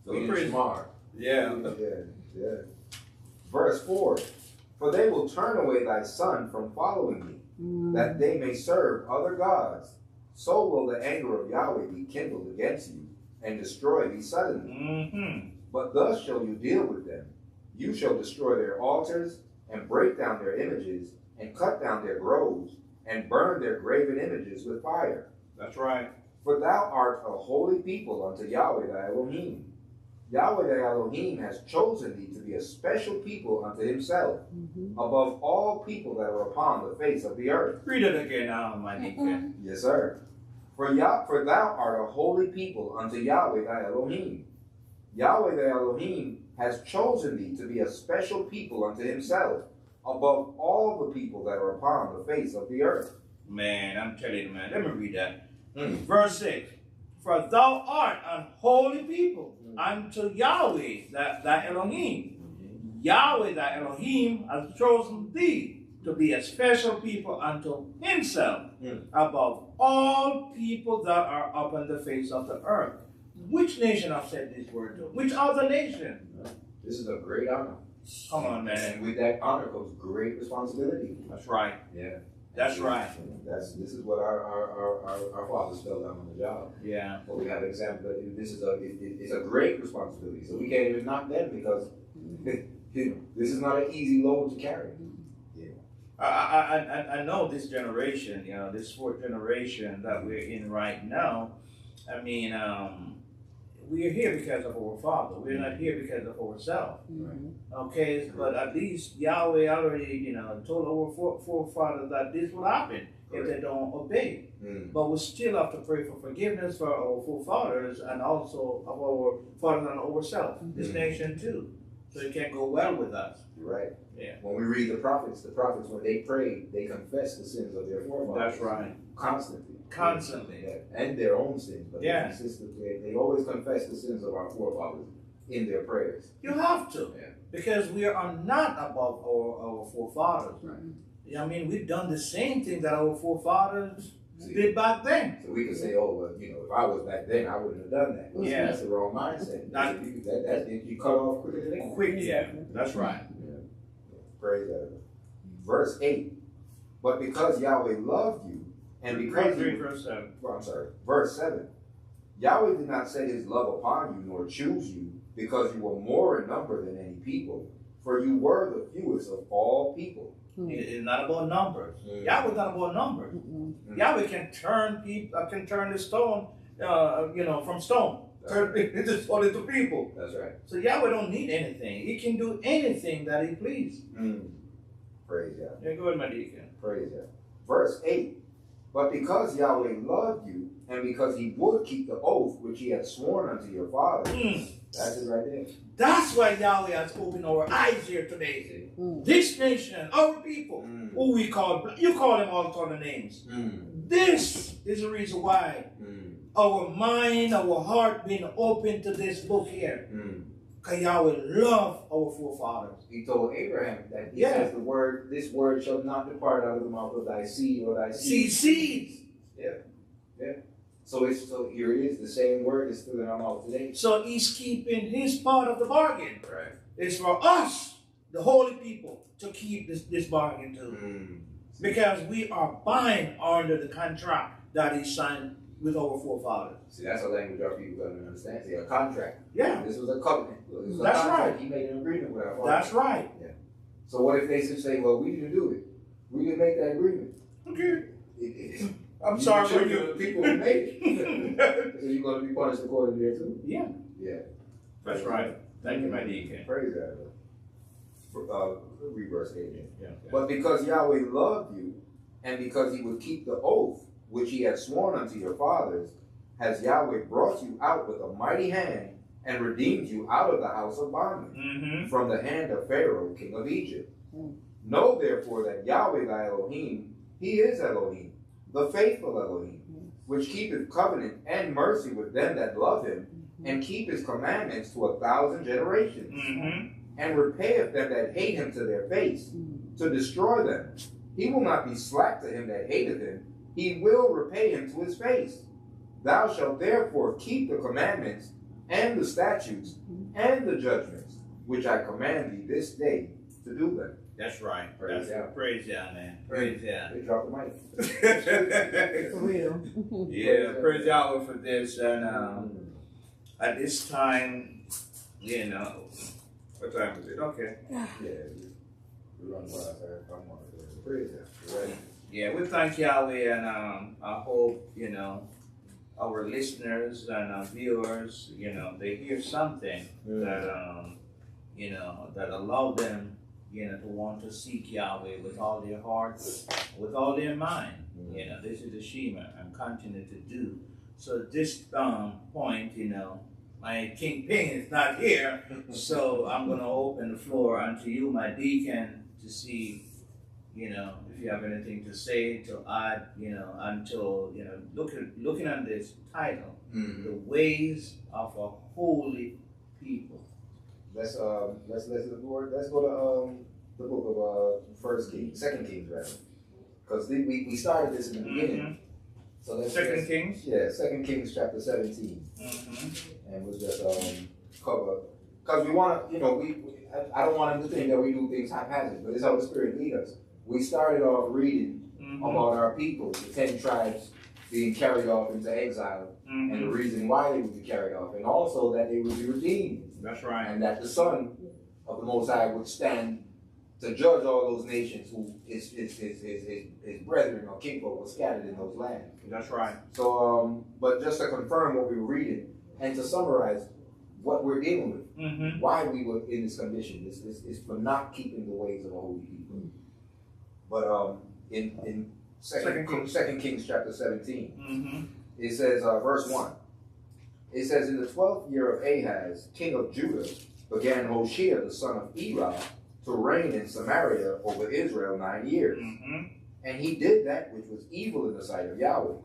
So we're pretty smart. Yeah. Yeah. Verse 4. For they will turn away thy son from following me, that they may serve other gods. So will the anger of Yahweh be kindled against you, and destroy thee suddenly. But thus shall you deal with them. You shall destroy their altars, and break down their images, and cut down their groves, and burn their graven images with fire. That's right. For thou art a holy people unto Yahweh thy Elohim. Yahweh thy Elohim has chosen thee to be a special people unto himself, above all people that are upon the face of the earth. Read it again my deacon. Yes, sir. For thou art a holy people unto Yahweh thy Elohim. Yahweh thy Elohim has chosen thee to be a special people unto himself, above all the people that are upon the face of the earth. Man, I'm telling you, man. Let me read that. Verse 6. For thou art an holy people unto Yahweh thy Elohim. Yahweh thy Elohim has chosen thee to be a special people unto himself, above all people that are upon the face of the earth. Which nation have said this word to? Which other nation? This is a great honor. Come on, man. And with that honor comes great responsibility. That's right. Yeah. That's right. This is what our fathers felt on the job. Yeah. But we have an example that this is it's a great responsibility. So we can't even knock them because this is not an easy load to carry. Yeah. I know this generation, this 4th generation that we're in right now. I mean, we are here because of our Father. We're not here because of ourselves. Okay, but at least Yahweh already, told our forefathers that this will happen if they don't obey. But we still have to pray for forgiveness for our forefathers and also of our fathers and ourselves, this nation too, so it can go well with us. You're right. Yeah. When we read the prophets when they prayed, they confessed the sins of their forefathers. That's right. Constantly. Yeah. And their own sins. But they always confess the sins of our forefathers in their prayers. You have to. Yeah. Because we are not above our forefathers. Right. I mean, we've done the same thing that our forefathers did back then. So we can say, oh, well, if I was back then, I wouldn't have done that. Well, that's the wrong mindset. You cut off quicker than they quick. Yeah, that's right. Yeah. Praise God. Verse 8. But because Yahweh loved you, and because verse 7. Well, I'm sorry. Verse 7. Yahweh did not set his love upon you, nor choose you, because you were more in number than any people, for you were the fewest of all people. It's not about numbers. Yahweh is not about numbers. Yahweh can turn the stone, from stone. It is for the people. That's right. So Yahweh don't need anything. He can do anything that he pleases. Praise God. Yeah, go ahead, my deacon. Praise God. Verse 8. But because Yahweh loved you, and because he would keep the oath which he had sworn unto your fathers, that's it right there. That's why Yahweh has opened our eyes here today. This nation, our people, who we call, you call them all sort of names. This is the reason why our mind, our heart being open to this book here. Because Yahweh loved our forefathers. He told Abraham that he says this word shall not depart out of the mouth of thy seed or thy seed. Seeds. Yeah. So here it is, the same word is still in our mouth today. So he's keeping his part of the bargain. Right. It's for us, the holy people, to keep this bargain too. Because we are buying under the contract that he signed with our forefathers. See, that's a language our people don't understand. See, a contract. Yeah. This was a covenant. This was a That's contract. right. He made an agreement with our fathers. That's right. Yeah. So what if they should say, well, we didn't do it. We didn't make that agreement. Okay. I'm sorry for you. The people who made it. So you're going to be punished according to there too? Yeah. Yeah. That's right. Thank you, my deacon. Praise God. Read verse 8 again. Yeah. But because Yahweh loved you, and because he would keep the oath which he had sworn unto your fathers, has Yahweh brought you out with a mighty hand and redeemed you out of the house of bondage, from the hand of Pharaoh, king of Egypt. Know therefore that Yahweh thy Elohim, he is Elohim, the faithful Elohim, which keepeth covenant and mercy with them that love him, and keep his commandments to 1,000 generations, and repayeth them that hate him to their face, to destroy them. He will not be slack to him that hateth him, he will repay him to his face. Thou shalt therefore keep the commandments and the statutes and the judgments which I command thee this day to do them. That's right. Praise God. Praise God, man. Praise God. They dropped the mic. For real. Yeah, praise Yahweh for this. And at this time, you know, what time is it? Okay. Yeah, we run by. Praise God. Right. Yeah, we thank Yahweh, and I hope, you know, our listeners and our viewers, you know, they hear something that, you know, that allow them, you know, to want to seek Yahweh with all their heart, with all their mind. You know, this is the Shema, and continue to do. So at this point, you know, my King Ping is not here, so I'm going to open the floor unto you, my deacon, to see, you know, if you have anything to say, to add, you know, until, you know, looking at this title, the ways of a holy people. Let's go to the book of Second Kings rather, because we started this in the beginning. So let's Second Kings. Yeah, Second Kings chapter 17, and we'll just cover, because we want to, you know, I don't want them to think that we do things haphazard, but it's how the Spirit leads us. We started off reading about our people, the 10 tribes being carried off into exile, and the reason why they would be carried off, and also that they would be redeemed. That's right. And that the Son of the Most High would stand to judge all those nations who his brethren or kinfolk were scattered in those lands. That's right. So, but just to confirm what we were reading, and to summarize what we're dealing with, why we were in this condition, is for not keeping the ways of a holy people. But in Second Kings chapter 17, it says, verse 1, it says, in the 12th year of Ahaz, king of Judah, began Hoshea the son of Elah to reign in Samaria over Israel 9 years. And he did that which was evil in the sight of Yahweh,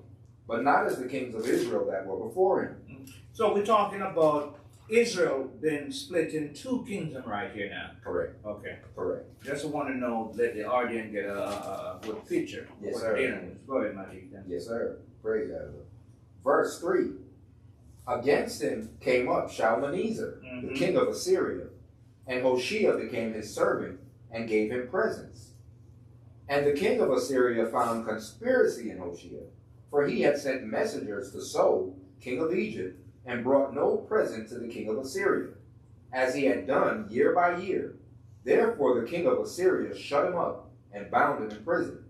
but not as the kings of Israel that were before him. So we're talking about Israel being split in two kingdoms right here now. Correct. Okay. Correct. Just want to know, let the audience get a good picture. Yes, what sir. Go ahead, my deacon. Yes, sir. Praise God. Verse 3. Against him came up Shalmaneser, the king of Assyria, and Hoshea became his servant and gave him presents. And the king of Assyria found conspiracy in Hoshea, for he had sent messengers to So, king of Egypt, and brought no present to the king of Assyria, as he had done year by year. Therefore the king of Assyria shut him up and bound him in prison.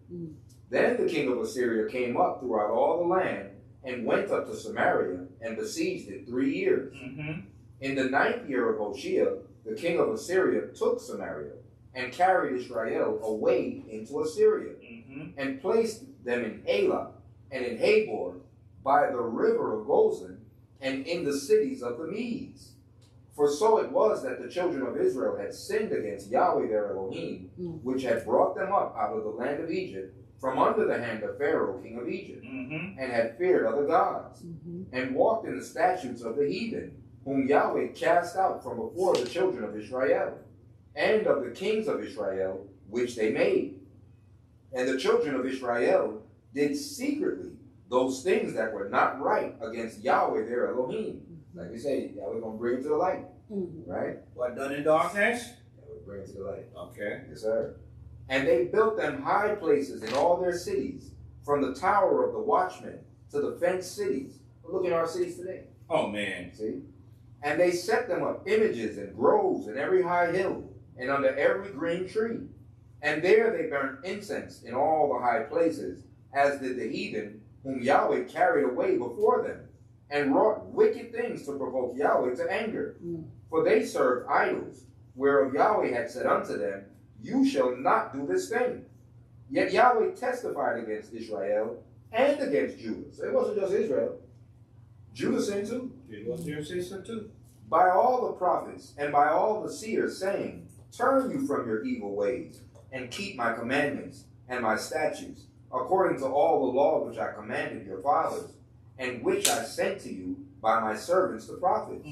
Then the king of Assyria came up throughout all the land and went up to Samaria and besieged it 3 years. In the 9th year of Hoshea, the king of Assyria took Samaria and carried Israel away into Assyria and placed them in Elah and in Habor by the river of Gozan and in the cities of the Medes. For so it was that the children of Israel had sinned against Yahweh their Elohim, which had brought them up out of the land of Egypt from under the hand of Pharaoh, king of Egypt, and had feared other gods, and walked in the statutes of the heathen, whom Yahweh cast out from before the children of Israel, and of the kings of Israel, which they made. And the children of Israel did secretly those things that were not right against Yahweh their Elohim. Like we say, Yahweh gonna bring it to the light, right? What done in darkness? Yahweh bring it to the light. Okay. Yes, sir. And they built them high places in all their cities, from the tower of the watchmen to the fenced cities. Look at our cities today. Oh man. See? And they set them up images and groves in every high hill and under every green tree. And there they burnt incense in all the high places, as did the heathen, whom Yahweh carried away before them, and wrought wicked things to provoke Yahweh to anger. For they served idols, whereof Yahweh had said unto them, You shall not do this thing. Yet Yahweh testified against Israel and against Judah. So it wasn't just Israel. Judah sinned too. It was your sister too. By all the prophets and by all the seers, saying, Turn you from your evil ways, and keep my commandments and my statutes, according to all the law which I commanded your fathers, and which I sent to you by my servants the prophets.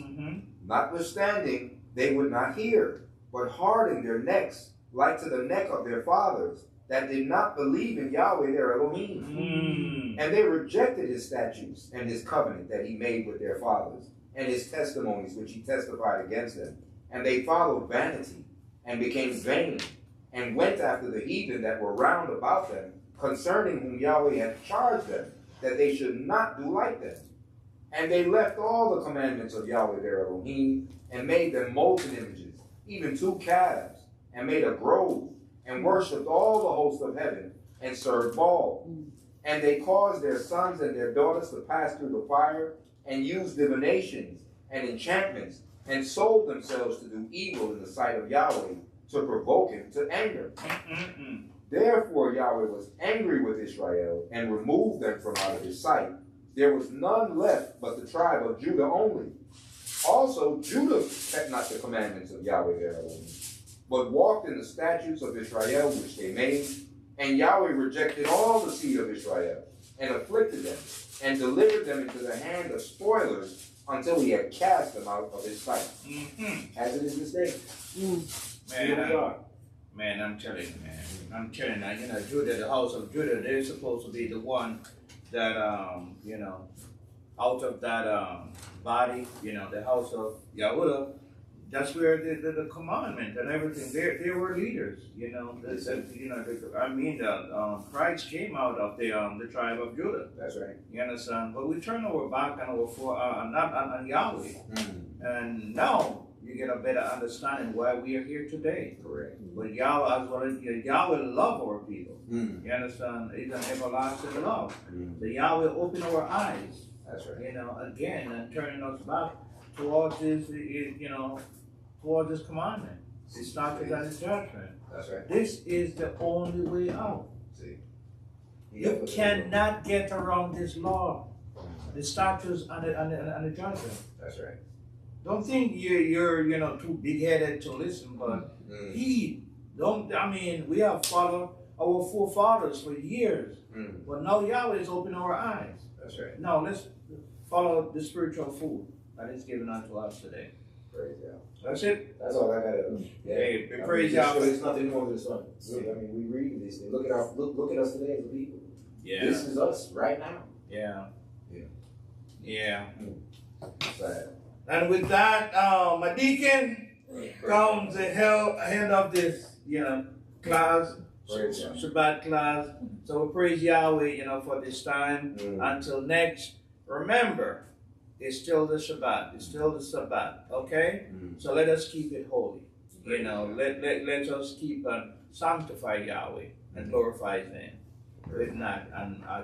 Notwithstanding, they would not hear, but hardened their necks, like to the neck of their fathers, that did not believe in Yahweh their Elohim. And they rejected his statutes and his covenant that he made with their fathers, and his testimonies which he testified against them. And they followed vanity, and became vain, and went after the heathen that were round about them, concerning whom Yahweh had charged them, that they should not do like them. And they left all the commandments of Yahweh their Elohim, and made them molten images, even 2 calves, and made a grove, and worshipped all the host of heaven, and served Baal. And they caused their sons and their daughters to pass through the fire, and used divinations and enchantments, and sold themselves to do evil in the sight of Yahweh, to provoke him to anger. Therefore Yahweh was angry with Israel, and removed them from out of his sight. There was none left but the tribe of Judah only. Also Judah kept not the commandments of Yahweh their Elohim, but walked in the statutes of Israel which they made. And Yahweh rejected all the seed of Israel, and afflicted them, and delivered them into the hand of spoilers, until he had cast them out of his sight. As it is this day. Man, I'm telling you, man. I'm telling you, Judah, the house of Judah, they're supposed to be the one that, out of that body, the house of Yahudah, that's where the commandment and everything, they were leaders, Christ came out of the tribe of Judah. That's right. You understand? But we turn our back on Yahweh. And now you get a better understanding why we are here today. Correct. But Yahweh love our people. You understand? It's an everlasting love. So Yahweh open our eyes. That's right. Again, and turning us back towards his, towards his commandment, his statutes and his judgment. That's right. This is the only way out. See. You cannot get around this law, the statutes and the judgment. That's right. Don't think you're too big-headed to listen, but we have followed our forefathers for years, but now Yahweh is opening our eyes. That's right. Now let's follow the spiritual food that is given unto us today. Praise God. That's it. That's all I got to do. Yeah. Hey, praise Yahweh. There's nothing more than the sun. Really, we read these things. Look at us today as a people. Yeah. This is us right now. Yeah. Sad. And with that, my deacon comes the end of this, class, Shabbat class. So we praise Yahweh, for this time. Until next, remember, it's still the Shabbat. It's still the Sabbath. Okay? So let us keep it holy. Let us keep and sanctify Yahweh and glorify His name. If not, and